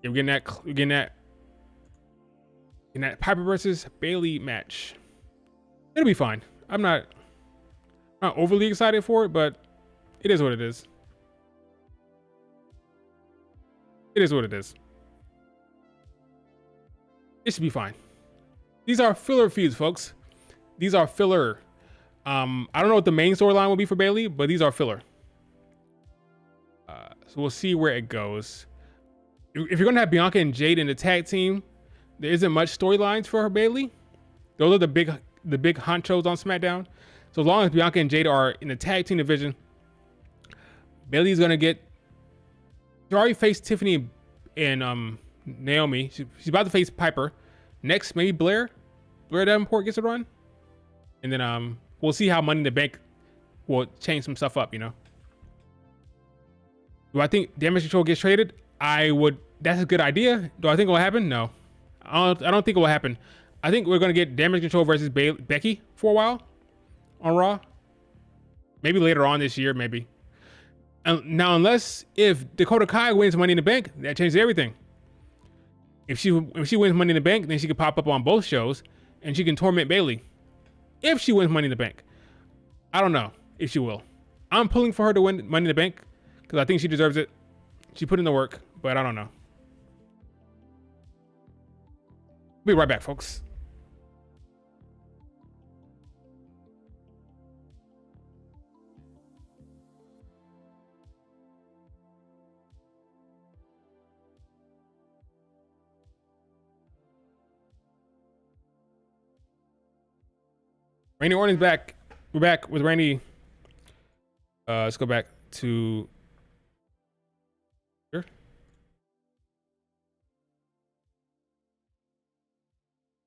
Yeah, we're getting that. We're getting that. in that Piper versus Bailey match. It'll be fine. I'm not overly excited for it, but it is what it is. It is what it is. It should be fine. These are filler feuds, folks. These are filler. I don't know what the main storyline will be for Bailey, but these are filler. So we'll see where it goes. If you're gonna have Bianca and Jade in the tag team, there isn't much storylines for her Bailey. Those are the big honchos on SmackDown. So as long as Bianca and Jade are in the tag team division, Bailey's gonna get. She already faced Tiffany and Naomi. She's about to face Piper. Next, maybe Blair Davenport gets a run, and then we'll see how Money in the Bank will change some stuff up. You know. Do I think Damage Control gets traded? That's a good idea. Do I think it will happen? No. I don't think it will happen. I think we're going to get Damage Control versus Becky for a while on Raw. Maybe later on this year, maybe. Now, if Dakota Kai wins Money in the Bank, that changes everything. If she wins Money in the Bank, then she could pop up on both shows and she can torment Bailey. If she wins Money in the Bank. I don't know if she will. I'm pulling for her to win Money in the Bank because I think she deserves it. She put in the work, but I don't know. We'll be right back, folks. Randy Orton's back. We're back with Randy. Let's go back to here.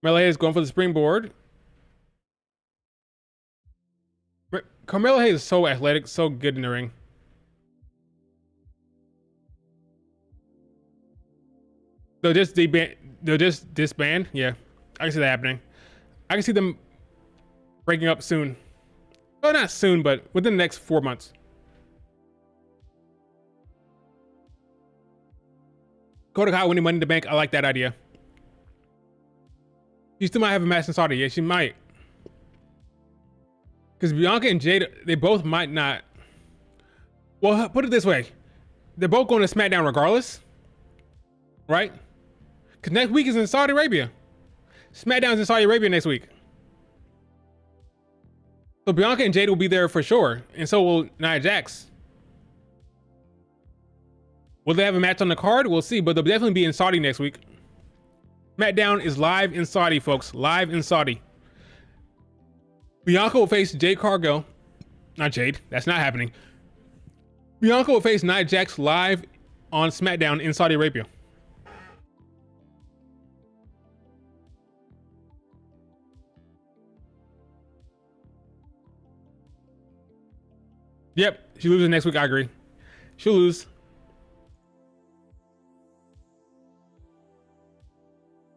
Carmella Hayes going for the springboard. Carmella Hayes is so athletic, so good in the ring. They'll just disband. Yeah, I can see that happening. I can see them breaking up soon. Well, not soon, but within the next 4 months. Dakota Kai winning Money in the Bank. I like that idea. She still might have a match in Saudi. Yeah, she might. Because Bianca and Jade, they both might not. Well, put it this way. They're both going to SmackDown regardless. Right? Because next week is in Saudi Arabia. SmackDown's in Saudi Arabia next week. So Bianca and Jade will be there for sure. And so will Nia Jax. Will they have a match on the card? We'll see. But they'll definitely be in Saudi next week. SmackDown is live in Saudi, folks. Live in Saudi. Bianca will face Jade Cargill. Not Jade. That's not happening. Bianca will face Nia Jax live on SmackDown in Saudi Arabia. Yep, she loses next week. I agree. She'll lose.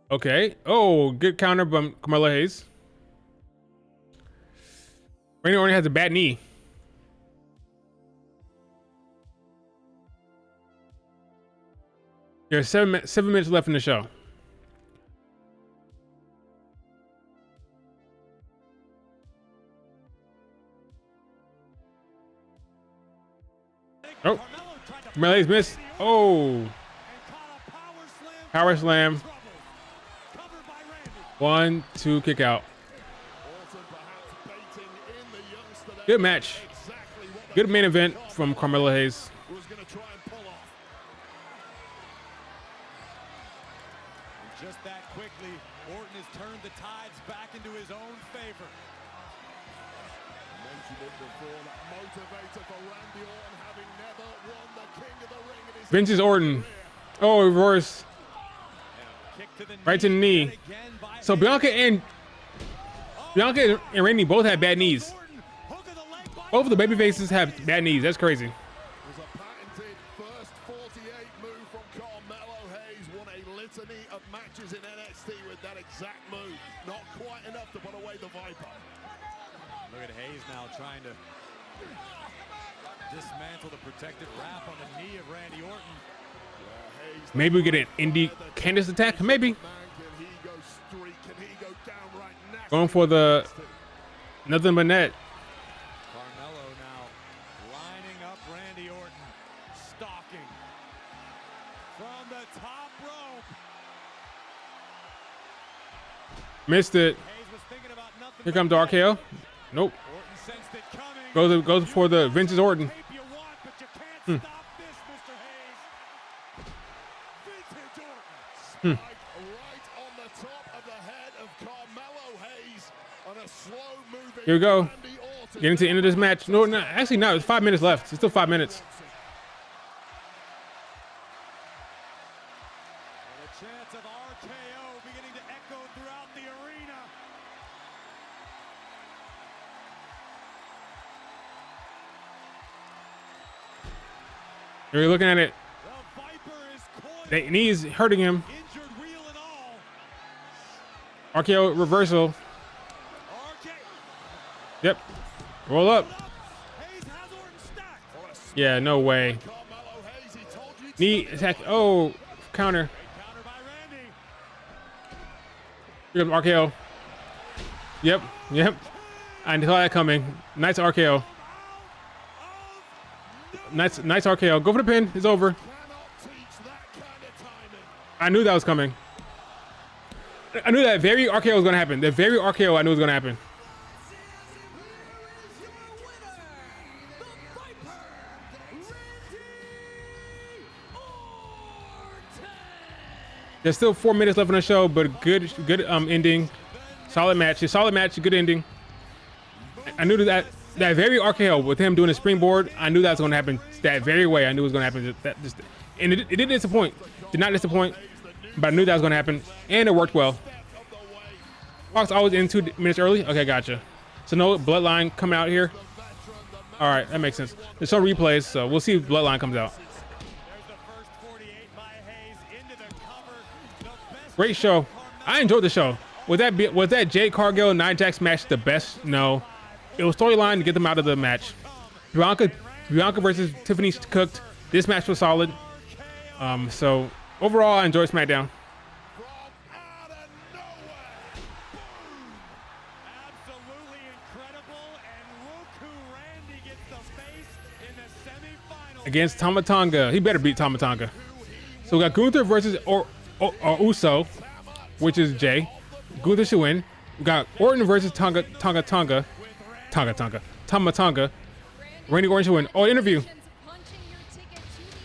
Okay. Oh, good counter from Carmella Hayes. Randy Orton has a bad knee. There's 7 minutes left in the show. Oh, Carmella Hayes missed. Oh, power slam. 1, 2, kick out. Good match. Good main event from Carmella Hayes. Just that quickly, Orton has turned the tides back into his own favor. Mentioned it before, that motivator for Randy Orton, having never won the King of the Ring in his Vince's Orton. Oh, reverse. Right to the knee. So Bianca and Randy both have bad knees. Both of the baby faces have bad knees. That's crazy. It was a patented first 48 move from Carmella Hayes. Won a litany of matches in NXT with that exact move. Not quite enough to put away the Viper. Look at Hayes now trying to dismantle the protective wrap on the knee of Randy Orton. Maybe we get an Indie Candice attack. Maybe. He goes streak. Can he go downright nasty? Going for the nothing but net. Carmelo now lining up Randy Orton, stalking from the top rope. Missed it. Here comes the RKO. Nope. Goes for the Vince's Orton. Hmm. Hmm. Right on the top of the head of Carmelo Hayes on a slow moving. Here we go. Getting to the end of this match. No, actually, no. It's 5 minutes left. It's still 5 minutes. And a chance of RKO beginning to echo throughout the arena. You're looking at it. The knees hurting him. RKO reversal. Yep. Roll up. Yeah, no way. Knee attack. Oh, counter. Here comes RKO. Yep. I saw that coming. Nice RKO. Nice RKO. Go for the pin. It's over. I knew that was coming. I knew that very RKO was going to happen. The very RKO I knew was going to happen. There's still 4 minutes left on the show, but good ending. Solid match, good ending. I knew that very RKO with him doing a springboard, I knew that was going to happen that very way. I knew it was going to happen. And it didn't disappoint. Did not disappoint, but I knew that was going to happen, and it worked well. Fox always in 2 minutes early. Okay, gotcha. So no Bloodline coming out here. All right, that makes sense. There's some replays, so we'll see if Bloodline comes out. Great show. I enjoyed the show. Was that Jade Cargill and Nia Jax match the best? No. It was storyline to get them out of the match. Bianca versus Tiffany cooked. This match was solid. So overall, I enjoyed SmackDown. Against Tama Tonga. He better beat Tama Tonga. So we got Gunther versus Uso, which is Jay. Gunther should win. We got Orton versus Tama Tonga. Randy Orton should win. Oh, interview.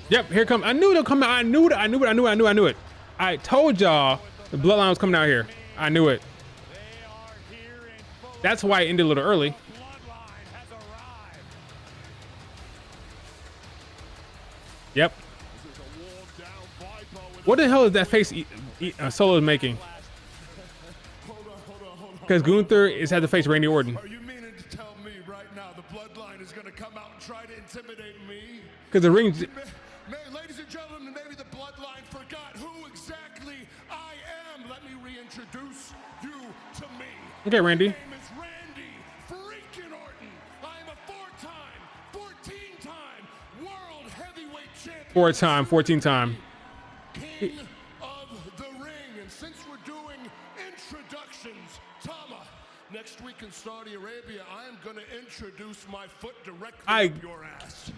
Yep, here come. I knew they'll come out. I knew it. I told y'all the Bloodline was coming out here. I knew it. That's why it ended a little early. Yep. What the hell is that face Solo is making? Because Gunther had to face Randy Orton. Are you meaning to tell me right now the Bloodline is going to come out and try to intimidate me? Because the ring. Ladies and gentlemen, maybe the Bloodline forgot who exactly I am. Let me reintroduce you to me. Okay, Randy. My name is Randy freaking Orton. I am a 14-time world heavyweight champion. 14-time. King of the ring. And since we're doing introductions, Tama, next week in Saudi Arabia, I am going to introduce my foot directly up your ass.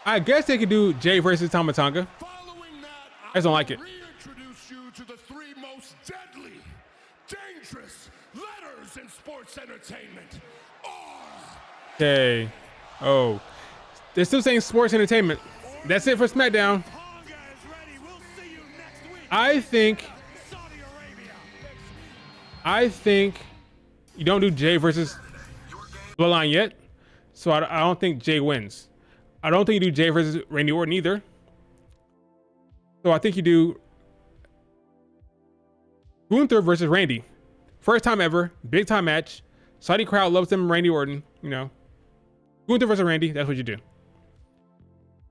I guess they could do Jay versus Tama Tonga. Following that, I just don't like it. Reintroduce you to the 3 most deadly, dangerous letters in sports entertainment. Okay. Oh. They're still saying sports entertainment. That's it for SmackDown. I think you don't do Jay versus Bloodline yet, so I don't think Jay wins. I don't think you do Jay versus Randy Orton either. So I think you do Gunther versus Randy. First time ever, big time match. Saudi crowd loves them, Randy Orton, you know. Gunther versus Randy, that's what you do.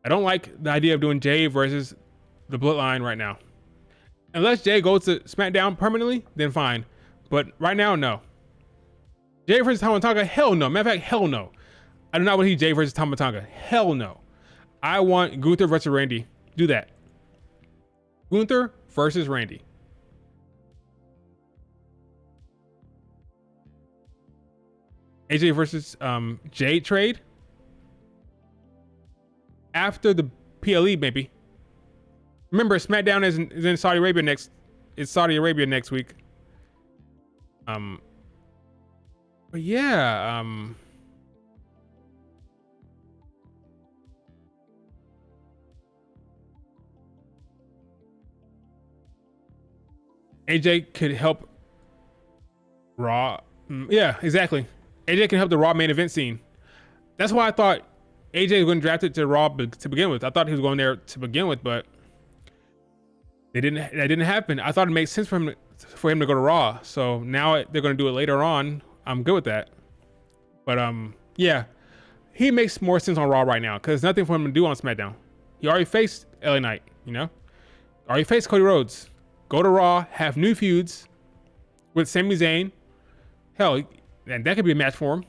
I don't like the idea of doing Jay versus the Bloodline right now. Unless Jay goes to SmackDown permanently, then fine. But right now, no. Jay versus Tama Tonga, hell no. Matter of fact, hell no. I do not want to see Jay versus Tama Tonga. Hell no. I want Gunther versus Randy. Do that. Gunther versus Randy. AJ versus Jade trade after the PLE, maybe. Remember, SmackDown is in Saudi Arabia next. It's Saudi Arabia next week. But yeah, AJ could help Raw. Yeah, exactly. AJ can help the Raw main event scene. That's why I thought AJ was going to draft it to Raw to begin with. I thought he was going there to begin with, but that didn't happen. I thought it made sense for him to go to Raw. So now they're going to do it later on. I'm good with that. But yeah, he makes more sense on Raw right now because there's nothing for him to do on SmackDown. He already faced LA Knight, you know, already faced Cody Rhodes. Go to Raw, have new feuds with Sami Zayn. Hell, and that could be a match for him.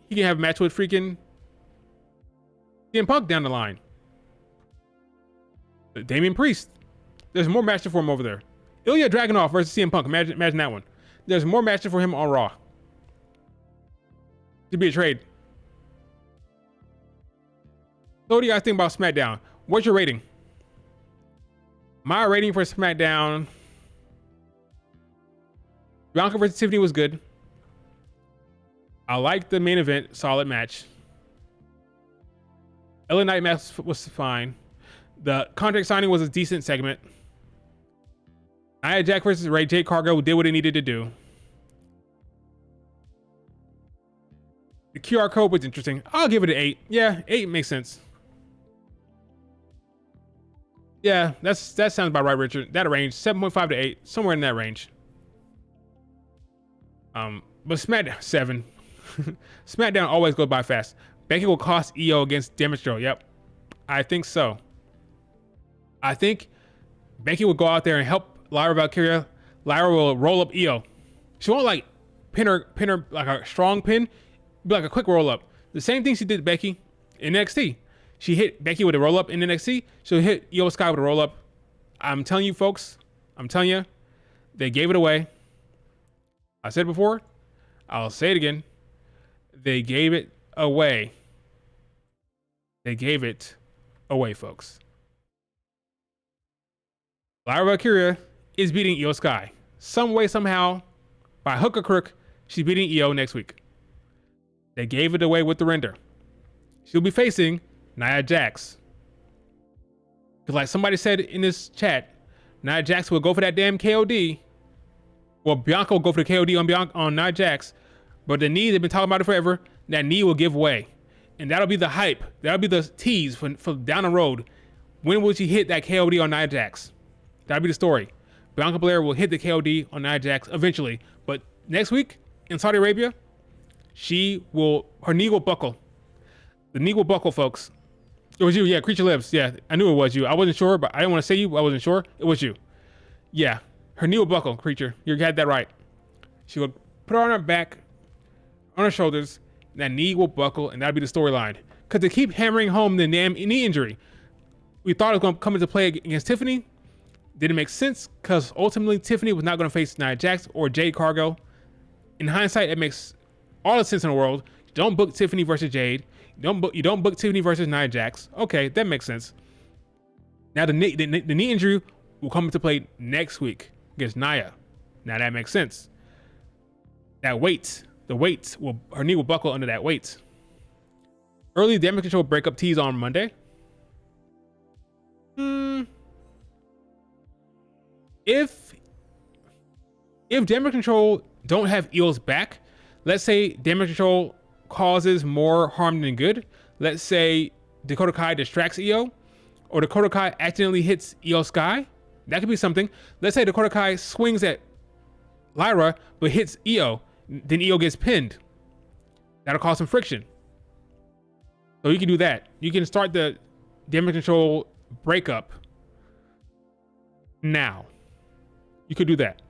He can have a match with freaking CM Punk down the line. Damian Priest. There's more matches for him over there. Ilya Dragunov versus CM Punk. Imagine that one. There's more matches for him on Raw. To be a trade. So what do you guys think about SmackDown? What's your rating? My rating for SmackDown, Bianca versus Tiffany was good. I liked the main event, solid match. LA Knight match was fine. The contract signing was a decent segment. Nia Jax versus Jade Cargill did what it needed to do. The QR code was interesting. I'll give it an 8. Yeah, 8 makes sense. Yeah, that sounds about right, Richard. That range, 7.5 to 8, somewhere in that range. But SmackDown 7. SmackDown always goes by fast. Becky will cost EO against Damage Control. Yep, I think so. I think Becky will go out there and help Lyra Valkyria. Lyra will roll up EO. She won't like pin her like a strong pin, be like a quick roll up. The same thing she did to Becky in NXT. She hit Becky with a roll up in NXT. She'll hit Io Sky with a roll up. I'm telling you, folks. I'm telling you, they gave it away. I said it before. I'll say it again. They gave it away. They gave it away, folks. Lyra Valkyria is beating Io Sky. Some way, somehow, by hook or crook, she's beating Io next week. They gave it away with the render. She'll be facing Nia Jax. Because like somebody said in this chat, Nia Jax will go for that damn KOD. Well, Bianca will go for the KOD on Nia Jax. But the knee, they've been talking about it forever. That knee will give way. And that'll be the hype. That'll be the tease for down the road. When will she hit that KOD on Nia Jax? That'll be the story. Bianca Belair will hit the KOD on Nia Jax eventually. But next week in Saudi Arabia, her knee will buckle. The knee will buckle, folks. It was you, yeah, Creature Lives. Yeah, I knew it was you. I wasn't sure, but I didn't want to say you. I wasn't sure. It was you. Yeah, her knee will buckle, Creature. You had that right. She will put her on her back, on her shoulders, and that knee will buckle, and that'll be the storyline. Because they keep hammering home the damn knee injury. We thought it was going to come into play against Tiffany. Didn't make sense, because ultimately Tiffany was not going to face Nia Jax or Jade Cargill. In hindsight, it makes all the sense in the world. You don't book Tiffany versus Jade. You don't book Tiffany versus Nia Jax. Okay, that makes sense. Now the knee injury will come into play next week against Nia. Now that makes sense. That weight, her knee will buckle under that weight. Early Damage Control breakup tease on Monday. If Damage Control don't have Eels back, let's say Damage Control causes more harm than good. Let's say Dakota Kai distracts Io, or Dakota Kai accidentally hits Io Sky. That could be something. Let's say Dakota Kai swings at Lyra but hits Io, then Io gets pinned. That'll cause some friction. So you can do that. You can start the Damage Control breakup now. You could do that.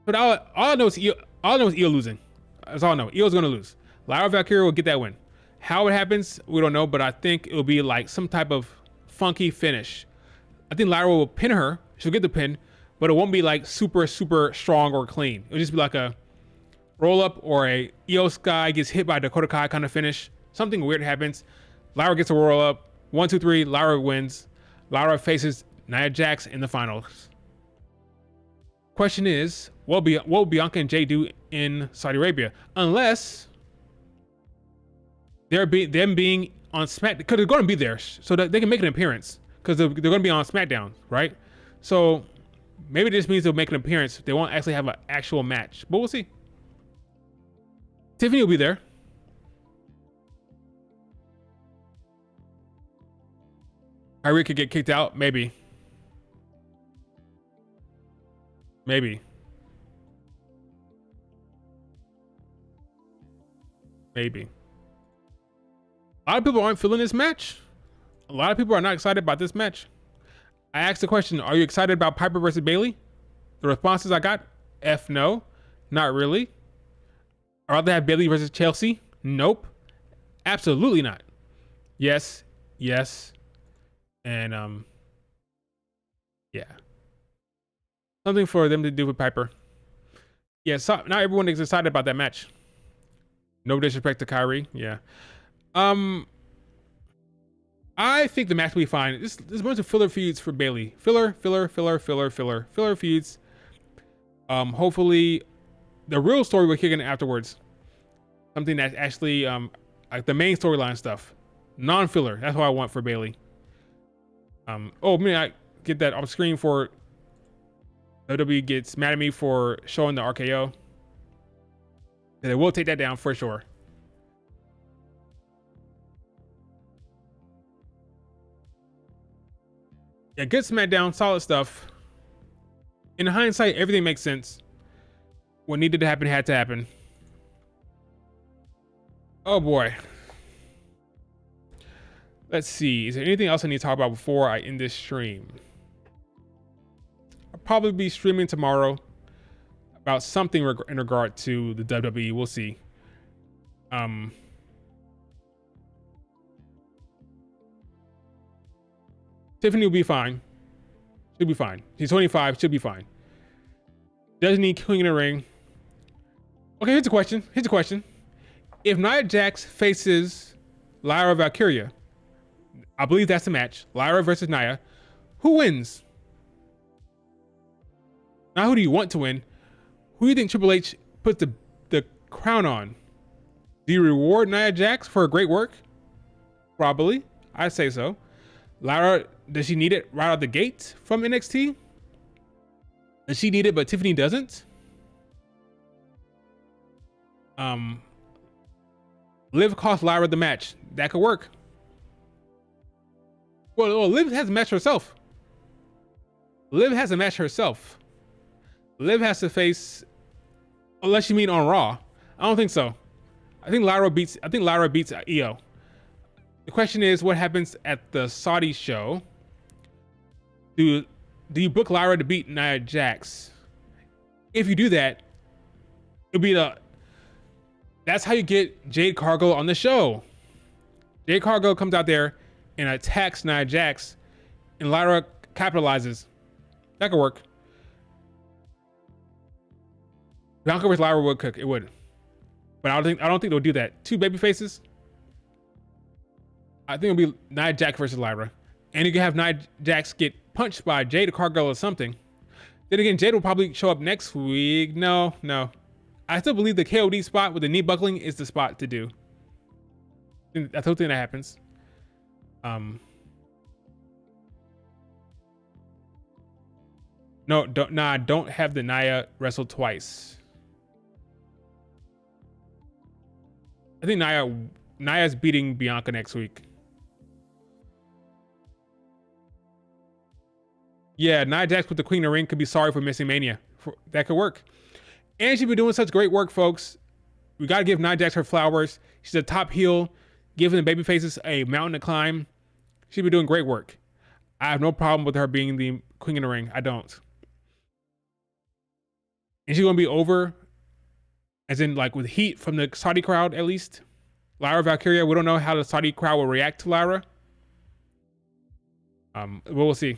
But all I know is Io losing. That's all I know. Io's gonna lose. Lyra Valkyria will get that win. How it happens, we don't know, but I think it'll be like some type of funky finish. I think Lyra will pin her. She'll get the pin, but it won't be like super, super strong or clean. It'll just be like a roll up or a Io Sky gets hit by Dakota Kai kind of finish. Something weird happens. Lyra gets a roll up. 1, 2, 3. Lyra wins. Lyra faces Nia Jax in the finals. Question is, what will Bianca and Jay do in Saudi Arabia? Unless them being on SmackDown, because they're going to be there, so that they can make an appearance, because they're going to be on SmackDown, right? So maybe this means they'll make an appearance. They won't actually have an actual match, but we'll see. Tiffany will be there. Kyrie could get kicked out, maybe. Maybe. Maybe. A lot of people aren't feeling this match. A lot of people are not excited about this match. I asked the question, are you excited about Piper versus Bayley? The responses I got, F no, not really. I'd rather have Bayley versus Chelsea? Nope. Absolutely not. Yes, yes. And yeah. Something for them to do with Piper. Yeah, so not everyone is excited about that match. No disrespect to Kyrie. Yeah. I think the match will be fine. There's a bunch of filler feuds for Bayley. Filler feuds. Hopefully the real story will kick in afterwards. Something that's actually like the main storyline stuff. Non-filler. That's what I want for Bayley. Oh, man, I get that off screen for WWE gets mad at me for showing the RKO. And they will take that down for sure. Yeah, good SmackDown, solid stuff. In hindsight, everything makes sense. What needed to happen had to happen. Oh boy. Let's see. Is there anything else I need to talk about before I end this stream? I'll probably be streaming tomorrow about something in regard to the WWE. We'll see. Tiffany will be fine. She'll be fine. She's 25. She'll be fine. Doesn't need Queen in the Ring. Okay, here's a question. If Nia Jax faces Lyra Valkyria, I believe that's the match. Lyra versus Nia. Who wins? Not who do you want to win. Who do you think Triple H puts the crown on? Do you reward Nia Jax for her great work? Probably. I'd say so. Lyra, does she need it right out the gate from NXT? Does she need it, but Tiffany doesn't? Liv cost Lyra the match. That could work. Well, Liv has a match herself. Liv has a match herself. Liv has to face, unless you mean on Raw. I don't think so. I think Lyra beats Io. The question is, what happens at the Saudi show? Do you book Lyra to beat Nia Jax? If you do that, it'll be that's how you get Jade Cargill on the show. Jade Cargill comes out there and attacks Nia Jax, and Lyra capitalizes. That could work. Bianca versus Lyra would cook. It would, but I don't think they'll do that. Two baby faces. I think it'll be Nia Jax versus Lyra, and you can have Nia Jax get punched by Jade Cargill or something. Then again, Jade will probably show up next week. No. I still believe the KOD spot with the knee buckling is the spot to do. I still think that happens. No, don't have the Nia wrestle twice. I think Nia's beating Bianca next week. Yeah, Nia Jax with the Queen of the Ring could be sorry for missing Mania. That could work. And she's been doing such great work, folks. We got to give Nia Jax her flowers. She's a top heel, giving the babyfaces a mountain to climb. She's been doing great work. I have no problem with her being the Queen of the Ring. I don't. And she's going to be over, as in like with heat from the Saudi crowd, at least. Lyra Valkyria, we don't know how the Saudi crowd will react to Lyra. We'll see.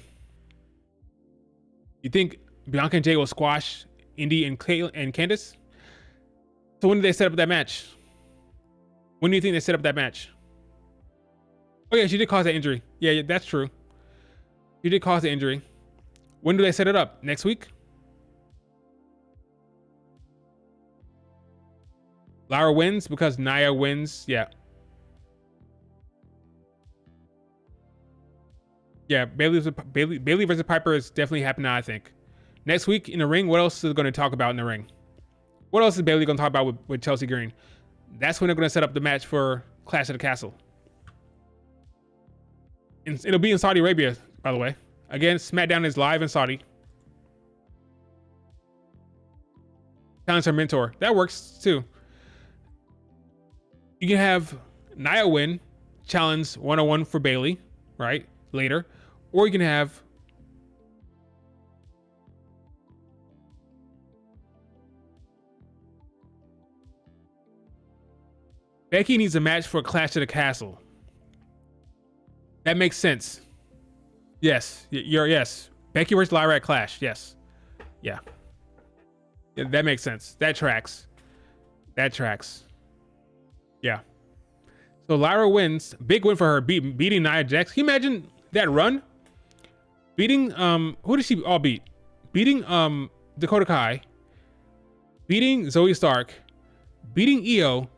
You think Bianca and Jay will squash Indy and Candice? So when did they set up that match? When do you think they set up that match? Oh yeah, she did cause that injury. Yeah, that's true. She did cause the injury. When do they set it up? Next week? Lara wins because Nia wins. Yeah. Yeah, Bailey versus Piper is definitely happening, I think. Next week in the ring, what else is going to talk about in the ring? What else is Bailey going to talk about with Chelsea Green? That's when they're going to set up the match for Clash of the Castle. And it'll be in Saudi Arabia, by the way. Again, Smackdown is live in Saudi. Challenge her mentor. That works too. You can have Nia win, challenge 101 for Bailey, right? Later. Or you can have Becky needs a match for Clash of the Castle. That makes sense. Yes. Yes. Becky versus Lyra at Clash. Yes. Yeah. That makes sense. That tracks. That tracks. Yeah. So Lyra wins. Big win for her. Beating Nia Jax. Can you imagine that run? Beating who did she all beat? Beating Dakota Kai. Beating Zoe Stark. Beating Io.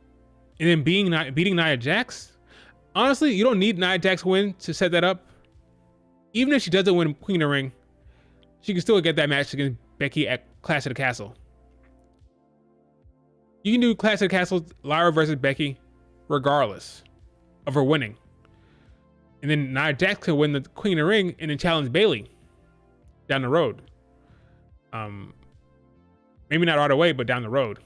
And then beating Nia Jax. Honestly, you don't need Nia Jax win to set that up. Even if she doesn't win Queen of the Ring, she can still get that match against Becky at Clash of the Castle. You can do Clash of the Castle, Lyra versus Becky, regardless of her winning. And then Nia Jax could win the Queen of the Ring and then challenge Bailey down the road. Maybe not right away, but down the road.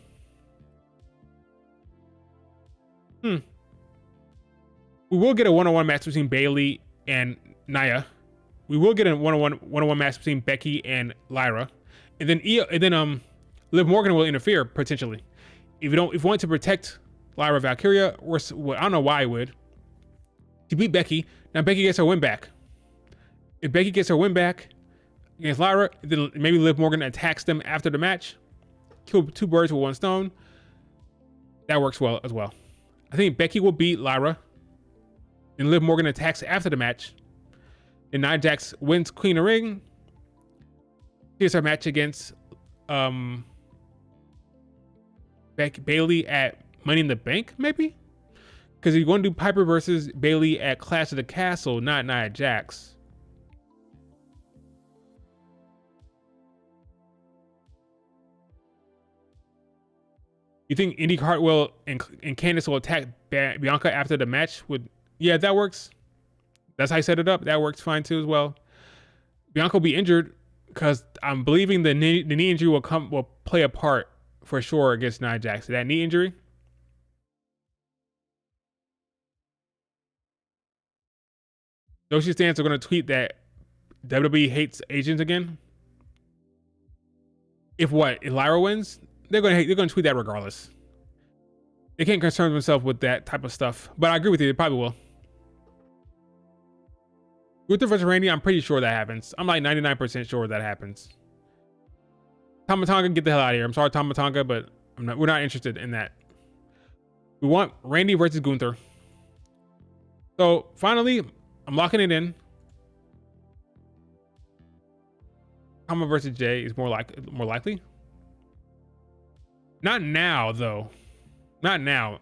We will get a one-on-one match between Bailey and Nia. We will get a one-on-one match between Becky and Lyra, and then Liv Morgan will interfere potentially. If you want to protect Lyra Valkyria, or I don't know why I would. She beat Becky. Now Becky gets her win back. If Becky gets her win back against Lyra, then maybe Liv Morgan attacks them after the match. Kill two birds with one stone. That works well as well. I think Becky will beat Lyra, and Liv Morgan attacks after the match. And Nia Jax wins Queen of the Ring. Here's her match against Bailey at Money in the Bank, maybe? Because you're going to do Piper versus Bailey at Clash of the Castle, not Nia Jax. You think Indy Cartwheel and Candice will attack Bianca after the match? Yeah, that works. That's how I set it up. That works fine too as well. Bianca will be injured because I'm believing the knee injury will play a part for sure against Nia Jax. That knee injury. Joshi Stans are going to tweet that WWE hates Asians again. If Lyra wins, they're going to tweet that regardless. They can't concern themselves with that type of stuff. But I agree with you. They probably will. Gunther versus Randy, I'm pretty sure that happens. I'm like 99% sure that happens. Tama Tonga, get the hell out of here. I'm sorry, Tama Tonga, but we're not interested in that. We want Randy versus Gunther. So finally, I'm locking it in. Tama versus Jay is more likely. Not now, though. Not now.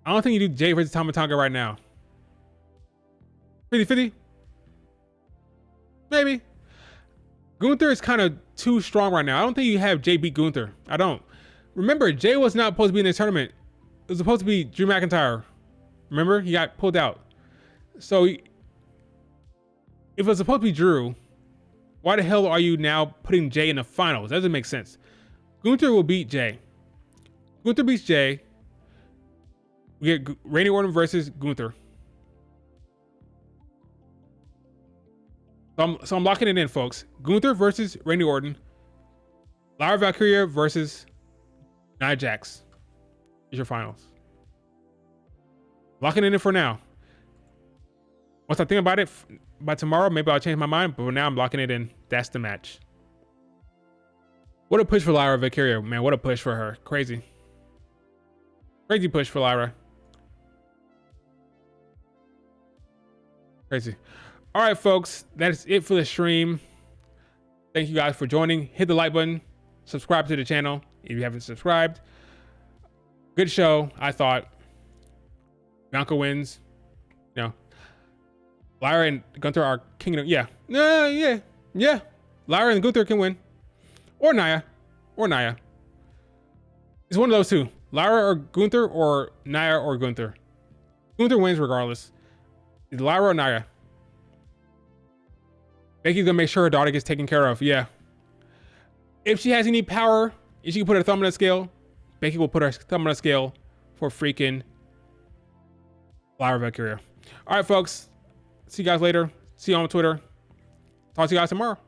I don't think you do Jay versus Tama Tonga right now. 50-50? Maybe. Gunther is kind of too strong right now. I don't think you have Jay beat Gunther. I don't. Remember, Jay was not supposed to be in this tournament. It was supposed to be Drew McIntyre. Remember? He got pulled out. So, if it was supposed to be Drew, why the hell are you now putting Jay in the finals? That doesn't make sense. Gunther will beat Jay. Gunther beats Jay. We get Randy Orton versus Gunther. So I'm locking it in, folks. Gunther versus Randy Orton. Lyra Valkyria versus Nia Jax is your finals. Locking it in for now. Once I think about it, by tomorrow, maybe I'll change my mind. But for now, I'm locking it in. That's the match. What a push for Lyra Valkyria, man. What a push for her. Crazy. Crazy push for Lyra. Crazy. All right, folks. That's it for the stream. Thank you guys for joining. Hit the like button. Subscribe to the channel if you haven't subscribed. Good show, I thought. Bianca wins. You know, Lyra and Gunther are king of... Yeah. Yeah. Lyra and Gunther can win. Or Nia. It's one of those two. Lyra or Gunther, or Nia or Gunther. Gunther wins regardless. It's Lyra or Nia. Becky's gonna make sure her daughter gets taken care of. Yeah. If she has any power, if she can put her thumb on the scale, Becky will put her thumb on the scale for freaking Lyra Valkyria. All right, folks. See you guys later. See you on Twitter. Talk to you guys tomorrow.